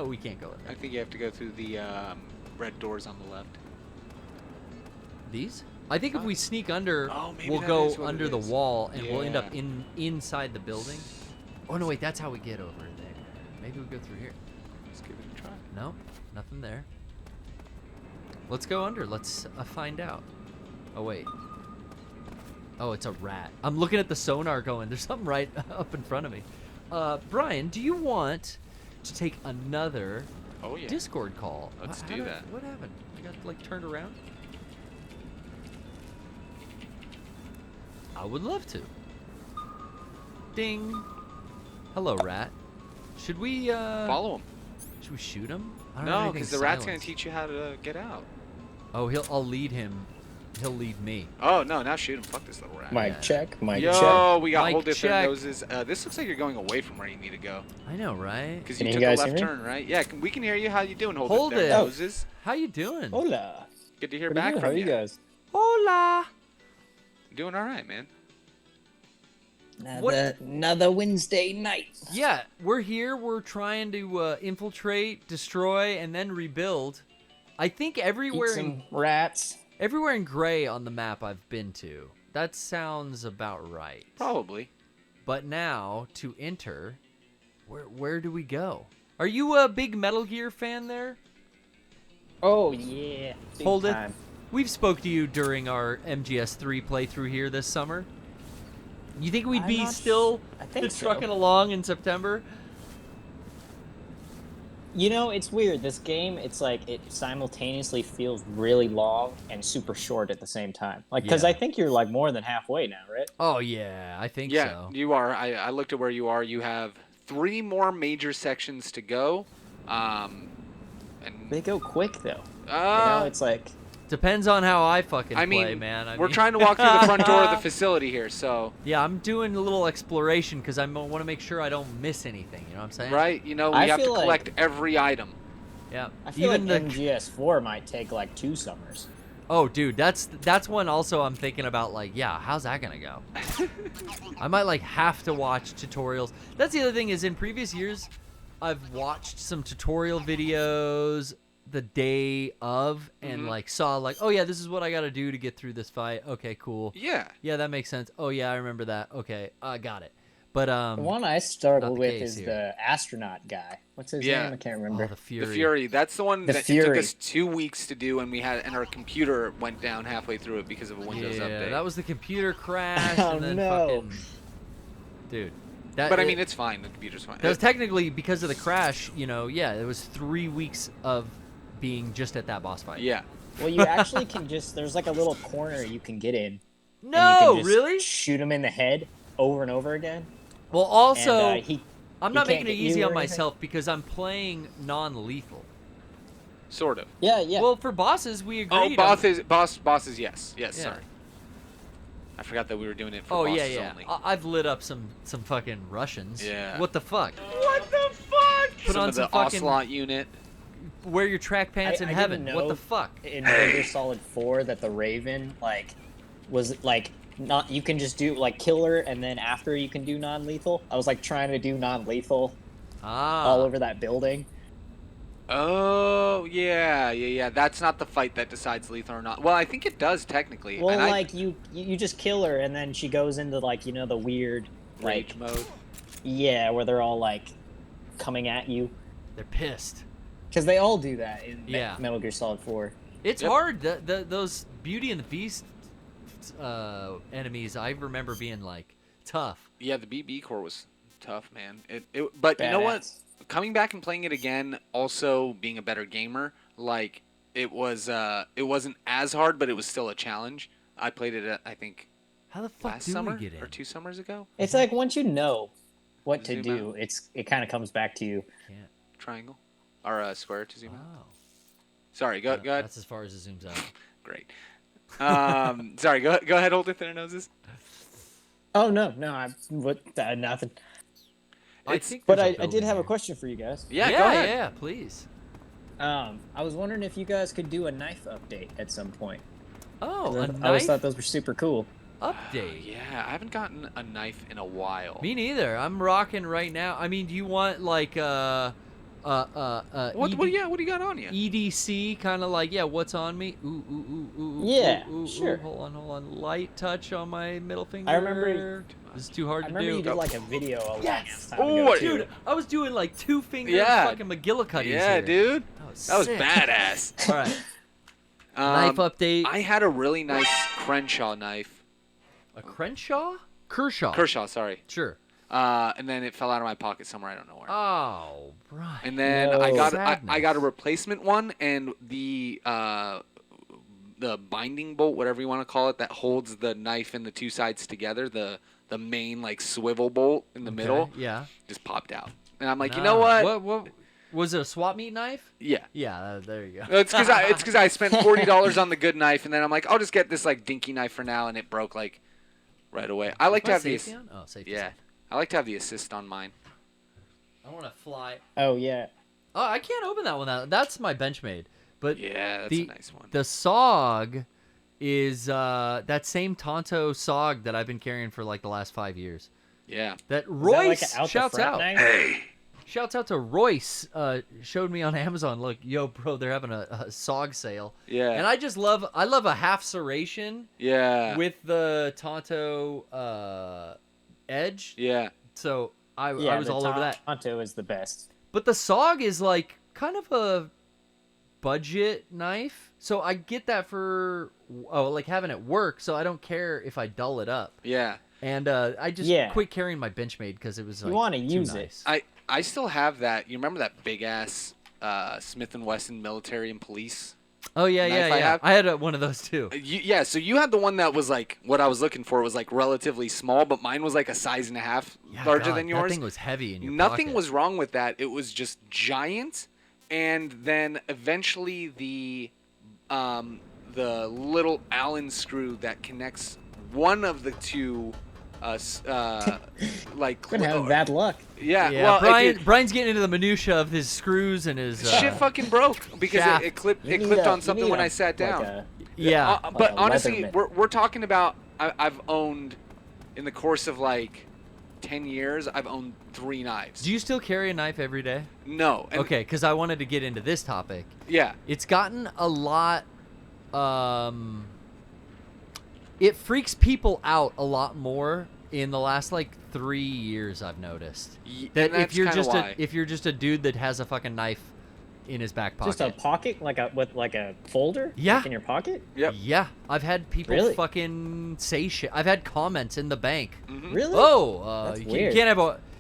E: We can't go in
B: I
E: there.
B: think you have to go through the red doors on the left.
E: These? I think if we sneak under,
B: Oh, maybe
E: we'll
B: that
E: go
B: is what it
E: under the
B: is.
E: wall, and we'll end up
B: Yeah.
E: inside the building. Oh no, wait, that's how we get over there. Maybe we go through here.
B: Let's give it a try.
E: No, nothing there. Let's go under. Let's find out. Oh, wait. Oh, it's a rat. I'm looking at the sonar going, there's something right up in front of me. Brian, do you want to take another
B: Oh yeah.
E: Discord call?
B: Let's
E: How
B: do
E: did-
B: that.
E: What happened? I got, like, turned around? I would love to. Ding. Hello, rat. Should we,
B: Follow him.
E: should we shoot him? I don't have
B: No,
E: anything
B: because the rat's gonna
E: silenced.
B: teach you how to get out.
E: Oh, I'll lead him. He'll lead me.
B: Oh no, now shoot him. Fuck this little rat.
G: Mic
E: Yeah.
G: check, mic
B: Yo,
G: check.
B: we got
E: Mic
B: whole different
E: check.
B: noses. This looks like you're going away from where you need to go.
E: I know, right?
B: Because
G: Can
B: you
G: you
B: took a
G: guys
B: left
G: hear me?
B: turn, right? Yeah, we can hear you. How you doing?
E: Hold
B: there,
E: it.
B: noses.
E: How you doing?
G: Hola.
B: Good to hear
G: Pretty
B: back
G: good.
B: from
G: How are you guys?
E: Hola.
B: Doing all right, man.
G: Another Wednesday night.
E: Yeah, we're here. We're trying to infiltrate, destroy, and then rebuild. I think
G: Eat
E: everywhere
G: some rats.
E: everywhere in gray on the map I've been to. That sounds about right.
B: Probably.
E: But now to enter, where do we go? Are you a big Metal Gear fan there?
G: Oh yeah. Big
E: Hold it.
G: time.
E: we've spoke to you during our MGS3 playthrough here this summer. You think we'd be still trucking along in September?
H: You know, it's weird. This game, it's like it simultaneously feels really long and super short at the same time. Like, because I think you're like more than halfway now, right?
E: Oh yeah, I think so.
B: Yeah, you are. I looked at where you are. You have 3 more major sections to go. And
H: they go quick though. You know, it's like
E: depends on how I fucking play, man.
B: We're trying to walk through the front door of the facility here, so
E: yeah, I'm doing a little exploration because I want to make sure I don't miss anything. You know what I'm saying?
B: Right. You know, we have to collect every item.
E: Yeah.
H: I feel like MGS4 might take like 2 summers.
E: Oh, dude, that's one also I'm thinking about. Like, yeah, how's that gonna go? I might like have to watch tutorials. That's the other thing is in previous years, I've watched some tutorial videos the day of and like saw like, oh yeah, this is what I gotta do to get through this fight. Okay, cool.
B: Yeah,
E: that makes sense. Oh yeah, I remember that. Okay, I got it. But
H: the one I started with is the astronaut guy. What's his name? I can't remember.
E: Oh, the Fury.
B: The Fury. That's the one that it took us 2 weeks to do, and our computer went down halfway through it because of a Windows update.
E: Yeah, that was the computer crash.
H: Oh
E: and then
H: no,
E: fucking... dude.
B: But I mean, it's fine. The computer's fine.
E: Because technically, because of the crash, you know, yeah, it was 3 weeks of being just at that boss fight.
B: Yeah.
H: Well, you actually can there's like a little corner you can get in.
E: No,
H: and you can
E: really?
H: Shoot him in the head over and over again.
E: Well, also,
H: and,
E: I'm not making it easy on myself because I'm playing non-lethal.
B: Sort of.
H: Yeah, yeah.
E: Well, for bosses, we agreed.
B: Bosses, yes. Yes,
E: Yeah.
B: sorry. I forgot that we were doing it for bosses only.
E: I've lit up some fucking Russians.
B: Yeah.
E: What the fuck?
B: What the fuck?
E: Put
B: some
E: on
B: of
E: some
B: the
E: fucking
B: Ocelot unit.
E: Wear your track pants in
H: I
E: heaven.
H: didn't
E: What
H: know
E: the fuck?
H: In Metal Gear Solid 4 that the Raven was not, you can just do like killer and then after you can do non-lethal. I was like trying to do non-lethal all over that building.
B: Oh, yeah. That's not the fight that decides lethal or not. Well, I think it does technically.
H: Well, and you just kill her and then she goes into like, you know, the weird
B: rage mode.
H: Yeah, where they're all like coming at you.
E: They're pissed.
H: Because they all do that in
E: Yeah.
H: Metal Gear Solid 4.
E: It's hard. Those Beauty and the Beast enemies, I remember being like tough.
B: Yeah, the BB core was tough, man. But
H: Badass.
B: You know what? Coming back and playing it again, also being a better gamer, like it wasn't as hard, but it was still a challenge. I played it, I think,
E: how the fuck
B: last
E: do
B: summer
E: we get in?
B: or 2 summers ago.
H: It's like once you know what to do, it kind of comes back to you.
E: Can't.
B: Triangle or square to zoom out.
E: Wow.
B: Sorry, go ahead.
E: That's as far as it zooms out.
B: Great. Sorry, go ahead, hold it there, noses.
H: Oh no, nothing.
E: I
H: did have a question for you guys.
B: Yeah, go ahead.
E: Yeah, please.
H: I was wondering if you guys could do a knife update at some point.
E: Oh, a knife
H: I always thought those were super cool.
E: update.
B: Yeah, I haven't gotten a knife in a while.
E: Me neither. I'm rocking right now. I mean, do you want like
B: what do you got on you?
E: EDC kind of like, yeah, what's on me? Ooh,
H: yeah,
E: ooh,
H: sure.
E: Hold on. Light touch on my middle finger.
H: I remember
E: this is too hard to do.
H: I remember you did like a video a long ass time
B: Oh,
H: ago,
E: dude, I was doing like 2 finger fucking McGillicuddies
B: Yeah,
E: here.
B: dude. That was
E: sick.
B: badass.
E: All right. Knife update.
B: I had a really nice Crenshaw knife.
E: A Crenshaw? Kershaw.
B: Kershaw, sorry.
E: Sure.
B: And then it fell out of my pocket somewhere, I don't know where.
E: Oh, right.
B: And then
H: No.
B: I got a replacement one, and the binding bolt, whatever you want to call it, that holds the knife and the 2 sides together, the main like swivel bolt in the middle,
E: Yeah.
B: just popped out. And I'm like, you know what?
E: What was it? A swap meet knife?
B: Yeah.
E: Yeah. There you go.
B: It's because I spent $40 on the good knife, and then I'm like, I'll just get this like dinky knife for now, and it broke like right away. I like to have
E: safety on? Oh, safety.
B: Yeah, I like to have the assist on mine.
E: I want to fly.
H: Oh yeah.
E: Oh, I can't open that one. That's my Benchmade. But
B: yeah, that's a nice one.
E: The SOG is that same Tonto SOG that I've been carrying for like the last 5 years.
B: Yeah.
E: That Royce
H: Is that like an
E: shouts out.
H: knife?
B: Hey.
E: Shouts out to Royce. Showed me on Amazon. Look, yo, bro, they're having a SOG sale.
B: Yeah.
E: And I love a half serration.
B: Yeah.
E: With the Tonto edge.
B: Yeah.
E: So I was all over that.
H: Tonto is the best.
E: But the SOG is like kind of budget knife, so I get that for like having it work. So I don't care if I dull it up.
B: Yeah.
E: And I just quit carrying my Benchmade because it was like,
H: you want to use
E: nice.
H: it.
B: I still have that. You remember that big ass Smith & Wesson military and police?
E: Oh yeah. I had one of those too.
B: So you had the one that was like what I was looking for was like relatively small, but mine was like a size and a half larger than yours.
E: That thing was heavy in your
B: Nothing
E: pocket.
B: was wrong with that. It was just giant, and then eventually the little Allen screw that connects one of the two. Like
H: Gonna have bad luck.
B: Yeah.
E: Well, Brian's getting into the minutia of his screws and his
B: shit fucking broke because it clipped on something when I sat down. But honestly, we're talking about I've owned in the course of like 10 years. I've owned 3 knives.
E: Do you still carry a knife every day?
B: No.
E: Okay, because I wanted to get into this topic.
B: Yeah.
E: It's gotten a lot. It freaks people out a lot more in the last like 3 years. I've noticed that if you're just a dude that has a fucking knife in his back pocket,
H: just a pocket with a folder, like in your pocket.
B: Yep.
E: Yeah, I've had people fucking say shit. I've had comments in the bank.
B: Mm-hmm.
H: Really?
E: Oh,
H: That's
E: you
H: weird.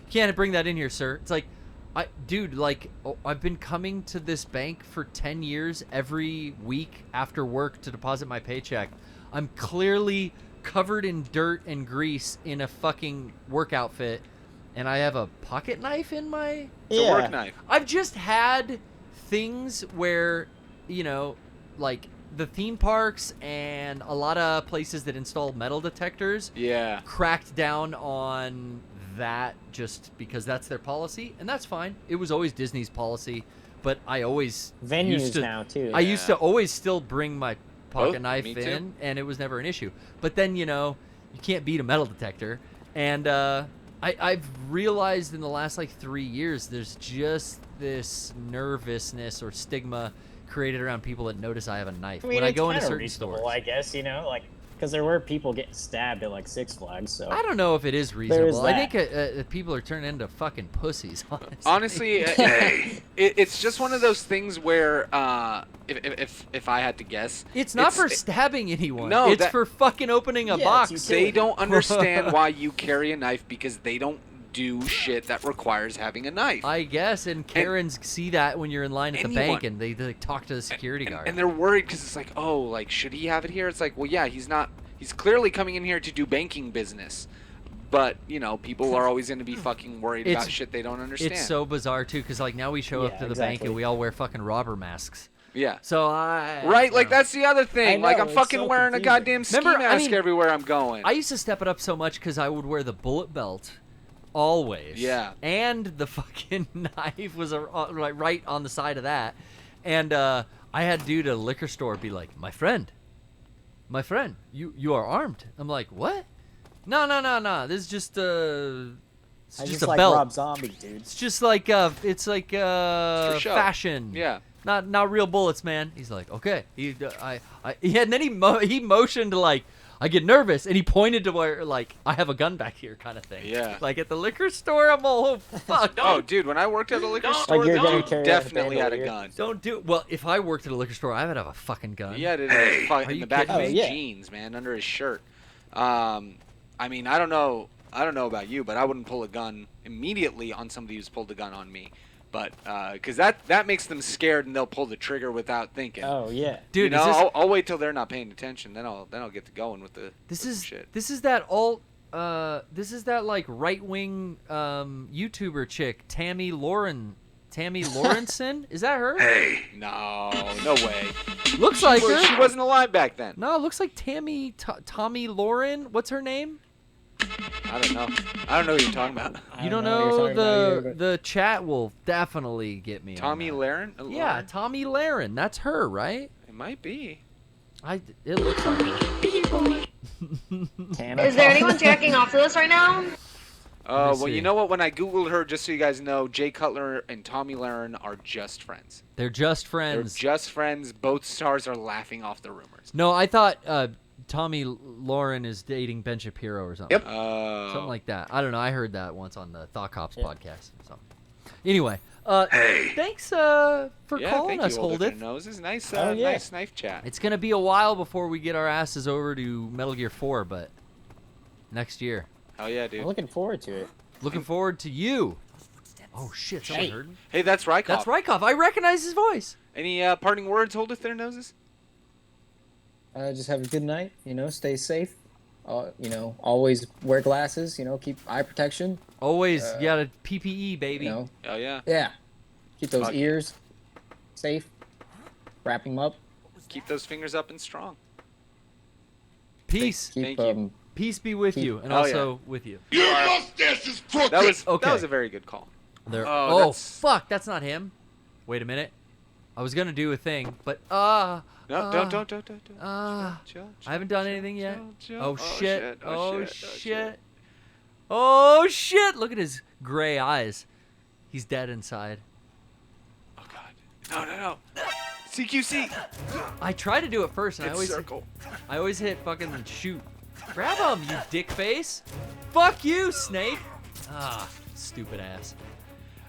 E: can't bring that in here, sir. It's like, dude, like I've been coming to this bank for 10 years every week after work to deposit my paycheck. I'm clearly covered in dirt and grease in a fucking work outfit, and I have a pocket knife in my...
B: It's a work knife.
E: I've just had things where, like the theme parks and a lot of places that install metal detectors cracked down on that just because that's their policy, and that's fine. It was always Disney's policy, but I always
H: now too.
E: I used to always still bring my pocket knife in, and it was never an issue. But then you can't beat a metal detector, and I've realized in the last like 3 years there's just this nervousness or stigma created around people that notice I have a knife.
H: I mean,
E: when I go
H: it's
E: into certain
H: reasonable,
E: stores,
H: I guess, because there were people getting stabbed at like Six Flags. So
E: I don't know if it is reasonable. I think people are turning into fucking pussies.
B: Honestly, it's just one of those things where if I had to guess,
E: it's not for stabbing anyone.
B: No,
E: it's for fucking opening a box.
B: They don't understand why you carry a knife because they don't do shit that requires having a knife.
E: I guess, and Karens see that when you're in line at the bank, and they talk to the security guard.
B: And they're worried because it's like, oh, like, should he have it here? It's like, well, yeah, he's clearly coming in here to do banking business. But, people are always going to be fucking worried about shit they don't understand.
E: It's so bizarre, too, because, like, now we show up to the bank and we all wear fucking robber masks.
B: Yeah.
E: So
B: like, that's the other thing. Like, I'm fucking wearing a goddamn ski mask everywhere I'm going.
E: I used to step it up so much because I would wear the bullet belt. Always. Yeah. And the fucking knife was right on the side of that. And I had dude at a liquor store be like, my friend, you are armed. I'm like, what? No. This is just a belt.
H: Rob Zombie, dude.
E: It's just like fashion.
B: Yeah.
E: Not real bullets, man. He's like, okay. And then he motioned to like, I get nervous, and he pointed to where, like, I have a gun back here kind of thing.
B: Yeah.
E: Like, at the liquor store, I'm all, oh, fuck.
B: Oh, dude, when I worked at a liquor store, they definitely had a gun.
E: Don't do it. Well, if I worked at a liquor store, I would have a fucking gun.
B: Yeah, in the back of his jeans, man, under his shirt. I mean, I don't know about you, but I wouldn't pull a gun immediately on somebody who's pulled a gun on me. But because that makes them scared and they'll pull the trigger without thinking.
H: Oh yeah,
E: dude.
B: I'll wait till they're not paying attention. Then I'll get to going with the shit.
E: This is that like right wing YouTuber chick Tammy Lawrenson. Is that her?
B: Hey, no way.
E: Looks like her.
B: She wasn't alive back then.
E: No, it looks like Tommy Lauren. What's her name?
B: I don't know what you're talking about.
E: You don't know the chat will definitely get me.
B: Tommy Laren?
E: Yeah, Tommy Laren. That's her, right?
B: It might be.
E: It looks like her.
I: Is there anyone jacking off to this right now?
B: Well, you know what? When I googled her, just so you guys know, Jay Cutler and Tommy Laren are just friends.
E: They're just friends.
B: They're just friends. Both stars are laughing off the rumors.
E: No, I thought Tommy Lauren is dating Ben Shapiro or something.
B: Yep.
E: Something like that. I don't know. I heard that once on the Thought Cops podcast. So, anyway,
F: Hey.
E: Thanks for
B: Yeah,
E: calling
B: thank
E: us,
B: you, Older
E: Holdith.
B: Than Noses. Nice,
H: Oh, yeah.
B: nice knife chat.
E: It's gonna be a while before we get our asses over to Metal Gear 4, but next year.
B: Hell yeah, dude.
H: I'm looking forward to it.
E: Looking forward to you. Oh shit! Someone
H: Hey.
E: heard me.
B: Hey, that's Rykov.
E: That's Rykov. I recognize his voice.
B: Any parting words, Holdeth Their Noses?
H: Just have a good night. Stay safe. Always wear glasses. Keep eye protection.
E: Always, you got a PPE, baby.
B: Oh yeah.
H: Yeah. Keep those
B: Fuck.
H: ears safe. Wrap them up.
B: Keep those fingers up and strong.
E: Peace.
H: Keep
B: Thank you.
E: Peace be with you, and
B: Oh,
E: also with you.
F: Your mustache is crooked.
B: That was
E: Okay.
B: that was a very good call.
E: There.
B: Oh,
E: Oh,
B: that's-
E: fuck! That's not him. Wait a minute. I was gonna do a thing, but
B: No, don't.
E: I
B: Chill,
E: haven't done anything yet.
B: chill.
E: Oh shit! Oh
B: shit.
E: shit! Oh shit! Look at his gray eyes. He's dead inside.
B: Oh god. No. CQC.
E: I try to do it first, and
B: It's circle.
E: I always hit fucking shoot. Grab him, you dick face! Fuck you, Snake! Ah, stupid ass.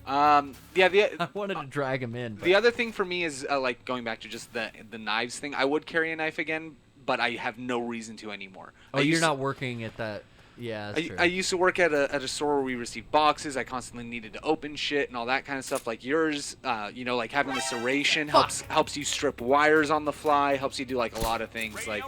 B: Yeah.
E: I wanted to drag him in. But
B: The other thing for me is like going back to just the knives thing. I would carry a knife again, but I have no reason to anymore.
E: oh,
B: I
E: you're
B: used-
E: not working at that. Yeah, that's true.
B: I used to work at a store where we received boxes. I constantly needed to open shit and all that kind of stuff. Like yours, like having the serration helps you strip wires on the fly. Helps you do like a lot of things. Like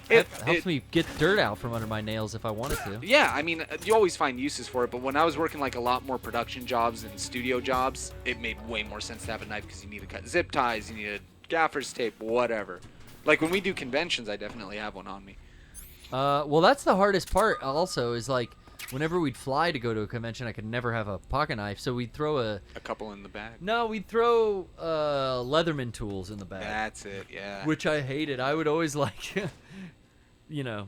E: It helps me get dirt out from under my nails if I wanted to.
B: Yeah, I mean, you always find uses for it. But when I was working like a lot more production jobs and studio jobs, it made way more sense to have a knife because you need to cut zip ties, you need a gaffer's tape, whatever. Like when we do conventions, I definitely have one on me.
E: Well, that's the hardest part. Also, is like whenever we'd fly to go to a convention, I could never have a pocket knife, so we'd throw a
B: couple in the bag.
E: No, we'd throw Leatherman tools in the bag.
B: That's it. Yeah.
E: Which I hated. I would always like,
B: You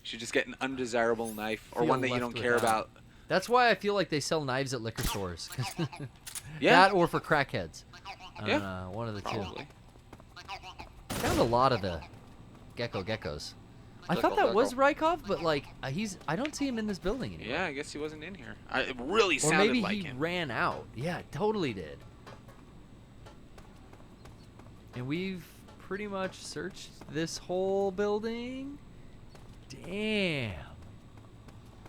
B: should just get an undesirable knife or
E: feel
B: one that you
E: left
B: don't care
E: without.
B: about.
E: That's why I feel like they sell knives at liquor stores.
B: Yeah.
E: That or for crackheads.
B: Yeah.
E: One of the
B: Probably.
E: two. Found a lot of the geckos. I thought that was Rykov, but like I don't see him in this building anymore.
B: Yeah, I guess he wasn't in here. It really
E: Or
B: sounded
E: maybe
B: like
E: he
B: him.
E: ran out. Yeah, totally did. And we've pretty much searched this whole building. Damn.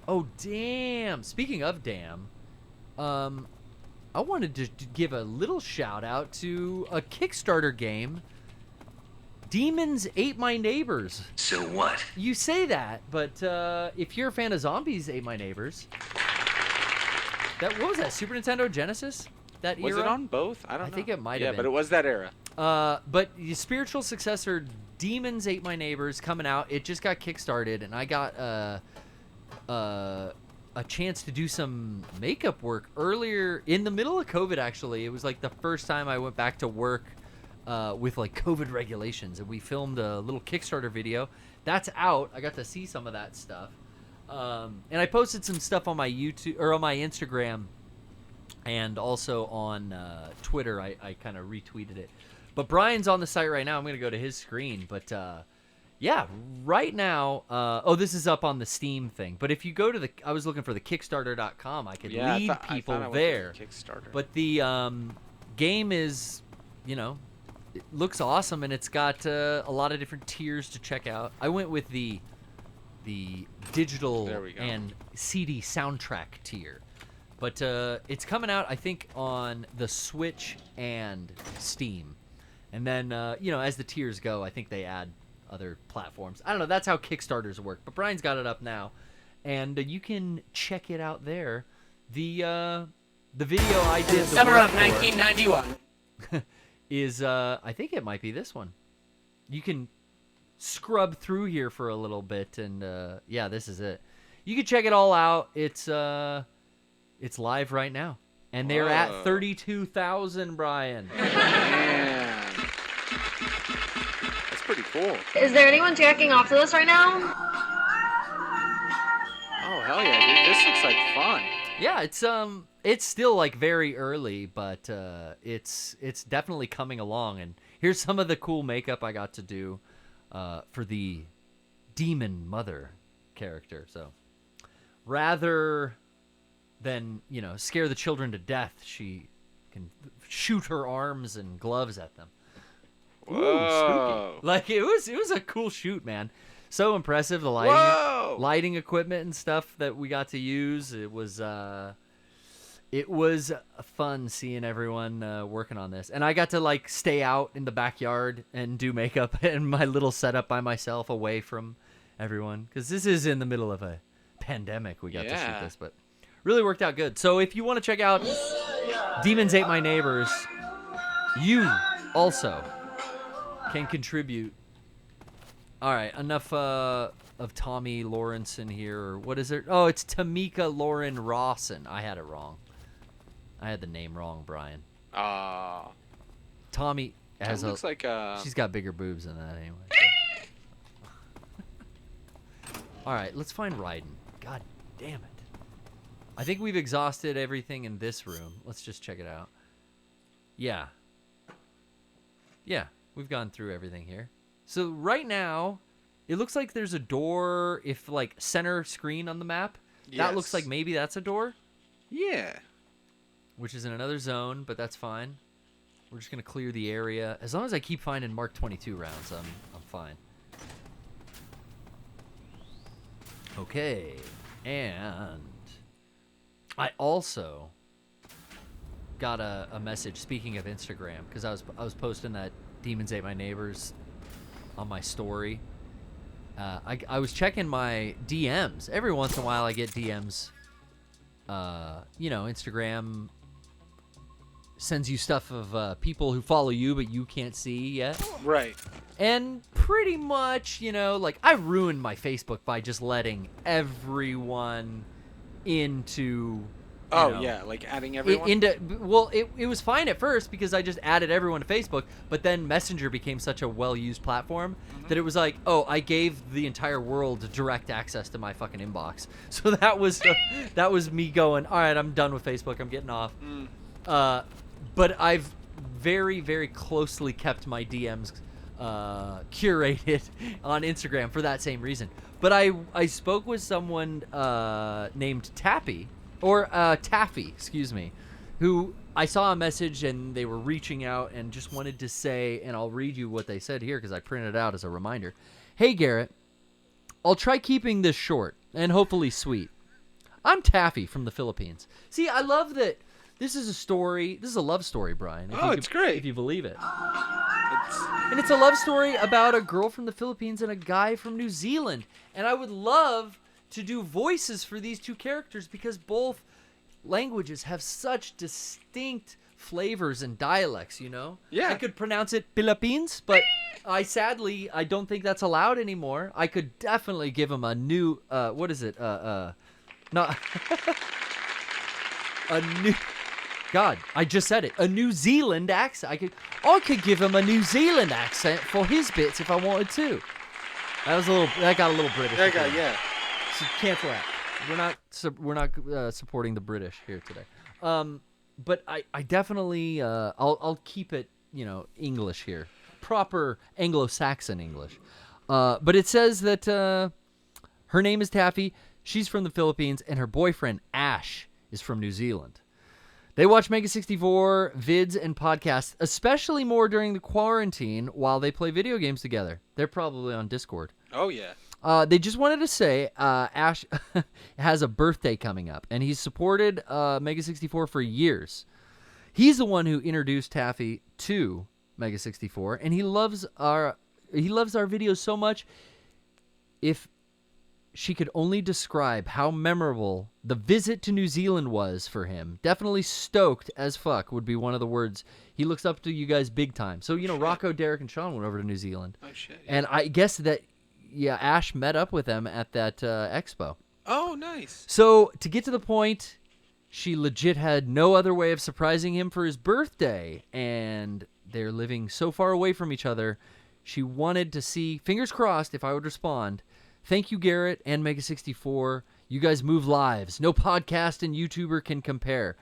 E: Oh, damn. Speaking of damn, I wanted to give a little shout out to a Kickstarter game. Demons Ate My Neighbors.
F: So what?
E: You say that, but if you're a fan of zombies ate my neighbors. What was that? Super Nintendo Genesis? That
B: Was
E: era?
B: it on both? I don't know.
E: I think it might have
B: Yeah,
E: been.
B: but it was that era.
E: But the spiritual successor, Demons Ate My Neighbors, coming out. It just got kickstarted, and I got a chance to do some makeup work earlier in the middle of COVID. Actually, it was like the first time I went back to work with like COVID regulations, and we filmed a little Kickstarter video. That's out. I got to see some of that stuff, and I posted some stuff on my YouTube or on my Instagram, and also on Twitter. I kind of retweeted it. But Brian's on the site right now. I'm gonna go to his screen, but yeah, right now. This is up on the Steam thing. But if you go to I was looking for the Kickstarter.com. I could lead people
B: I went
E: there.
B: to Kickstarter.
E: But the game is, it looks awesome, and it's got a lot of different tiers to check out. I went with the digital
B: There we go.
E: and CD soundtrack tier. But it's coming out, I think, on the Switch and Steam. And then, as the tiers go, I think they add other platforms. I don't know. That's how Kickstarters work. But Brian's got it up now. And you can check it out there. The video I did...
G: Summer of 1991.
E: is I think it might be this one. You can scrub through here for a little bit, and yeah, this is it. You can check it all out. It's live right now, and they're at 32,000. Brian.
B: Man. That's pretty cool.
I: Is there anyone jacking off to this right now?
B: Oh hell yeah, dude! This looks like fun.
E: Yeah, it's still like very early, but it's definitely coming along. And here's some of the cool makeup I got to do for the demon mother character. So rather than scare the children to death, she fucking shoot her arms and gloves at them.
B: Whoa.
E: Ooh, spooky. Like it was a cool shoot, man. So impressive, the lighting equipment and stuff that we got to use. It was fun seeing everyone working on this, and I got to like stay out in the backyard and do makeup and my little setup by myself, away from everyone, because this is in the middle of a pandemic. We got to shoot this, but really worked out good. So if you want to check out Demons Ate My Neighbors, you also can contribute. All right, enough of Tommy Lawrenson here. Or what is it? Oh, it's Tamika Lauren Rawson. I had it wrong. I had the name wrong, Brian. Tommy has
B: looks like
E: she's got bigger boobs than that anyway. So. All right, let's find Raiden. God damn it. I think we've exhausted everything in this room. Let's just check it out. Yeah. Yeah, we've gone through everything here. So right now, it looks like there's a door, if like center screen on the map. Yes. That looks like maybe that's a door.
B: Yeah.
E: Which is in another zone, but that's fine. We're just going to clear the area. As long as I keep finding Mark 22 rounds, I'm fine. Okay. And I also got a message, speaking of Instagram, because I was posting that Demons Ate My Neighbors on my story. I was checking my DMs. Every once in a while I get DMs. Instagram sends you stuff of people who follow you but you can't see yet.
B: Right.
E: And pretty much, I ruined my Facebook by just letting everyone into...
B: like adding everyone?
E: It was fine at first because I just added everyone to Facebook, but then Messenger became such a well-used platform that it was like, I gave the entire world direct access to my fucking inbox. So that was me going, all right, I'm done with Facebook, I'm getting off. But I've very, very closely kept my DMs curated on Instagram for that same reason. But I spoke with someone named Taffy, excuse me, who I saw a message and they were reaching out and just wanted to say, and I'll read you what they said here because I printed it out as a reminder. Hey, Garrett, I'll try keeping this short and hopefully sweet. I'm Taffy from the Philippines. See, I love that this is a story. This is a love story, Brian.
B: It's great.
E: If you believe it. And it's a love story about a girl from the Philippines and a guy from New Zealand. And I would love to do voices for these two characters because both languages have such distinct flavors and dialects, Yeah. I could pronounce it Philippines, but I don't think that's allowed anymore. I could definitely give him a new, what is it? Not a new... God, I just said it. A New Zealand accent. I could give him a New Zealand accent for his bits if I wanted to. That got a little British.
B: Yeah.
E: So cancel that. We're not supporting the British here today. But I definitely I'll keep it English here, proper Anglo-Saxon English. But it says that her name is Taffy. She's from the Philippines, and her boyfriend Ash is from New Zealand. They watch Mega 64 vids and podcasts, especially more during the quarantine while they play video games together. They're probably on Discord.
B: Oh, yeah.
E: They just wanted to say Ash has a birthday coming up, and he's supported Mega 64 for years. He's the one who introduced Taffy to Mega 64, and he loves our videos so much. If she could only describe how memorable the visit to New Zealand was for him, definitely stoked as fuck would be one of the words. He looks up to you guys big time. So, Rocco, Derek, and Sean went over to New Zealand.
B: Oh, shit. Yeah.
E: And I guess that, Ash met up with them at that expo.
B: Oh, nice.
E: So, to get to the point, she legit had no other way of surprising him for his birthday. And they're living so far away from each other. She wanted to see, fingers crossed, if I would respond, thank you, Garrett and Mega 64. You guys move lives. No podcast and YouTuber can compare.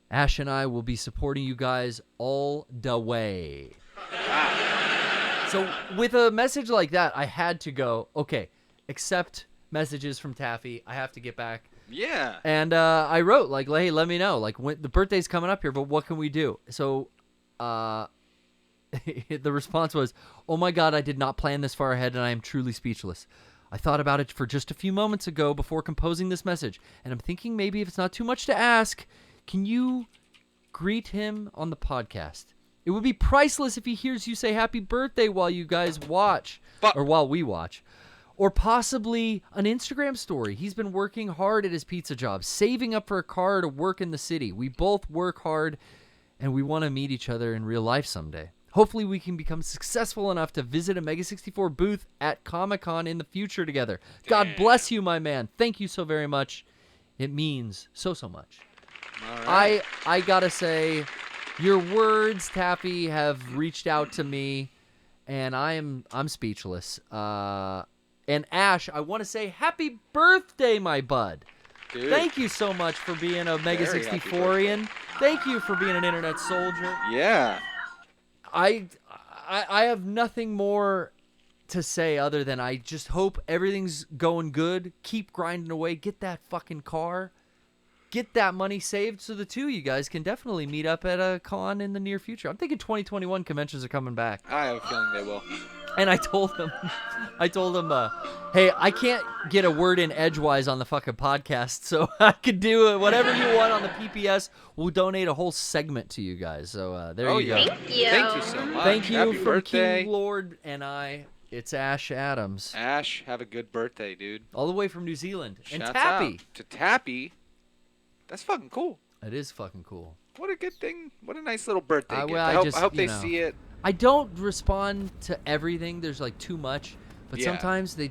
E: Ash and I will be supporting you guys all the way. So with a message like that, I had to go, okay, accept messages from Taffy. I have to get back
B: Yeah.
E: And I wrote like, hey, let me know. Like, when the birthday's coming up here, but what can we do? So the response was, oh my God, I did not plan this far ahead, and I am truly speechless. I thought about it for just a few moments ago before composing this message, and I'm thinking maybe if it's not too much to ask, can you greet him on the podcast? It would be priceless if he hears you say happy birthday while you guys watch, or while we watch. Or possibly an Instagram story. He's been working hard at his pizza job, saving up for a car to work in the city. We both work hard, and we want to meet each other in real life someday. Hopefully we can become successful enough to visit a Mega 64 booth at Comic-Con in the future together. God bless you, my man. Thank you so very much. It means so much.
B: All right.
E: I gotta say, your words, Tappy, have reached out to me, and I'm speechless. And Ash, I want to say happy birthday, my bud.
B: Dude.
E: Thank you so much for being a Mega 64ian. Thank you for being an internet soldier.
B: Yeah.
E: I have nothing more to say other than I just hope everything's going good. Keep grinding away. Get that fucking car. Get that money saved so the two of you guys can definitely meet up at a con in the near future. I'm thinking 2021 conventions are coming back.
B: I have a feeling they will.
E: And I told him, hey, I can't get a word in edgewise on the fucking podcast, so I could do whatever you want on the PPS. We'll donate a whole segment to you guys. So there you go.
I: Thank you.
B: Thank you so much.
E: Thank you
B: Happy
E: from
B: birthday.
E: King Lord and I. It's Ash Adams.
B: Ash, have a good birthday, dude.
E: All the way from New Zealand. And
B: Shouts
E: Tappy.
B: out to Tappy. That's fucking cool.
E: It is fucking cool.
B: What a good thing. What a nice little birthday gift.
E: well,
B: I hope they see it.
E: I don't respond to everything. There's like too much, but
B: Yeah.
E: sometimes they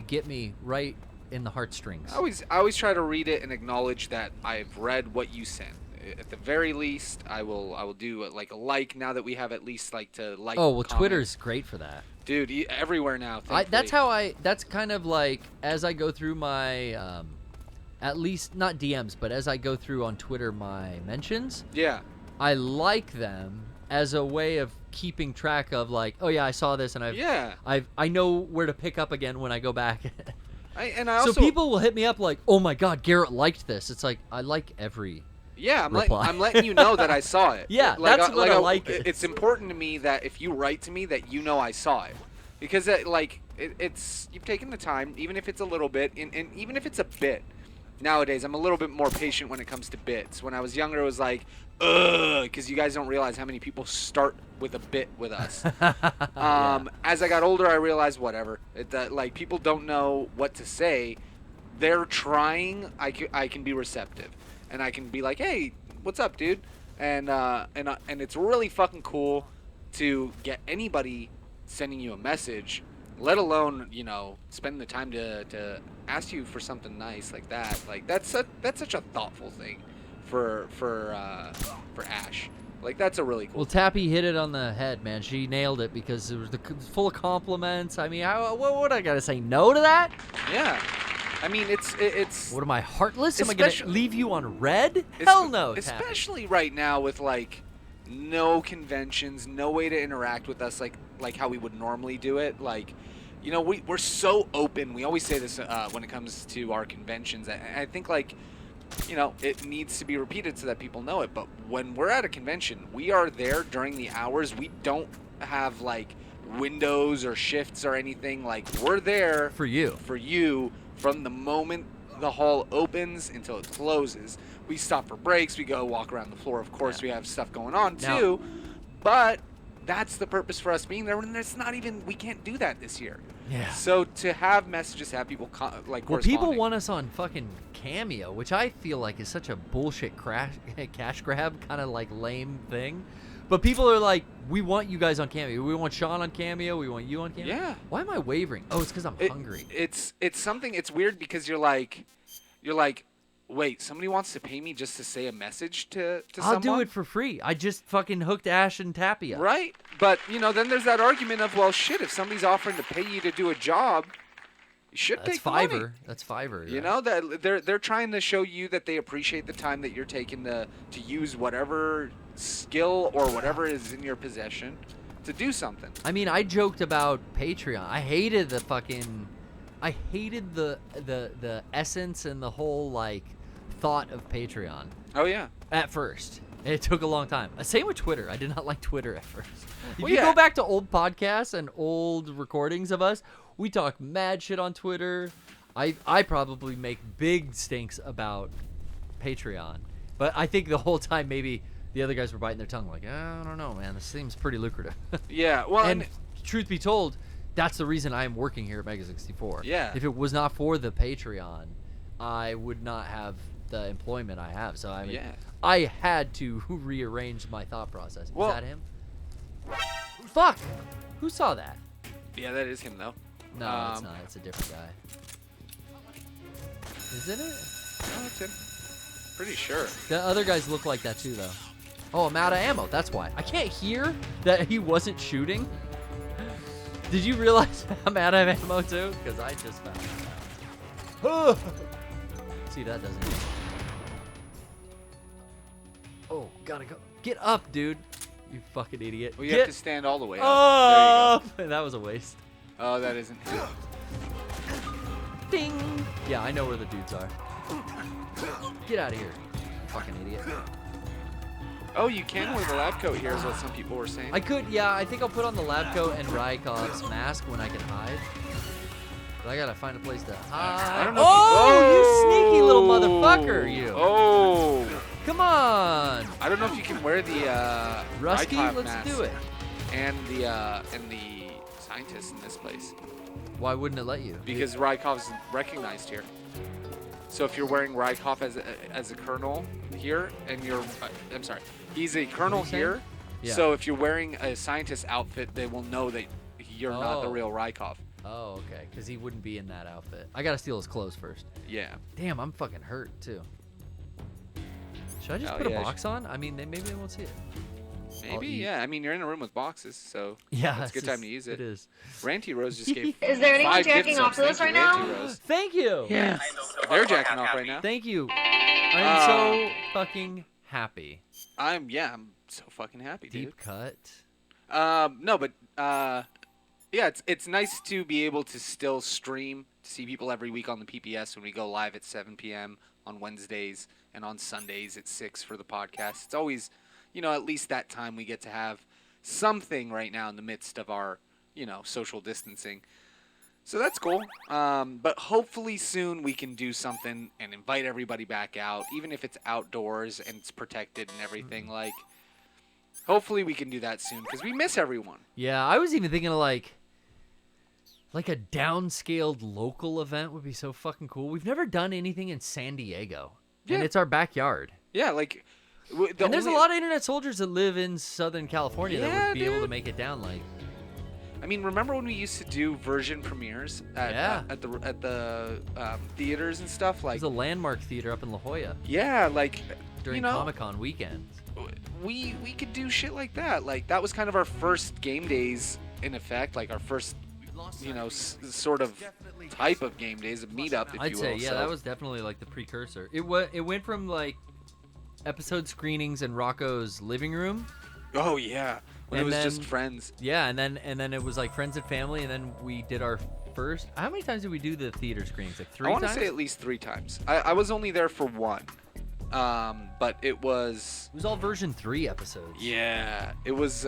E: get me right in the heartstrings.
B: I always try to read it and acknowledge that I've read what you sent. At the very least, I will do a like now that we have at least like to like.
E: Oh well,
B: comment.
E: Twitter's great for that.
B: Dude, everywhere now.
E: That's kind of like as I go through my at least not DMs, but as I go through on Twitter my mentions.
B: Yeah.
E: I like them as a way of keeping track of like, oh yeah, I saw this and I know where to pick up again when I go back.
B: So
E: people will hit me up like, oh my God, Garrett liked this. It's like I like every.
B: Yeah, I'm letting you know that I saw it.
E: Yeah, that's what I like.
B: It's important to me that if you write to me that you know I saw it, because it's you've taken the time, even if it's a little bit, and even if it's a bit. Nowadays, I'm a little bit more patient when it comes to bits. When I was younger, it was like, ugh, because you guys don't realize how many people start with a bit with us. As I got older, I realized whatever. Like people don't know what to say. They're trying. I can be receptive, and I can be like, hey, what's up, dude? And it's really fucking cool to get anybody sending you a message, let alone spend the time to ask you for something nice like that. Like that's such a thoughtful thing for Ash. Like that's a really cool.
E: Well, Tappy hit it on the head, man. She nailed it because it was full of compliments. I mean, what I gotta say no to that?
B: Yeah. I mean, it's.
E: What am I, heartless? Am I gonna leave you on red? Hell no.
B: Especially right now with like no conventions, no way to interact with us like how we would normally do it. Like, we're so open. We always say this when it comes to our conventions. I think like, it needs to be repeated so that people know it. But when we're at a convention, we are there during the hours. We don't have like windows or shifts or anything. Like we're there
E: for you.
B: From the moment the hall opens until it closes. We stop for breaks. We go walk around the floor. Of course, we have stuff going on too. But that's the purpose for us being there. And it's not even, we can't do that this year.
E: Yeah.
B: So to have messages, have people
E: people want us on fucking Cameo, which I feel like is such a bullshit cash grab kind of like lame thing. But people are like, we want you guys on Cameo. We want Sean on Cameo. We want you on Cameo.
B: Yeah.
E: Why am I wavering? Oh, it's because I'm hungry.
B: It's something. It's weird because you're like, wait, somebody wants to pay me just to say a message to someone?
E: I'll do it for free. I just fucking hooked Ash and Tappy up.
B: Right. But then there's that argument of, well, shit, if somebody's offering to pay you to do a job, you should take the money.
E: That's Fiverr.
B: You know, that they're trying to show you that they appreciate the time that you're taking to use whatever skill or whatever is in your possession to do something.
E: I mean, I joked about Patreon. I hated the fucking I hated the essence and the whole like thought of Patreon.
B: Oh yeah.
E: At first, it took a long time. Same with Twitter. I did not like Twitter at first. If
B: Well,
E: you
B: yeah.
E: go back to old podcasts and old recordings of us, we talk mad shit on Twitter. I probably make big stinks about Patreon, but I think the whole time maybe the other guys were biting their tongue like, I don't know, man. This seems pretty lucrative.
B: Yeah. Well,
E: and truth be told, that's the reason I am working here at Mega 64.
B: Yeah.
E: If it was not for the Patreon, I would not have the employment I have. So I mean,
B: Yeah.
E: I had to rearrange my thought process.
B: Well-
E: Is that him? Fuck! Who saw that?
B: yeah, that is him though.
E: No, it's not. It's a different guy. Isn't it?
B: Oh, that's him. Pretty sure.
E: The other guys look like that too, though. Oh, I'm out of ammo. That's why. I can't hear that he wasn't shooting. Did you realize I'm out of ammo too? Because I just found it out. See, that doesn't. Oh, gotta go. Get up, dude. You fucking idiot.
B: Well, you
E: Get
B: have to stand all the way up.
E: up. That was a waste.
B: There you go. Oh, that isn't him.
E: Ding. Yeah, I know where the dudes are. Get out of here, fucking idiot.
B: Oh, you can wear the lab coat here, is what some people were saying.
E: I could, yeah. I think I'll put on the lab coat and Rykov's mask when I can hide. But I gotta find a place to hide.
B: I don't know.
E: Oh, you sneaky little motherfucker, you.
B: Oh.
E: Come on.
B: I don't know if you can wear the
E: Rusky,
B: Rykov
E: let's
B: mask
E: do it.
B: and the scientists in this place
E: Why wouldn't it let you?
B: because Rykov's recognized here. So if you're wearing Rykov as a colonel here, and you're, I'm sorry, he's a colonel
E: What are you
B: here.
E: saying? Yeah.
B: So if you're wearing a scientist outfit, they will know that you're not the
E: Oh.
B: real Rykov.
E: Oh, okay. Because he wouldn't be in that outfit. I gotta steal his clothes first.
B: Yeah.
E: Damn, I'm fucking hurt too. Should I just
B: Oh,
E: put a
B: yeah,
E: box on? I mean, maybe they won't see it.
B: Maybe,
E: eat.
B: yeah. I mean, you're in a room with boxes, so
E: Yeah,
B: it's a good time to use it.
E: It is.
B: Ranty Rose just gave
I: Is there anyone
B: 5
I: jacking
B: gift
I: off to
B: subs.
I: this
B: Thank
I: right
B: you,
I: now?
B: Ranty Rose.
E: Thank you.
B: Yeah. They're jacking off right now.
E: Thank you. I'm so fucking happy.
B: I'm so fucking happy, dude.
E: Deep cut.
B: No, but yeah, it's nice to be able to still stream, to see people every week on the PPS when we go live at 7 p.m. on Wednesdays and on Sundays at 6 for the podcast. It's always, at least that time we get to have something right now in the midst of our, social distancing. So that's cool. But hopefully soon we can do something and invite everybody back out, even if it's outdoors and it's protected and everything. Like, hopefully we can do that soon because we miss everyone.
E: Yeah, I was even thinking of like a downscaled local event would be so fucking cool. We've never done anything in San Diego, and
B: Yeah.
E: it's our backyard.
B: Yeah, like.
E: And there's a lot of internet soldiers that live in Southern California that
B: Yeah,
E: would be able to
B: dude.
E: make it down. Like,
B: I mean, remember when we used to do version premieres at the theaters and stuff? Like,
E: there's a landmark theater up in La Jolla
B: yeah, like
E: during Comic-Con weekends.
B: we could do shit like that. Like that was kind of our first game days in effect, like our first, sort of type of game days, a meetup, if
E: I'd
B: you
E: say,
B: will.
E: yeah,
B: So-
E: that was definitely like the precursor. It went from like episode screenings in Rocco's living room.
B: Oh yeah, when
E: And
B: it was
E: then-
B: just friends.
E: Yeah, and then it was like friends and family, and then we did our first. How many times did we do the theater screenings? Like 3
B: I want
E: times?
B: to say at least 3 times. I was only there for 1, but it was.
E: It was all version 3 episodes.
B: Yeah, it was.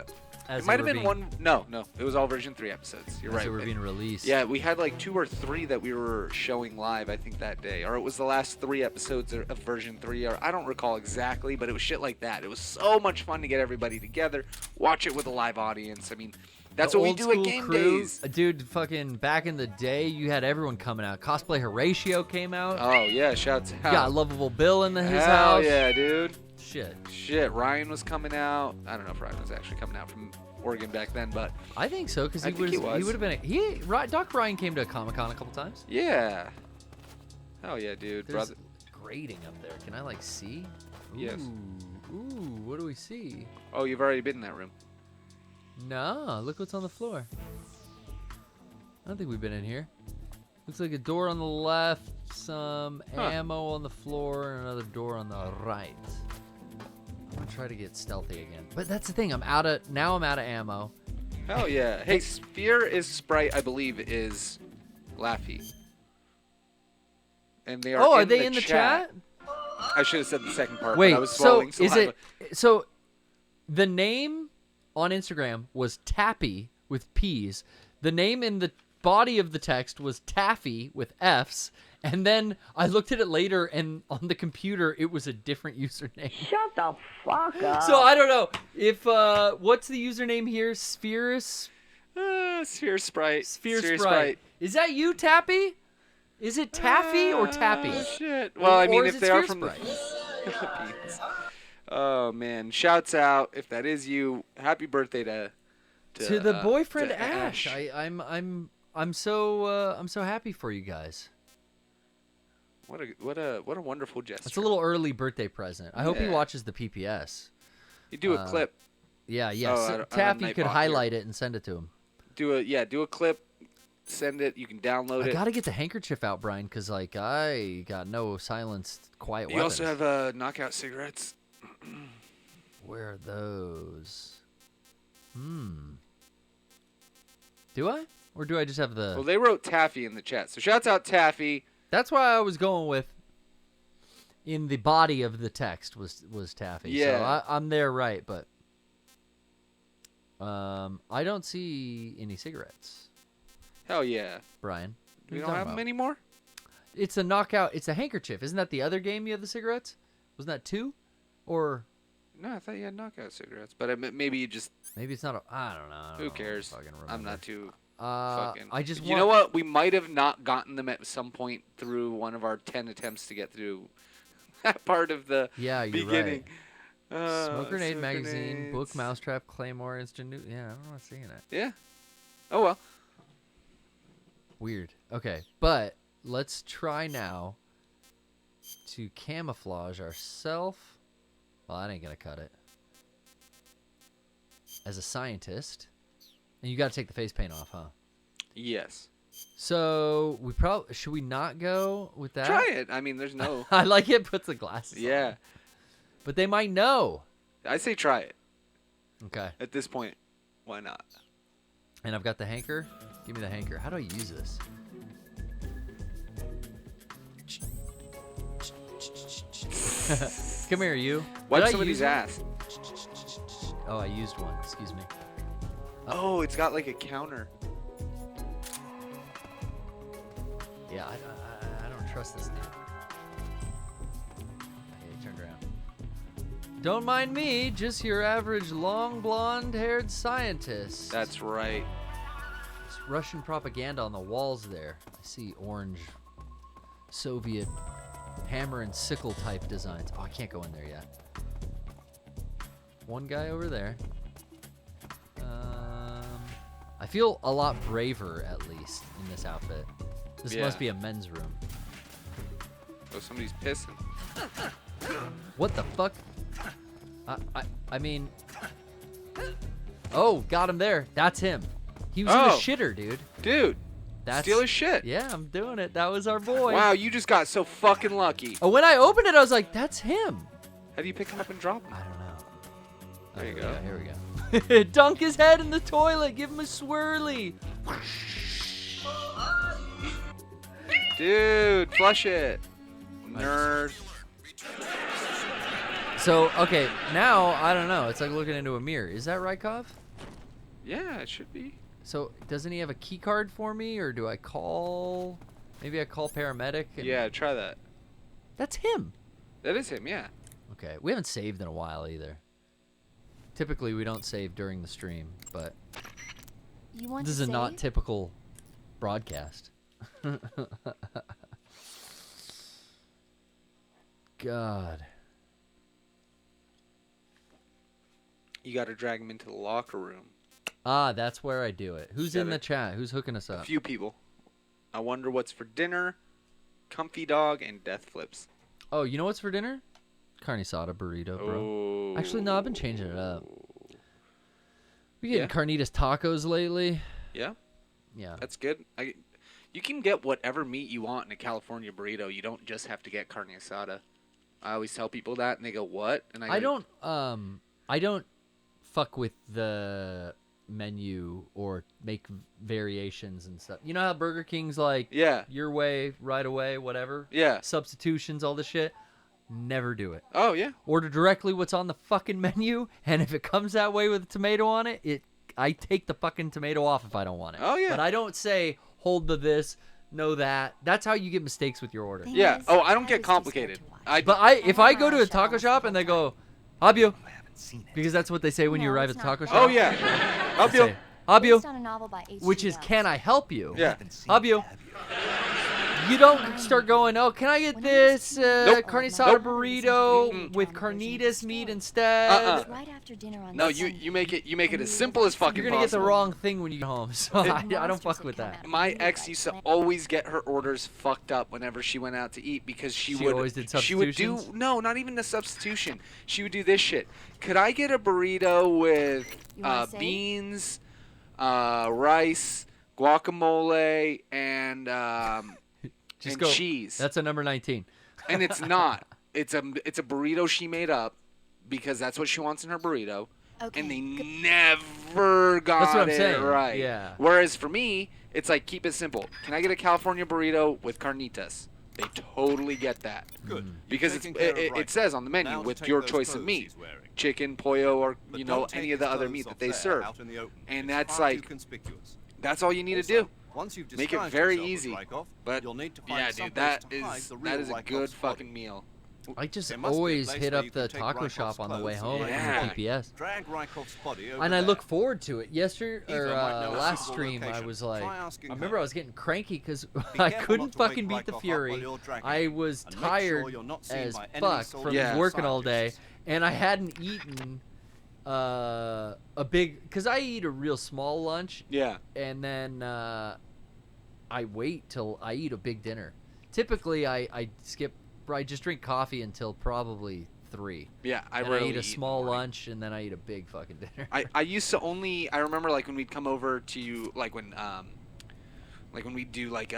E: As
B: It might
E: they
B: have
E: were
B: been
E: being-
B: one. No, it was all version 3 episodes. You're
E: as
B: right.
E: they were
B: And-
E: being released.
B: Yeah, we had like 2 or 3 that we were showing live, I think, that day. Or it was the last 3 episodes of version 3, or I don't recall exactly, but it was shit like that. It was so much fun to get everybody together, watch it with a live audience. I mean, that's
E: The
B: what we
E: old
B: do at
E: school
B: game
E: crew,
B: days.
E: Dude, fucking back in the day, you had everyone coming out. Cosplay Horatio came out.
B: Oh, yeah, shouts out.
E: Got Lovable Bill in his
B: Hell
E: house.
B: yeah, dude.
E: Shit.
B: Ryan was coming out. I don't know if Ryan was actually coming out from Oregon back then, but
E: I think so, because
B: I
E: he
B: think he was.
E: would have been. Doc Ryan came to Comic-Con a couple times.
B: yeah. Hell yeah, dude.
E: There's
B: Brother.
E: grading up there. Can I like see?
B: Yes.
E: Ooh, what do we see?
B: Oh, you've already been in that room.
E: No, look what's on the floor. I don't think we've been in here. Looks like a door on the left, some ammo on the floor, and another door on the right. I'm gonna try to get stealthy again. But that's the thing, I'm out of ammo.
B: Hell yeah. Hey, Sphere is Sprite, I believe, is Laffy. and they are.
E: Oh, are they in the chat?
B: I should have said the second part.
E: Wait,
B: but I was
E: so
B: swallowing
E: is
B: saliva.
E: it? So the name on Instagram was Tappy with P's. The name in the body of the text was Taffy with F's. And then I looked at it later, and on the computer, it was a different username.
G: Shut the fuck up.
E: So I don't know if what's the username here? Sphere
B: Sprite.
E: Sphere Sprite. Is that you, Tappy? Is it Taffy or Tappy?
B: Shit. Well, I mean, if they are from
E: Sprite?
B: the Philippines. Oh man! Shouts out if that is you. Happy birthday to
E: the boyfriend
B: to
E: Ash. I'm so happy for you guys.
B: What a wonderful gesture.
E: It's a little early birthday present. I hope he watches the PPS.
B: You do a clip.
E: Yeah.
B: Oh,
E: Taffy could highlight it and send it to him.
B: Do a clip. Send it. You can download it.
E: I gotta get the handkerchief out, Brian, because like I got no silenced quiet weapons.
B: You also have knockout cigarettes.
E: Where are those? Do I? Or do I just have the...
B: Well, they wrote Taffy in the chat. So shouts out Taffy.
E: That's why I was going with in the body of the text was Taffy.
B: Yeah.
E: So I'm there right, but I don't see any cigarettes.
B: Hell yeah.
E: Brian.
B: We don't have them anymore?
E: It's a knockout. It's a handkerchief. Isn't that the other game you have the cigarettes? Wasn't that 2? Or...
B: No, I thought you had knockout cigarettes. But maybe you just...
E: Maybe it's not a... I don't know.
B: Who cares? I'm not too...
E: I just
B: You know what? We might have not gotten them at some point through one of our 10 attempts to get through that part of the beginning.
E: Right. Smoke Grenade Magazine, Book, Mousetrap, Claymore, Instant New... Yeah, I'm not seeing it.
B: Yeah. Oh, well.
E: Weird. Okay, but let's try now to camouflage ourselves. Well, that ain't going to cut it. As a scientist... And you got to take the face paint off, huh?
B: Yes.
E: So we probably should we not go with that?
B: Try it. I mean, there's no.
E: I like it. Puts the glasses.
B: Yeah.
E: On. But they might know.
B: I say try it.
E: Okay.
B: At this point, why not?
E: And I've got the hanker. Give me the hanker. How do I use this? Come here, you.
B: Wipe somebody's ass.
E: Oh, I used one. Excuse me.
B: Oh, it's got like a counter.
E: Yeah, I don't trust this dude. Okay, he turned around. Don't mind me, just your average long blonde-haired scientist.
B: That's right.
E: It's Russian propaganda on the walls there. I see orange Soviet hammer and sickle type designs. Oh, I can't go in there yet. One guy over there. I feel a lot braver, at least, in this outfit. This must be a men's room.
B: Oh, somebody's pissing.
E: What the fuck? I mean... Oh, got him there. That's him. He was in a shitter, dude.
B: Dude, steal his shit.
E: Yeah, I'm doing it. That was our boy.
B: Wow, you just got so fucking lucky.
E: Oh, when I opened it, I was like, that's him.
B: How do you pick him up and drop him?
E: I don't know.
B: There you go.
E: Here we go. Dunk his head in the toilet. Give him a swirly.
B: Dude, flush it. Nerd.
E: So, okay, now, I don't know. It's like looking into a mirror. Is that right, Kov?
B: Yeah, it should be.
E: So, doesn't he have a key card for me, or do I call... Maybe I call paramedic?
B: Yeah, try that.
E: That's him.
B: That is him, yeah.
E: Okay, we haven't saved in a while either. Typically, we don't save during the stream, but this is a not typical broadcast. God.
B: You got to drag him into the locker room.
E: Ah, that's where I do it. Who's in the chat? Who's hooking us up?
B: A few people. I wonder what's for dinner. Comfy dog and death flips.
E: Oh, you know what's for dinner? Carne asada burrito, bro.
B: Oh.
E: Actually, no, I've been changing it up. We getting carnitas tacos lately.
B: Yeah?
E: Yeah.
B: That's good. You can get whatever meat you want in a California burrito. You don't just have to get carne asada. I always tell people that, and they go, "What?" And
E: I don't fuck with the menu or make variations and stuff. You know how Burger King's like,
B: Yeah.
E: your way, right away, whatever?
B: Yeah.
E: Substitutions, all this shit. Never do it.
B: Oh, yeah.
E: Order directly what's on the fucking menu, and if it comes that way with a tomato on it, I take the fucking tomato off if I don't want it.
B: Oh, yeah.
E: But I don't say, hold the this, no that. That's how you get mistakes with your order.
B: Yeah. Oh, I don't get complicated.
E: If I go to a taco shop and they go, Abio, because that's what they say when you arrive at the taco shop.
B: Oh, yeah. Abio.
E: Abio, which is, can I help you?
B: Yeah.
E: Abio. You don't start going, oh, can I get this carne asada burrito with carnitas meat instead?
G: Right after dinner on
B: No, you make it as simple as fucking
E: You're gonna get the
B: possible.
E: wrong thing when you get home, so I don't fuck with that.
B: My ex used to always get her orders fucked up whenever she went out to eat because she would
E: always did
B: she would do
E: substitutions?
B: not even the substitution. She would do this shit. Could I get a burrito with beans, rice, guacamole, and
E: Just
B: and
E: go,
B: cheese?
E: That's a number 19.
B: And it's not. It's a burrito she made up because that's what she wants in her burrito.
G: Okay.
B: And they never got
E: That's what I'm
B: it
E: saying.
B: right.
E: Yeah.
B: Whereas for me, it's like, keep it simple. Can I get a California burrito with carnitas? They totally get that.
J: Good.
B: Because it says on the menu with your choice of meat. Chicken, pollo, or any of the other meat that they serve. And that's like, that's all you need to do. Make it very easy. But yeah, dude, that is a good fucking meal.
E: I just always hit up the taco shop on the way home
B: Yeah.
E: from PPS. And I look forward to it. Yesterday, or last stream, I was like, I remember I was getting cranky because I couldn't fucking beat the Fury. I was tired as fuck from working all day, and I hadn't eaten a big, because I eat a real small lunch.
B: Yeah.
E: And then I wait till I eat a big dinner. Typically, I just drink coffee until probably 3.
B: Yeah, I
E: rarely eat a small lunch, and then I eat a big fucking dinner.
B: I used to I remember like when we'd come over to like when we do like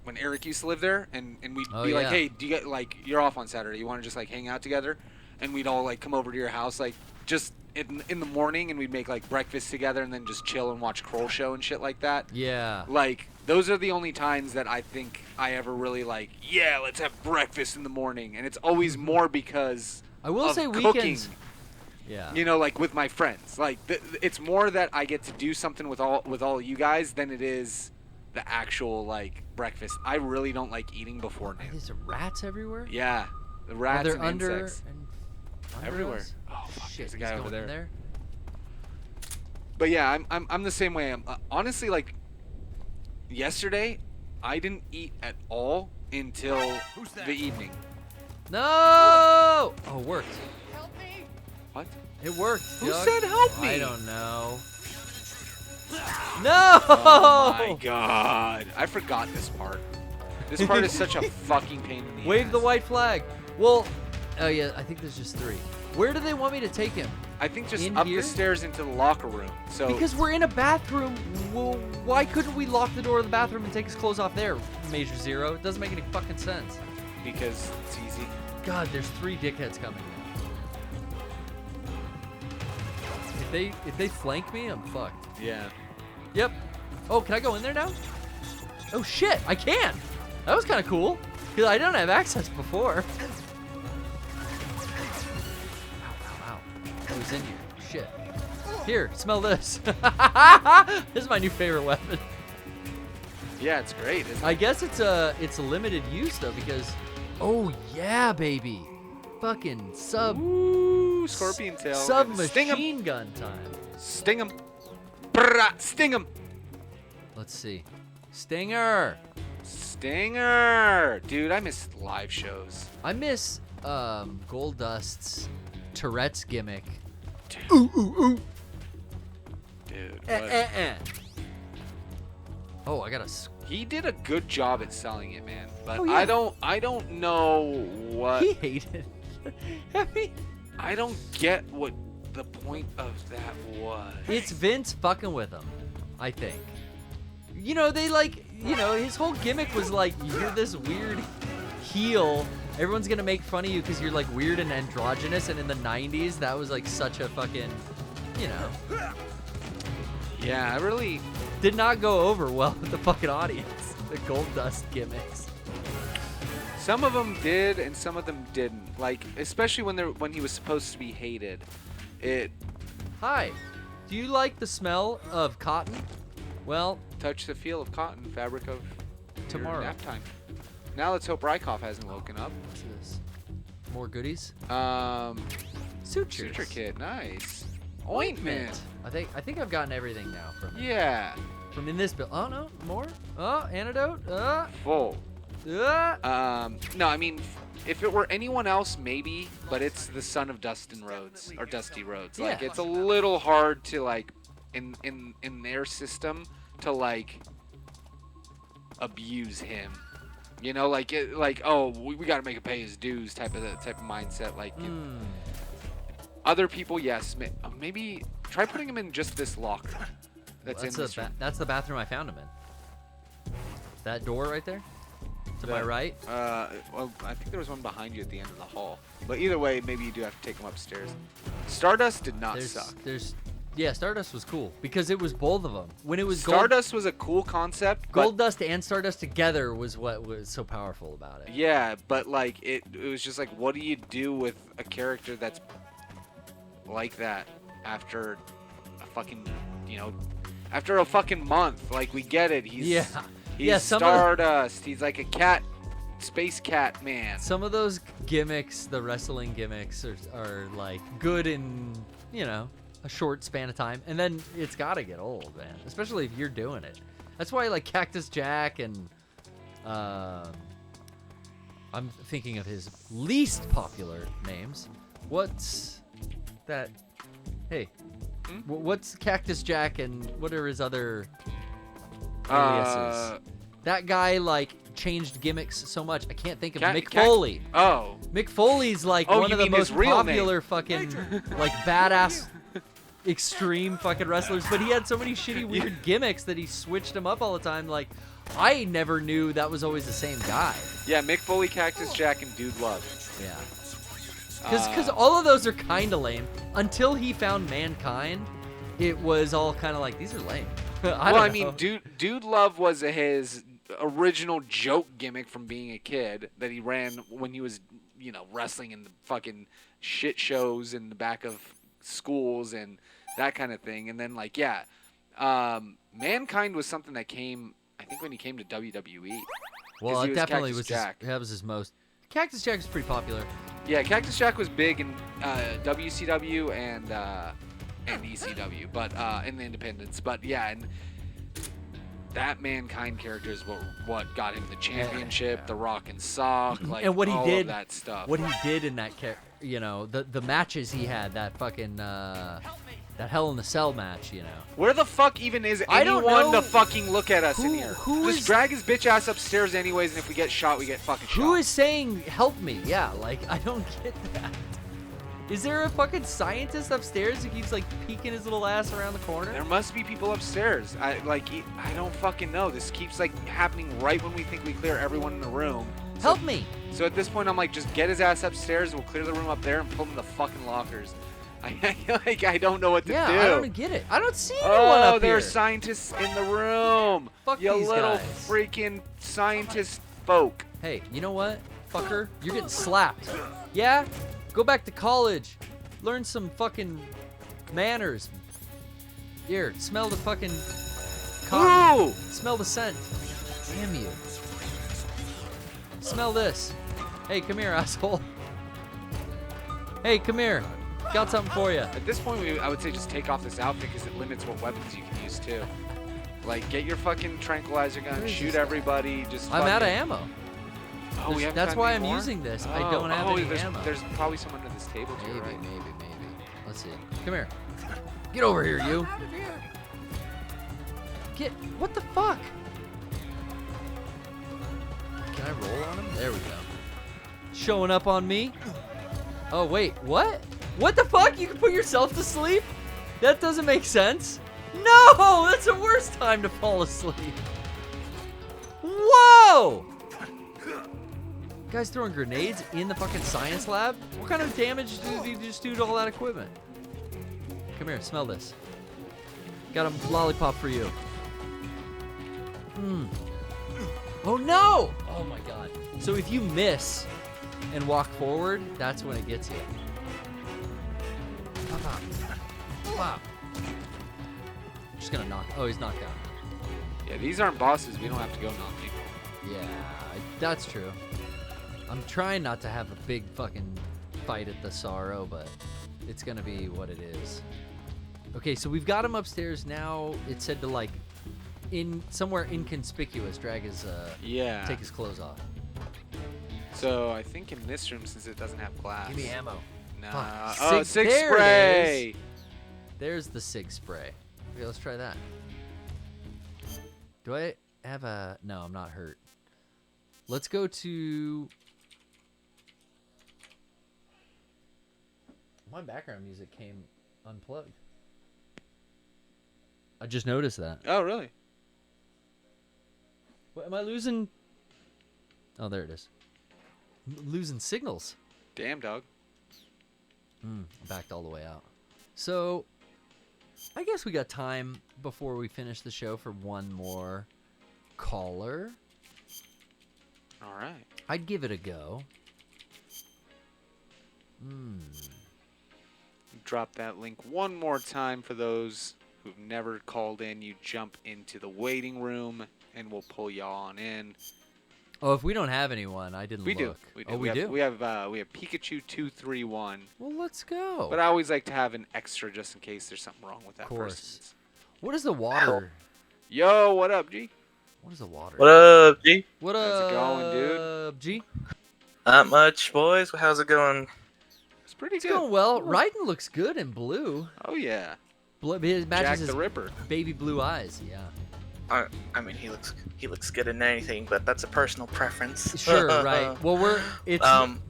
B: when Eric used to live there, and we'd be like, hey, do you get like, you're off on Saturday, you want to just like hang out together? And we'd all like come over to your house like just in the morning, and we'd make like breakfast together and then just chill and watch Kroll Show and shit like that.
E: Yeah.
B: Like those are the only times that I think I ever really like, yeah, let's have breakfast in the morning. And it's always more because
E: I will say
B: cooking.
E: weekends. Yeah.
B: You know, like with my friends. Like it's more that I get to do something with all you guys than it is the actual like breakfast. I really don't like eating before noon.
E: There's rats everywhere?
B: Yeah. The rats and
E: under
B: insects.
E: under
B: Everywhere.
E: us?
B: Oh fuck,
E: Shit,
B: there's a
E: he's
B: guy over
E: going in
B: there. But yeah, I'm the same way. I'm honestly like yesterday I didn't eat at all until the evening.
E: No! Oh, it worked.
G: Help me!
B: What?
E: It worked.
B: Who
E: Doug.
B: said help me?
E: I don't know. No!
B: Oh my god. I forgot this part. This part is such a fucking pain in the
E: Wave
B: ass.
E: the white flag. Well, oh yeah, I think there's just 3. Where do they want me to take him?
B: I think just
E: In
B: up
E: here?
B: the stairs into the locker room. So
E: Because we're in a bathroom. Well, why couldn't we lock the door of the bathroom and take his clothes off there, Major Zero? It doesn't make any fucking sense.
B: because it's easy.
E: God, there's 3 dickheads coming. If they flank me, I'm fucked.
B: Yeah.
E: Yep. Oh, can I go in there now? Oh shit, I can. That was kind of cool because I don't have access before. Wow. Who's in here? Shit. Here, smell this. This is my new favorite weapon.
B: Yeah, it's great. Isn't it?
E: I guess it's a limited use though because, oh yeah, baby, fucking
B: Ooh, scorpion tail.
E: submachine gun time.
B: Sting him. Brrrah, sting him.
E: Let's see, Stinger.
B: Stinger. Dude, I miss live shows.
E: I miss Gold Dust's Tourette's gimmick.
B: Dude, what?
E: Oh, I got
B: He did a good job at selling it, man. But
E: Oh, yeah.
B: I don't know what.
E: He hated. I mean,
B: I don't get what the point of that was.
E: it's Vince fucking with him, I think. You know, his whole gimmick was like, you're this weird heel. Everyone's gonna make fun of you because you're like weird and androgynous. And in the 90s, that was like such a fucking you know.
B: Yeah, I really
E: did not go over well with the fucking audience. The gold dust gimmicks.
B: Some of them did, and some of them didn't. Like, especially when he was supposed to be hated.
E: Hi, do you like the smell of cotton? Well,
B: touch the feel of cotton, fabric of
E: tomorrow.
B: Nap time. Now let's hope Rykov hasn't woken up.
E: What's this? More goodies?
B: Sutures. Suture kit, nice. Ointment.
E: I think I've gotten everything now from it.
B: Yeah.
E: From in this build. Oh no, more? Oh, antidote?
B: Full. No, I mean, if it were anyone else, maybe, but it's the son of Dustin Rhodes or Dusty Rhodes. Like, it's a little hard to like, in their system, to like abuse him. You know, like oh, we got to make him pay his dues type of mindset. Like, other people, yes, maybe try putting him in just this locker. That's
E: the bathroom I found him in. That door right there. To my right?
B: Well, I think there was one behind you at the end of the hall. But either way, maybe you do have to take him upstairs. Stardust did not suck.
E: Yeah, Stardust was cool because it was both of them. When it was
B: Stardust was a cool concept.
E: Gold Dust and Stardust together was what was so powerful about it.
B: Yeah, but like it was just like, what do you do with a character that's like that after a fucking, after a fucking month? Like, we get it. He's Stardust. He's like a cat, space cat man.
E: Some of those gimmicks, the wrestling gimmicks, are like good in, a short span of time, and then it's gotta get old, man. Especially if you're doing it. That's why, like, Cactus Jack and I'm thinking of his least popular names. What's that? Hey, what's Cactus Jack and what are his other aliases? That guy, like, changed gimmicks so much. I can't think of Mick Foley.
B: Oh.
E: Mick Foley's like one of the most popular fucking like badass extreme fucking wrestlers, but he had so many shitty weird gimmicks that he switched them up all the time. Like, I never knew that was always the same guy.
B: Yeah, Mick Foley, Cactus Jack, and Dude Love.
E: Yeah. Because all of those are kind of lame. Until he found Mankind, it was all kind of like, these are lame. I mean,
B: Dude Love was his original joke gimmick from being a kid that he ran when he was, wrestling in the fucking shit shows in the back of schools and that kind of thing. And then, like, Mankind was something that came, I think, when he came to WWE.
E: Well, it definitely was that was his most. Cactus Jack is pretty popular.
B: Yeah, Cactus Jack was big in WCW and ECW, but in the independents. But yeah, and that Mankind character is what got him the championship, the Rock and Sock, like,
E: and what he
B: all
E: did,
B: of that stuff.
E: What he did in that the matches he had, that fucking that Hell in the Cell match,
B: Where the fuck even is anyone to fucking look at us in here? Just drag his bitch ass upstairs anyways, and if we get shot, we get fucking shot.
E: Who is saying help me? Yeah, like, I don't get that. Is there a fucking scientist upstairs who keeps, like, peeking his little ass around the corner?
B: There must be people upstairs. I don't fucking know. This keeps, like, happening right when we think we clear everyone in the room.
E: Help me!
B: So at this point, I'm like, just get his ass upstairs. We'll clear the room up there and put him in the fucking lockers. I don't know what to do.
E: Yeah, I don't get it. I don't see anyone up here.
B: Oh, there are scientists in the room.
E: Fuck
B: you
E: these
B: little
E: guys.
B: freaking scientist folk.
E: Hey, you know what, fucker? You're getting slapped. Yeah? Go back to college. Learn some fucking manners. Here, smell the fucking cotton.
B: Ooh!
E: Smell the scent. Damn you. Smell this. Hey, come here, asshole. Hey, come here. Got something for you.
B: At this point, I would say just take off this outfit because it limits what weapons you can use too. Like, get your fucking tranquilizer gun, shoot everybody.
E: I'm out of ammo.
B: Oh,
E: that's why I'm using this. I don't have any ammo.
B: There's probably some under this table too, right?
E: Maybe. Let's see. Come here. Get over here, you. What the fuck? Can I roll on him? There we go. Showing up on me. Oh, wait. What? What the fuck? You can put yourself to sleep? That doesn't make sense. No! That's the worst time to fall asleep. Whoa! Guys throwing grenades in the fucking science lab? What kind of damage did you just do to all that equipment? Come here. Smell this. Got a lollipop for you. Oh no! Oh my god. So if you miss and walk forward, that's when it gets you. Wow. I'm just gonna knock. Oh, he's knocked out.
B: Yeah, these aren't bosses. We don't have to go knock people.
E: Yeah, that's true. I'm trying not to have a big fucking fight at the Sorrow, but it's gonna be what it is. Okay, so we've got him upstairs now. It said to like in somewhere inconspicuous drag his take his clothes off.
B: So I think in this room, since it doesn't have glass.
E: Give me ammo.
B: Nah.
E: Fuck.
B: Oh, Sig
E: there
B: spray.
E: it is. There's the Sig spray. Okay, let's try that. Do I have a... No, I'm not hurt. Let's go to... My background music came unplugged. I just noticed that.
B: Oh, really?
E: What, am I losing... Oh, there it is. Losing signals.
B: Damn, dog.
E: I backed all the way out. So, I guess we got time before we finish the show for one more caller.
B: All right.
E: I'd give it a go.
B: Drop that link one more time for those who've never called in. You jump into the waiting room, and we'll pull y'all on in.
E: Oh, if we don't have anyone, I didn't look.
B: We do.
E: Oh, we do?
B: We have Pikachu 231.
E: Well, let's go.
B: But I always like to have an extra just in case there's something wrong with that
E: Of course.
B: person's.
E: What is the water?
B: Yo, what up, G?
E: What is the water?
J: What up, G?
E: What
B: How's it going,
E: up, G?
J: Not much, boys. How's it going?
B: It's pretty
E: It's
B: good.
E: going well. Raiden looks good in blue.
B: Oh, yeah.
E: It matches
B: Jack
E: his
B: the Ripper.
E: baby blue eyes. Yeah.
J: I mean, he looks good in anything, but that's a personal preference.
E: Sure, right. Well,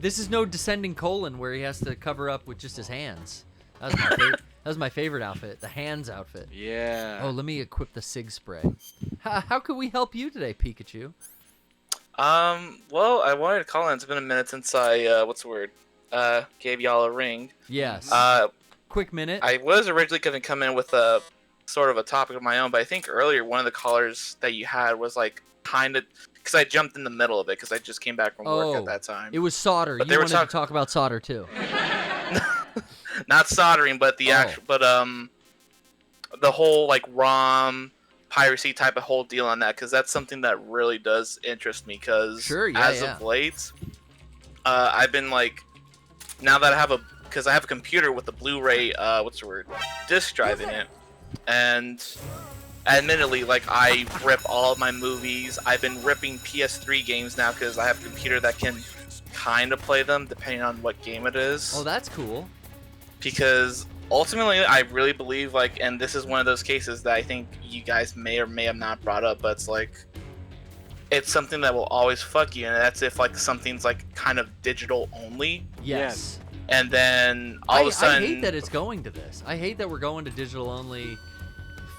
E: this is no descending colon where he has to cover up with just his hands. That was my favorite. That was my favorite outfit, the hands outfit.
B: Yeah.
E: Oh, let me equip the Sig spray. How could we help you today, Pikachu?
J: Well, I wanted to call in. It's been a minute since I gave y'all a ring.
E: Yes. Quick minute.
J: I was originally going to come in with a sort of a topic of my own, but I think earlier one of the callers that you had was like kind of, because I jumped in the middle of it because I just came back from work at that time.
E: It was solder.
J: But
E: You wanted to talk about solder too.
J: Not soldering, but the actual, but the whole like ROM piracy type of whole deal on that, because that's something that really does interest me. Because of late, I've been like, now that I have because I have a computer with a Blu-ray, disc drive in it, and admittedly, like I rip all of my movies. I've been ripping PS3 games now because I have a computer that can kind of play them depending on what game it is.
E: Oh, that's cool.
J: Because ultimately, I really believe, like, and this is one of those cases that I think you guys may or may have not brought up, but it's like, it's something that will always fuck you, and that's if, like, something's, like, kind of digital only.
E: Yes.
J: And then, all of a sudden...
E: I hate that it's going to this. I hate that we're going to digital only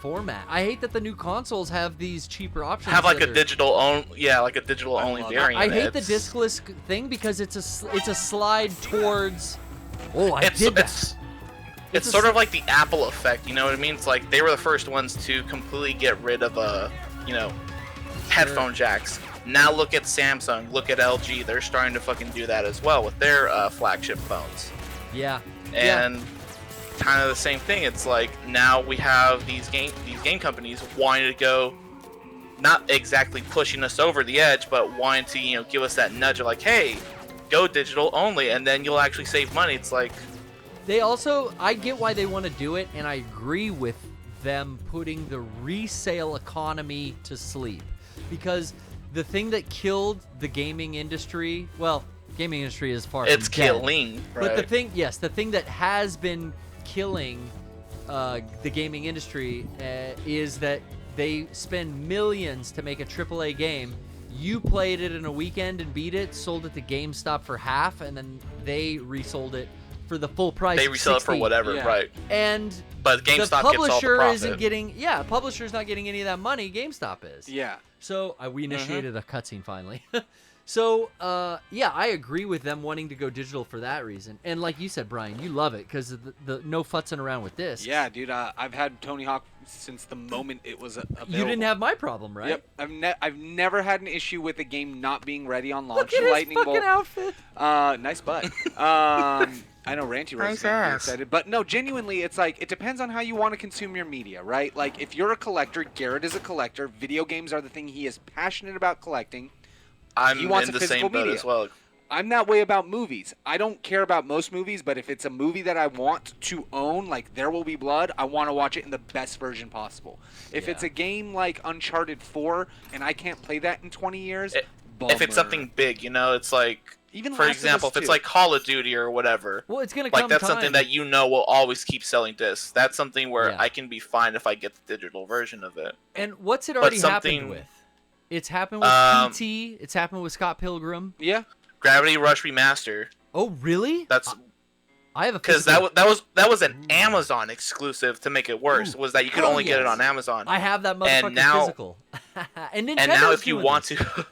E: format. I hate that the new consoles have these cheaper options.
J: Have, like, a digital only variant.
E: I hate the discless thing because it's a slide towards... Oh, I did that.
J: It's sort of like the Apple effect, you know what I mean? It's like they were the first ones to completely get rid of, headphone jacks. Now look at Samsung, look at LG. They're starting to fucking do that as well with their flagship phones.
E: Yeah.
J: And kind of the same thing. It's like now we have these game companies wanting to go, not exactly pushing us over the edge, but wanting to give us that nudge of like, hey, go digital only, and then you'll actually save money. It's like
E: I get why they want to do it, and I agree with them putting the resale economy to sleep, because the thing that killed the gaming industry, well, gaming industry is far from dead.
J: It's killing, right?
E: But the thing that has been killing the gaming industry is that they spend millions to make a AAA game. You played it in a weekend and beat it, sold it to GameStop for half, and then they resold it for the full price.
J: They resell it for whatever, right? But GameStop
E: the publisher
J: gets all the profit.
E: isn't getting. Yeah, publisher's not getting any of that money. GameStop is.
B: Yeah.
E: So we initiated a cutscene finally. So, yeah, I agree with them wanting to go digital for that reason. And like you said, Brian, you love it because of the no futzing around with this.
B: Yeah, dude. I've had Tony Hawk since the moment it was available.
E: You didn't have my problem, right?
B: Yep. I've never had an issue with a game not being ready on launch.
E: Look at
B: Lightning
E: his fucking outfit.
B: Nice butt. I know Ranty was excited, but no, genuinely, it's like it depends on how you want to consume your media, right? Like if you're a collector, Garrett is a collector. Video games are the thing he is passionate about collecting.
J: I'm
B: he wants
J: in
B: a
J: the
B: physical
J: same boat
B: media.
J: as well.
B: I'm that way about movies. I don't care about most movies, but if it's a movie that I want to own, like There Will Be Blood, I want to watch it in the best version possible. If it's a game like Uncharted 4 and I can't play that in 20 years,
J: if it's something big, you know, it's like,
B: even
J: for example, if it's like Call of Duty or whatever,
E: well, it's gonna come
J: like that's something that you know will always keep selling discs. That's something where I can be fine if I get the digital version of it.
E: And what's it already happened with? It's happened with PT. It's happened with Scott Pilgrim.
B: Yeah.
J: Gravity Rush Remaster.
E: Oh, really?
J: That's
E: I have a
J: because that was an Amazon exclusive to make it worse. Was that you could only get it on Amazon?
E: I have that motherfucking physical. And
J: now if you want to,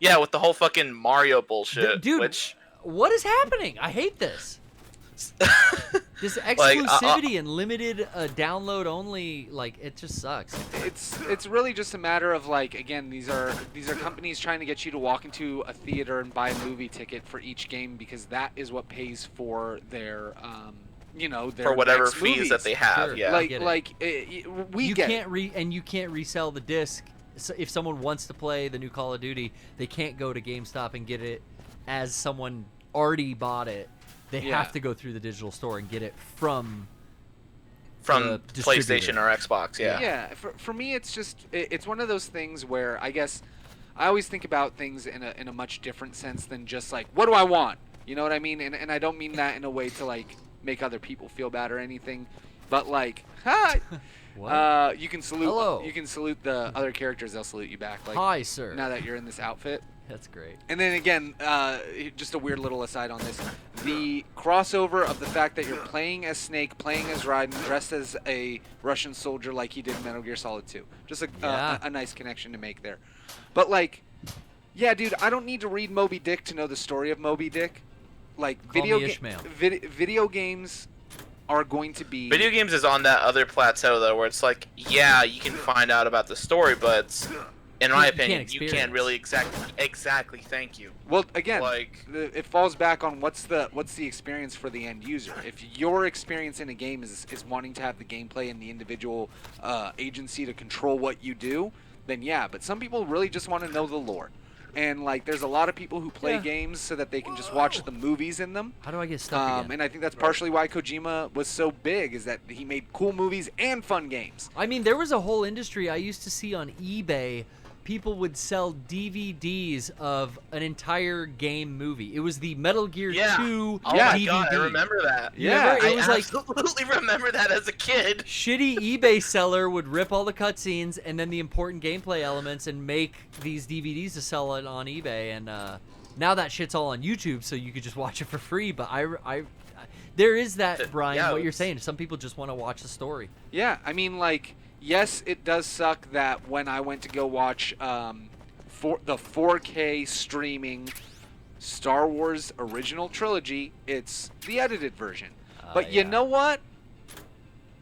J: yeah, with the whole fucking Mario bullshit,
E: dude. What is happening? I hate this. This exclusivity and limited download only, like it just sucks.
B: It's really just a matter of like, again, these are companies trying to get you to walk into a theater and buy a movie ticket for each game because that is what pays for their their
J: for whatever
B: next
J: fees
B: movies.
J: that they have.
E: Sure.
J: Yeah,
E: You can't resell the disc. So if someone wants to play the new Call of Duty, they can't go to GameStop and get it as someone already bought it. They have to go through the digital store and get it from
J: PlayStation or Xbox.
B: Yeah. For me, it's just it's one of those things where I guess I always think about things in a much different sense than just like, what do I want? You know what I mean? And I don't mean that in a way to like make other people feel bad or anything, but like, hi. You can salute.
E: Hello.
B: You can salute the other characters. They'll salute you back. Like,
E: hi, sir.
B: Now that you're in this outfit.
E: That's great.
B: And then again, just a weird little aside on this. The crossover of the fact that you're playing as Snake, playing as Raiden, dressed as a Russian soldier like he did in Metal Gear Solid 2. Just a nice connection to make there. But like, yeah, dude, I don't need to read Moby Dick to know the story of Moby Dick. Like, video games are going to be...
J: Video games is on that other plateau, though, where it's like, yeah, you can find out about the story, but... In my opinion, you can't really exactly. Thank you.
B: Well, again, it falls back on what's the experience for the end user. If your experience in a game is wanting to have the gameplay and the individual agency to control what you do, then yeah. But some people really just want to know the lore, and like, there's a lot of people who play games so that they can just watch the movies in them.
E: How do I get stuck again?
B: And I think that's partially why Kojima was so big, is that he made cool movies and fun games.
E: I mean, there was a whole industry I used to see on eBay. People would sell DVDs of an entire game movie. It was the Metal Gear 2
J: Oh my god, I remember that.
B: Yeah,
J: I absolutely remember that as a kid.
E: Shitty eBay seller would rip all the cutscenes and then the important gameplay elements and make these DVDs to sell it on eBay. And now that shit's all on YouTube, so you could just watch it for free. But there is that, Brian, what you're saying. Some people just want to watch the story.
B: Yeah, I mean, like... Yes, it does suck that when I went to go watch for the 4K streaming Star Wars original trilogy, it's the edited version. But you know what?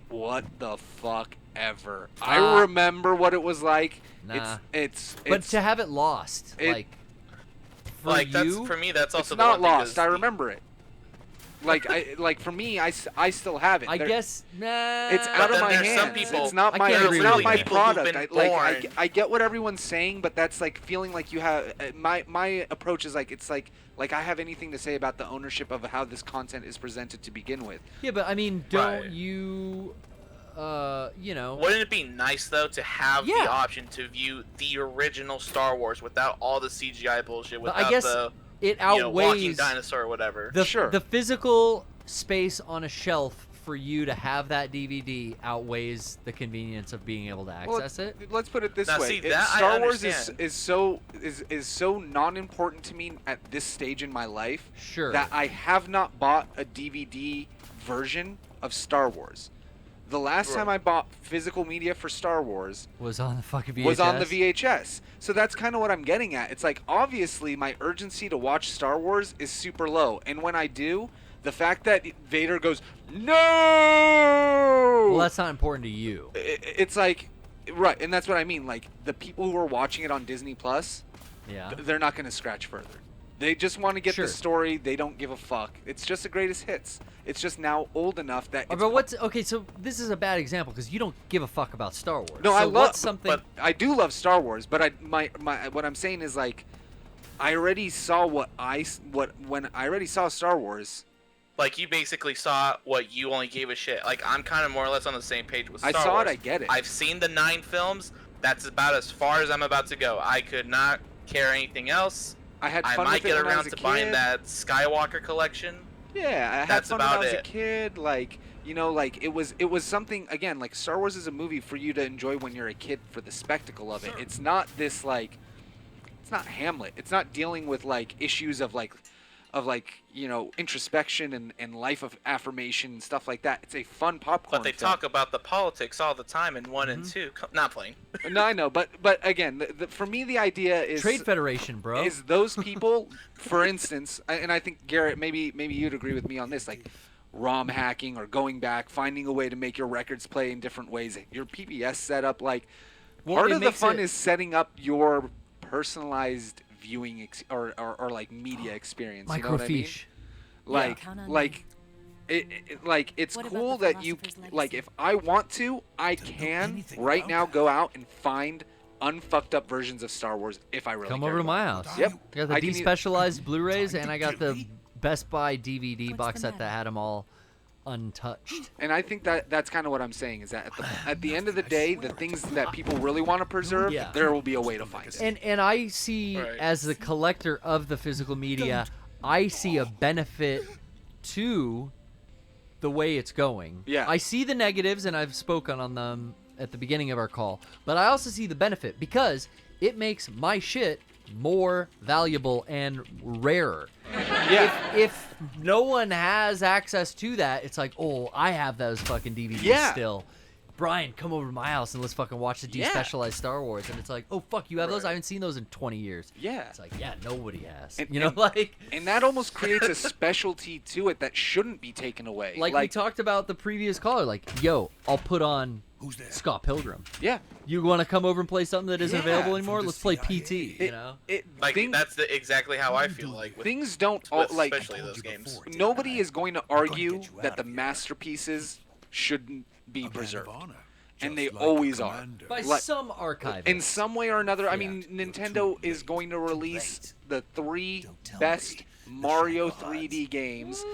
B: What the fuck ever. I remember what it was like.
E: Nah.
B: It's
E: but to have it lost,
J: that's, for me, that's also
B: it's not lost. I remember it. Like for me, I still have it.
E: I guess
B: it's out of my hands.
J: Some people,
B: it's not my product. I get what everyone's saying, but that's like feeling like you have. My approach is like, it's like I have anything to say about the ownership of how this content is presented to begin with.
E: Yeah, but I mean, don't you?
J: Wouldn't it be nice though to have the option to view the original Star Wars without all the CGI bullshit, without
E: it outweighs
J: walking dinosaur or whatever.
E: The physical space on a shelf for you to have that DVD outweighs the convenience of being able to access it.
B: Let's put it this way:
J: see,
B: Star Wars is so non-important to me at this stage in my life that I have not bought a DVD version of Star Wars. The last time I bought physical media for Star Wars
E: was on the fucking VHS.
B: Was on the VHS. So that's kind of what I'm getting at. It's like, obviously, my urgency to watch Star Wars is super low. And when I do, the fact that Vader goes, no!
E: Well, that's not important to you.
B: It's like, right, and that's what I mean. Like, the people who are watching it on Disney Plus, they're not going to scratch further. They just want to get the story. They don't give a fuck. It's just the greatest hits. It's just now old enough that.
E: But okay? So this is a bad example because you don't give a fuck about Star Wars.
B: No,
E: so
B: I love
E: something.
B: But I do love Star Wars. But what I'm saying is like, I already saw when I already saw Star Wars.
J: Like, you basically saw what you only gave a shit. Like, I'm kind of more or less on the same page with Star Wars.
B: I saw it. I get it.
J: I've seen the 9 films. That's about as far as I'm about to go. I could not care anything else. I might get around to buying that Skywalker collection.
B: Yeah, I had fun when I was a kid. Like, you know, like it was something, again, like Star Wars is a movie for you to enjoy when you're a kid for the spectacle of it. It's not this like, it's not Hamlet. It's not dealing with like issues of like, you know, introspection and life of affirmation and stuff like that. It's a fun popcorn
J: But they
B: film.
J: talk about the politics all the time in 1 and 2. Not playing.
B: No, I know, but again, for me, the idea is
E: Trade Federation, bro.
B: Is those people, for instance, and I think Garrett, maybe you'd agree with me on this, like ROM hacking or going back, finding a way to make your records play in different ways, your PBS setup, like part of the fun is setting up your personalized viewing or like media experience. You know what I mean? Like it's cool that you like. If I want to, I can right now go out and find unfucked up versions of Star Wars if I really
E: come
B: care
E: over to
B: about
E: my
B: it.
E: house.
B: Yep,
E: I got the despecialized Blu-rays and I got the Best Buy DVD box set that had them all untouched.
B: And I think that's kind of what I'm saying is that at the end of the day, the things that people really want to preserve, there will be a way to find it.
E: And I see, as the collector of the physical media, I see a benefit to the way it's going.
B: Yeah.
E: I see the negatives, and I've spoken on them at the beginning of our call, but I also see the benefit because it makes my shit more valuable and rarer.
B: Yeah.
E: If no one has access to that, it's like, oh, I have those fucking DVDs still. Brian, come over to my house and let's fucking watch the despecialized Star Wars. And it's like, oh, fuck, you have those? I haven't seen those in 20 years.
B: Yeah.
E: It's like, yeah, nobody has.
B: And,
E: you know, like...
B: And that almost creates a specialty to it that shouldn't be taken away.
E: Like we talked about the previous caller, like, yo, I'll put on Scott Pilgrim.
B: Yeah.
E: You want to come over and play something that isn't available anymore? Let's play PT, you know?
J: That's exactly how I feel like.
B: Things don't...
J: especially those games.
B: Nobody is going to argue that the masterpieces shouldn't be preserved, and they always are
E: by some archive
B: in some way or another. I mean, Nintendo is going to release the 3 best Mario 3D games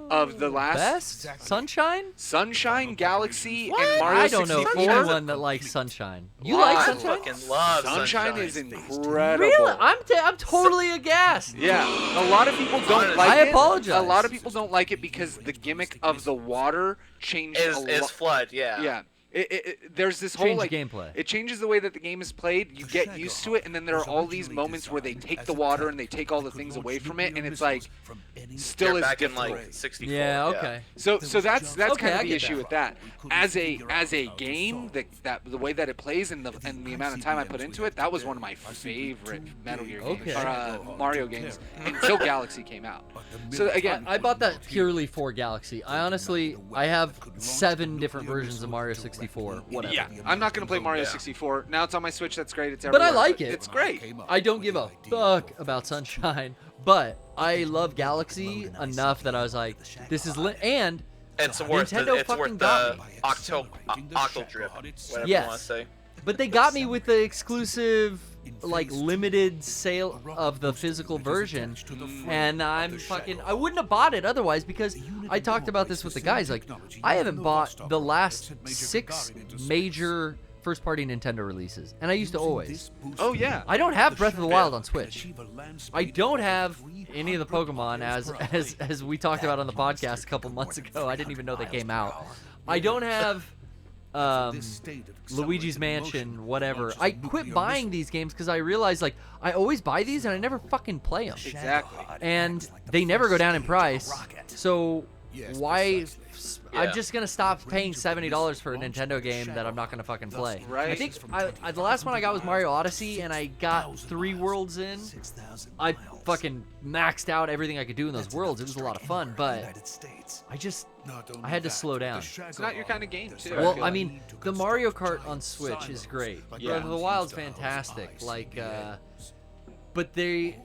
B: of the last Sunshine, Galaxy, and Mario 64.
E: I don't know anyone that likes Sunshine. You like Sunshine?
J: I fucking love
B: Sunshine. Is incredible.
E: Really? I'm totally aghast.
B: Yeah, a lot lot of people don't like it.
E: I apologize.
B: A lot of people don't like it because the gimmick of the water changed a lot.
J: Is flood, yeah.
B: Yeah. There's this whole like
E: gameplay.
B: It changes the way that the game is played. You get used to it, and then there are all these moments where they take the water and they take all the things away from it, and it's like still is
J: back
B: difficult.
J: in like 64.
E: Yeah, okay.
B: So that's
E: Okay,
B: kind of
E: I
B: the
E: get
B: issue
E: that.
B: with that. As a game, that the way that it plays and the amount of time I put into it, that was one of my favorite Metal Gear games or Mario games until Galaxy came out. So again,
E: I bought that purely for Galaxy. I have 7 different versions of Mario 64. Whatever.
B: Yeah, I'm not gonna play Mario 64. Now it's on my Switch. That's great. It's
E: But
B: everywhere.
E: I like it.
B: It's great.
E: I don't give a fuck about Sunshine, but I love Galaxy enough that I was like, this is and
J: it's worth
E: Nintendo
J: it's
E: fucking
J: worth
E: got
J: the
E: me.
J: octo drip, whatever you want to say.
E: But they got me with the exclusive, like, limited sale of the physical version, and I wouldn't have bought it otherwise, because I talked about this with the guys, like, I haven't bought the last 6 major first-party Nintendo releases, and I used to always.
B: Oh, yeah.
E: I don't have Breath of the Wild on Switch. I don't have any of the Pokemon, as we talked about on the podcast a couple months ago. I didn't even know they came out. I don't have... Luigi's Mansion, whatever. I quit buying these games because I realized, like, I always buy these and I never fucking play them.
B: Exactly.
E: And they never go down in price. So why? I'm just gonna stop paying $70 for a Nintendo game that I'm not gonna fucking play.
B: Right.
E: I think the last one I got was Mario Odyssey, and I got 3 worlds in. I fucking maxed out everything I could do in those worlds. It was a lot of fun, but I had to slow down.
B: It's not your kind of game, too.
E: Well, I mean, the Mario Kart on Switch is great. Breath of the Wild's fantastic. Like, but the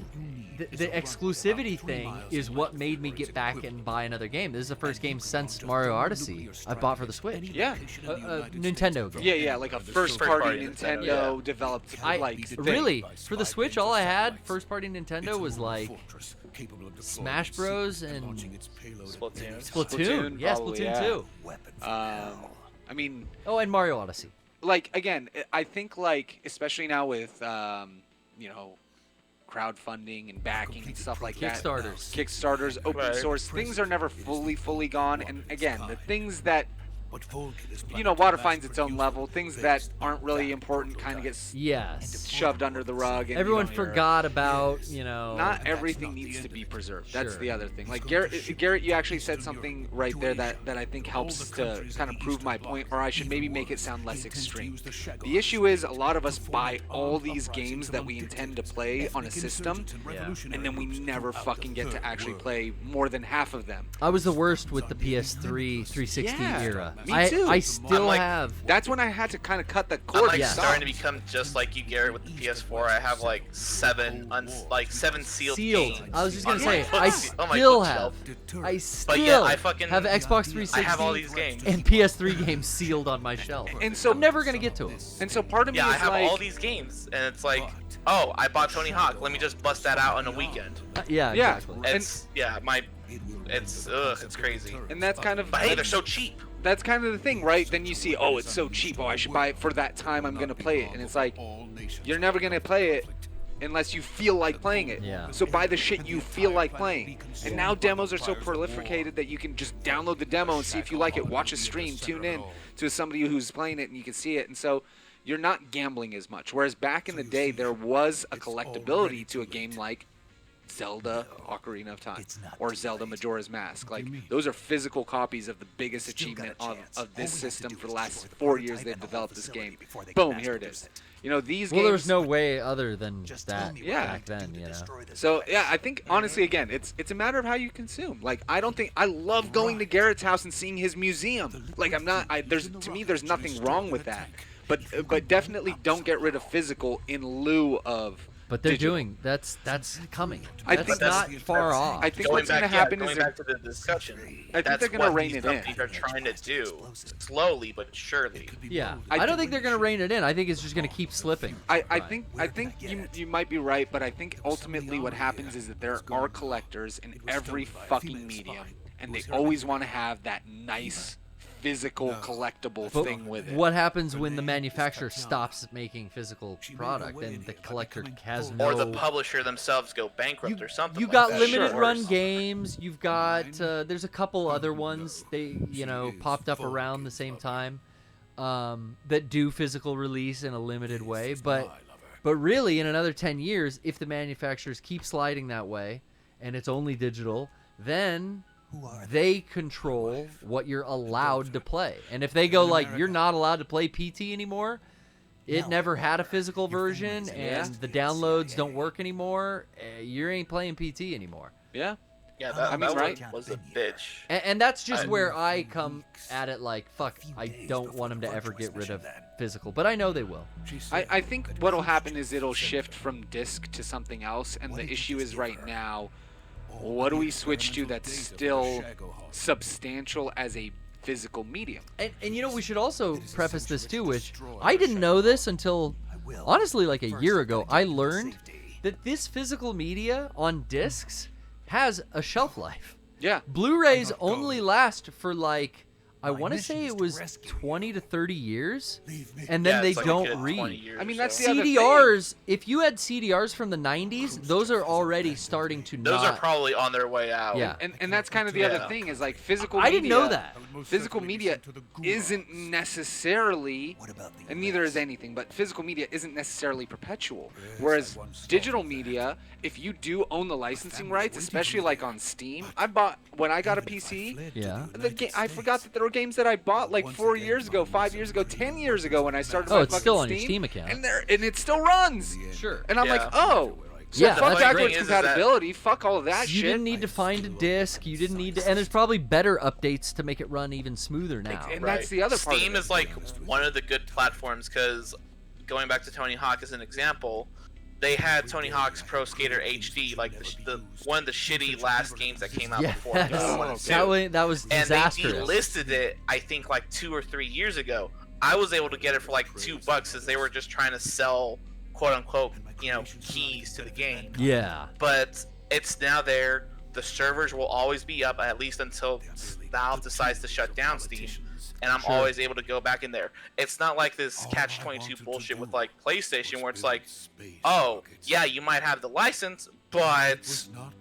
E: exclusivity thing is what made me get back and buy another game. This is the first game since Mario Odyssey I bought for the Switch.
B: Yeah.
E: Nintendo game.
B: Yeah, like a first-party Nintendo developed thing.
E: Really, for the Switch, all I had first-party Nintendo was like Smash Bros. And Splatoon. Yeah, Splatoon 2.
B: I mean...
E: Oh, and Mario Odyssey.
B: Like, again, I think, like, especially now with, crowdfunding and backing and stuff like Kickstarters, open source, things are never fully gone. And again, the things that water finds its own level. Things that aren't really important kind of get shoved under the rug. And,
E: everyone forgot about,
B: Not everything needs to be preserved. That's the other thing. Like Garrett, you actually said something right there that I think helps to kind of prove my point, or I should maybe make it sound less extreme. The issue is a lot of us buy all these games that we intend to play on a system, and then we never fucking get to actually play more than half of them.
E: I was the worst with the PS3 360 era.
B: Me too.
E: I still have.
B: That's when I had to kind of cut the cord.
J: I'm starting to become just like you, Garrett, with the PS4. I have like seven sealed games.
E: I was just gonna say, I still have have Xbox 360.
J: I have all these games
E: and PS3 games sealed on my shelf.
B: And so
E: I'm never gonna get to them.
B: And so part of me is
J: I have
B: like,
J: all these games, and it's like, oh, I bought Tony Hawk. Let me just bust that out on a weekend.
E: Yeah. Exactly.
J: It's crazy.
B: And that's kind of.
J: But hey, they're so cheap.
B: That's kind of the thing, right? Then you see, oh, it's so cheap. Oh, I should buy it for that time. I'm gonna play it, and it's like, you're never gonna play it unless you feel like playing it.
E: Yeah.
B: So buy the shit you feel like playing. And now demos are so prolificated that you can just download the demo and see if you like it. Watch a stream, tune in to somebody who's playing it, and you can see it. And so you're not gambling as much. Whereas back in the day, there was a collectability to a game like Zelda Ocarina of Time or Zelda Majora's Mask. Like, those are physical copies of the biggest achievement of this system for the last 4 years they've developed this game. Boom, here it is. These games...
E: Well, there's no way other than that back then,
B: So, I think, honestly, again, it's a matter of how you consume. Like, I love going to Garrett's house and seeing his museum. Like, to me, there's nothing wrong with that. But definitely don't get rid of physical in lieu of...
E: But they're
B: digital.
E: doing that's coming.
B: I
E: that's
B: think
E: not far off.
B: I think what's going to happen is
J: back to the discussion.
B: I think they're going to rein it in.
J: They're trying to do slowly but surely.
E: Yeah, I don't think they're going to rein it in. I think it's just going to keep slipping.
B: I think you might be right, but I think ultimately what happens is that there are collectors in every fucking medium, and they always want to have that nice physical collectible thing with it.
E: What happens when the manufacturer stops making physical product and the collector has no...
J: Or the publisher themselves go bankrupt or something.
E: You've got limited run games. You've got there's a couple other ones they popped up around the same time that do physical release in a limited way. But really, in another 10 years, if the manufacturers keep sliding that way and it's only digital, then they control what you're allowed to play. And if they go like, you're not allowed to play PT anymore, it never had a physical version, and the downloads don't work anymore, you ain't playing PT anymore.
B: Yeah.
J: Yeah, that was a bitch.
E: And that's just where I come at it like, fuck, I don't want them to ever get rid of physical, but I know they will.
B: I think what'll happen is it'll shift from disc to something else, and the issue is right now, what do we switch to that's still substantial as a physical medium?
E: And we should also preface this too, which I didn't know this until, honestly, like a year ago. I learned that this physical media on discs has a shelf life.
B: Yeah.
E: Blu-rays only last for like I want to say it was 20 to 30 years, and then they don't read.
B: I mean, that's the other
E: CDRs. If you had CDRs from the 90s, those are already starting to.
J: Those are probably on their way out.
E: Yeah,
B: and that's kind of the other thing is like physical. Media,
E: didn't know that.
B: Physical media isn't necessarily, and neither is anything, but physical media isn't necessarily perpetual. Whereas digital media, if you do own the licensing rights, especially like on Steam, when I got a PC.
E: Yeah.
B: I forgot that there were games that I bought like 4 years ago, 5 years ago, 10 years ago when I started.
E: Oh, it's still on your Steam account.
B: And it still runs.
E: Sure.
B: And I'm like, oh. So
E: yeah,
B: fuck backwards compatibility. Fuck all of that
E: shit.
B: You
E: didn't need to find a disc. You didn't need to, and there's probably better updates to make it run even smoother now.
B: And that's the other part.
J: Steam is like one of the good platforms because going back to Tony Hawk as an example, they had Tony Hawk's Pro Skater HD, like the one of the shitty last games that came out before.
E: That was disastrous.
J: And they delisted it, I think, like 2 or 3 years ago. I was able to get it for like $2 because they were just trying to sell, quote unquote, keys to the game.
E: Yeah.
J: But it's now there. The servers will always be up, at least until Valve decides to shut down Steam. And I'm always able to go back in there. It's not like this catch-22 bullshit with like PlayStation where it's like, oh, yeah, you might have the license, but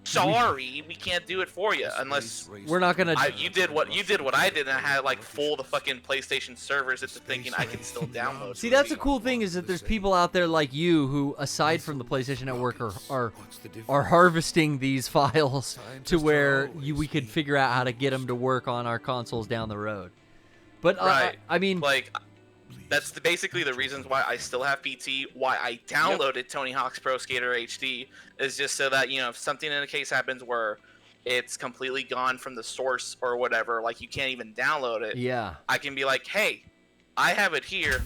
J: sorry, we can't do it for you unless
E: we're not gonna.
J: You did what I did, and I had like full the fucking PlayStation servers into thinking I can still download.
E: See, that's the cool thing is that there's people out there like you who, aside from the PlayStation Network, are harvesting these files to where we could figure out how to get them to work on our consoles down the road. But I mean,
J: like, that's basically the reasons why I still have PT. Why I downloaded Tony Hawk's Pro Skater HD is just so that if something in a case happens where it's completely gone from the source or whatever, like you can't even download it.
E: Yeah.
J: I can be like, hey, I have it here.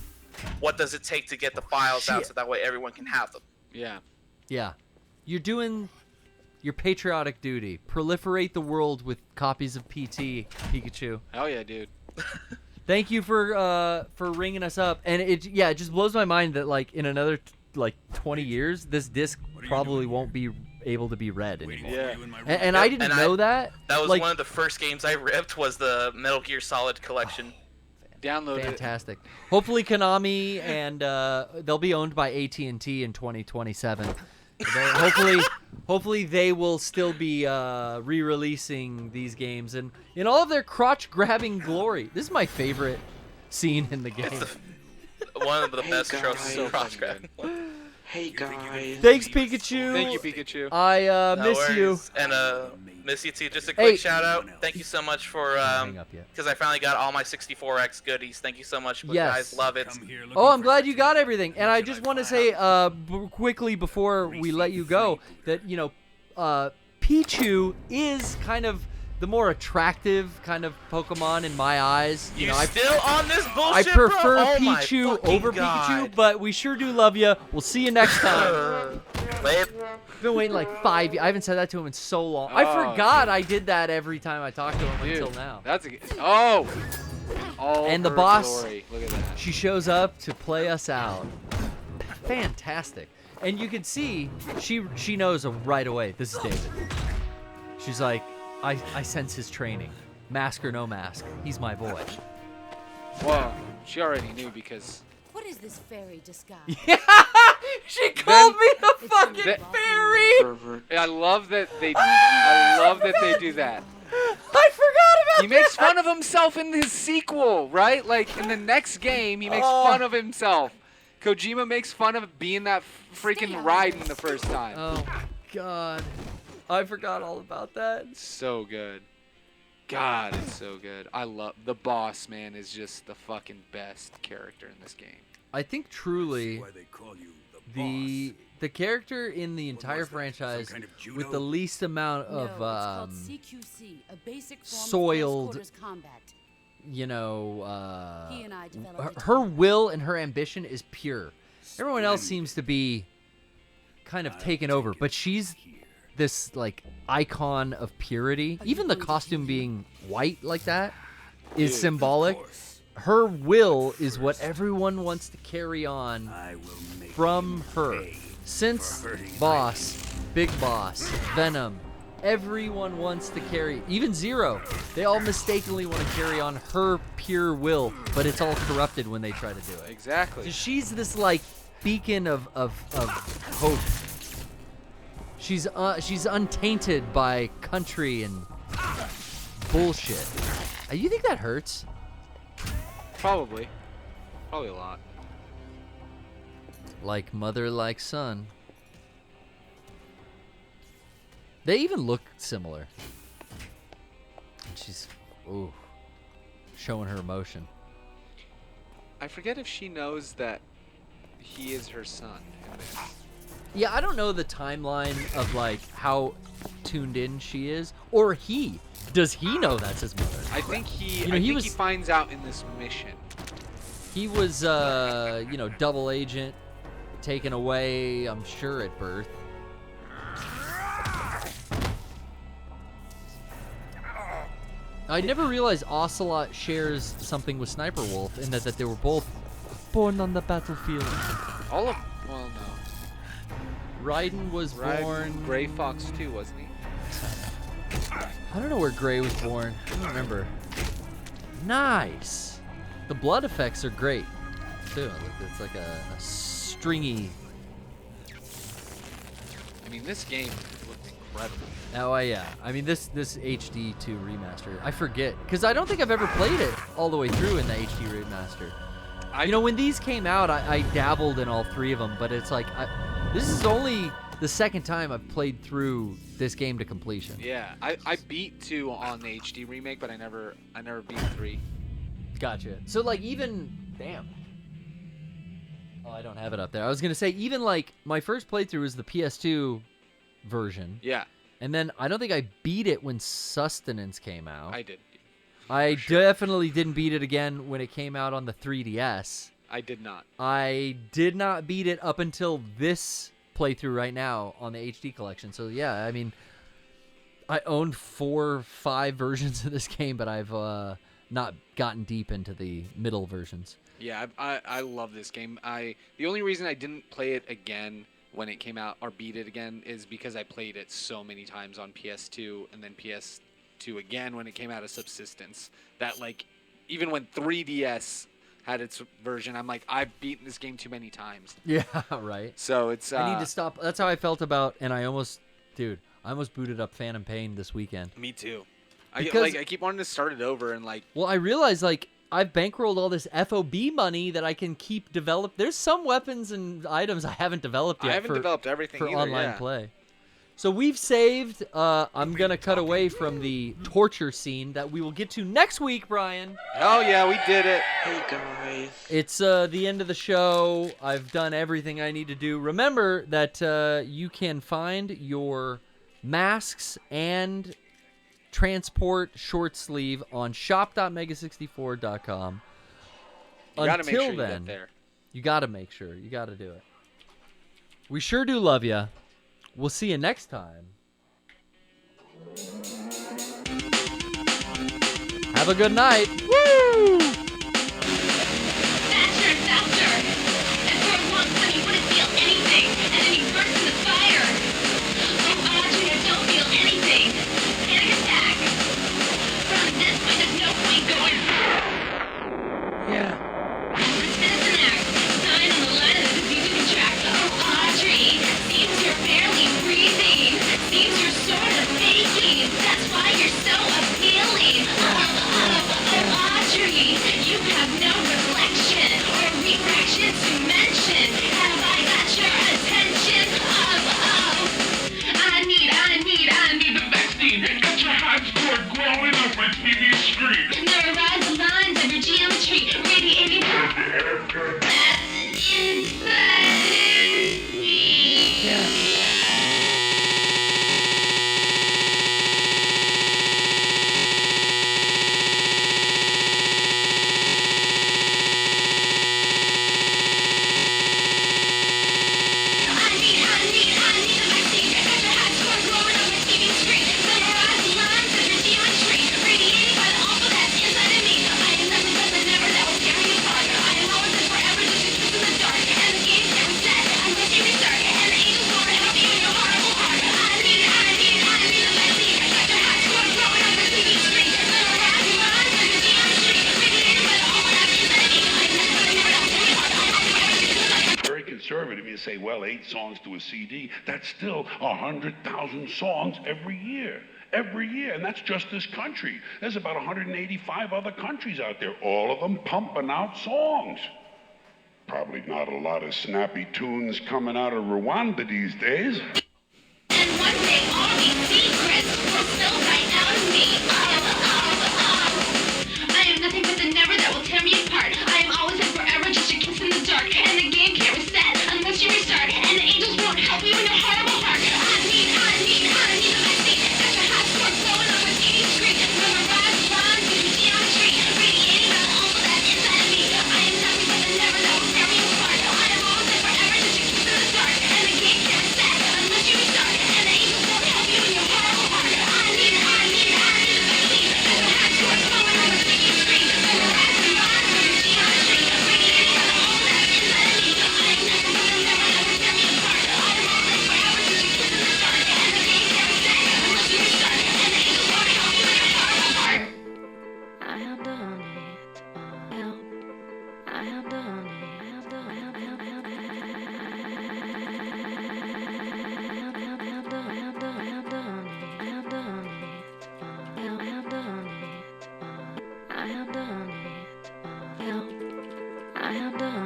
J: What does it take to get the files out so that way everyone can have them?
B: Yeah.
E: Yeah. You're doing your patriotic duty. Proliferate the world with copies of PT, Pikachu.
B: Hell yeah, dude.
E: Thank you for ringing us up, and it just blows my mind that like in another 20 years this disc probably won't be able to be read anymore.
B: Yeah.
E: And I didn't know that.
J: That was like, one of the first games I ripped was the Metal Gear Solid collection.
B: Download
E: Fantastic. Hopefully Konami and they'll be owned by AT&T in 2027. Hopefully they will still be re-releasing these games and in all of their crotch-grabbing glory. This is my favorite scene in the game.
J: It's one of the best tropes of crotch-grabbing.
F: Hey guys.
E: Thanks, Pikachu.
B: Thank you, Pikachu.
E: I miss you.
J: And miss you too. Just a quick shout out. Thank you so much for because I finally got all my 64X goodies. Thank you so much, guys. Love it.
E: Oh, I'm glad you got everything. And I just want to say quickly before we let you go that Pichu is kind of the more attractive kind of Pokemon in my eyes.
J: You still on this bullshit,
E: I prefer
J: bro?
E: Pichu over Pikachu, but we sure do love you. We'll see you next time. I've been waiting like 5 years. I haven't said that to him in so long. I forgot I did that every time I talked to him until now.
B: That's
E: and the boss,
B: glory. Look at that.
E: she shows up to play us out. Fantastic. And you can see she knows right away. This is David. She's like, I sense his training. Mask or no mask, he's my boy.
B: Well, she already knew because...
K: What is this fairy disguise?
E: Yeah! She called me a fucking fairy!
B: I love that they do that.
E: I forgot about
B: He makes fun of himself in his sequel, right? Like, in the next game, he makes fun of himself. Kojima makes fun of being that freaking Raiden the first time.
E: Oh, my God. I forgot all about that.
B: So good. God, it's so good. I love... The boss, man, is just the fucking best character in this game.
E: I think truly the character in the entire franchise with the least amount of soiled, her will and her ambition is pure. Everyone else seems to be kind of taken over, but she's this like icon of purity. Even the costume being white like that is symbolic. Her will is what everyone wants to carry on from her. Since Boss, Big Boss, Venom, Everyone wants to carry, even Zero. They all mistakenly want to carry on her pure will, but it's all corrupted when they try to do it.
B: Exactly.
E: So she's this like beacon of hope. She's untainted by country and bullshit. You think that hurts?
B: Probably a lot.
E: Like mother, like son. They even look similar. She's, showing her emotion.
B: I forget if she knows that he is her son in this.
E: Yeah, I don't know the timeline of like how tuned in she is, or he. Does he know that's his mother?
B: I think he finds out in this mission.
E: He was, double agent, taken away, I'm sure, at birth. I never realized Ocelot shares something with Sniper Wolf in that they were both born on the battlefield.
B: No.
E: Raiden was born...
B: Gray Fox too, wasn't he?
E: I don't know where Gray was born. I don't remember. Nice. The blood effects are great, too. It's like a stringy...
B: I mean, this game looked incredible.
E: Oh, yeah. I mean, this HD2 remaster, I forget. Because I don't think I've ever played it all the way through in the HD remaster. When these came out, I dabbled in all three of them, but it's like... This is only the second time I've played through this game to completion.
B: Yeah, I beat 2 on the HD remake, but I never beat 3.
E: Gotcha. So like damn. Oh, I don't have it up there. I was gonna say even like my first playthrough was the PS2 version.
B: Yeah.
E: And then I don't think I beat it when Sustenance came out.
B: I did.
E: I definitely didn't beat it again when it came out on the 3DS.
B: I did not.
E: I did not beat it up until this playthrough right now on the HD collection. So yeah, I mean, I owned 4 or 5 versions of this game, but I've not gotten deep into the middle versions.
B: Yeah, I love this game. The only reason I didn't play it again when it came out or beat it again is because I played it so many times on PS2 and then PS2 again when it came out of Subsistence. That like, even when 3DS had its version, I'm like, I've beaten this game too many times.
E: Yeah, right.
B: So it's...
E: I need to stop. That's how I felt about, and I almost booted up Phantom Pain this weekend.
B: Me too. I keep wanting to start it over and like...
E: Well, I realized like, I've bankrolled all this FOB money that I can keep develop. There's some weapons and items I haven't developed yet.
B: I haven't developed everything
E: for
B: either,
E: online play. So we've saved. I'm gonna cut away from the torture scene that we will get to next week, Brian.
B: Oh yeah, we did it.
F: Hey guys.
E: It's the end of the show. I've done everything I need to do. Remember that you can find your masks and transport short sleeve on shop.mega64.com.
B: You gotta make sure you
E: then,
B: get there.
E: You gotta make sure. You gotta do it. We sure do love you. We'll see you next time. Have a good night. Woo!
L: Faster and faster! And for once when you wouldn't feel anything, and then you burst in the fire! Oh, Audrey, I don't feel anything! Panic attack! From this point, there's no point going...
B: Yeah.
L: Citizen Act! Sign on the line of the disease track! Oh, Audrey! Seems you're barely breathing! Seems you're sort of faking! That's why you're so appealing! Audrey, you have no reflection or refraction to mention. Have I got your attention? I need the vaccine. Got your high score glowing on my TV screen. Memorize the lines of your geometry, radiating. That's insane. Yeah. Forever
M: well, 8 songs to a CD. That's still 100,000 songs every year. Every year, and that's just this country. There's about 185 other countries out there, all of them pumping out songs. Probably not a lot of snappy tunes coming out of Rwanda these days.
L: And one day all these secrets will spill right out of me. I am nothing but the never that will tear me apart. I am always and forever just a kiss in the dark. And the game can't reset unless you restart. And the angels won't help you in your horrible heart. I need the vaccine. Got your hot score blowing on my TV screen. From a rise bonds to the geometry. Radiating on all of that inside of me. I am nothing but the never that will tear me apart. I am always and forever just a kiss in the dark. And the game can't reset unless you restart. And the angels won't help you in your horrible heart. I need the vaccine. Got your hot score blowing on my TV screen. From a rise bonds to the geometry. Radiating on all of that inside of me. I am nothing but the never that will tear me apart. I am always and forever just a kiss in the dark. And the game can't reset unless you restart. And the angels won't help you in your horrible heart.
K: I have done it. Help. I have done it. I have done it. I have done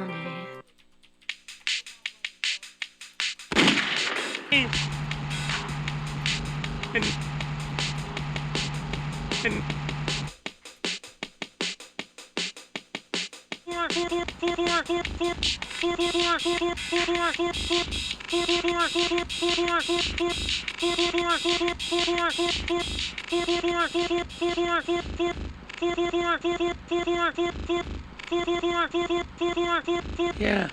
K: it.
A: Yeah.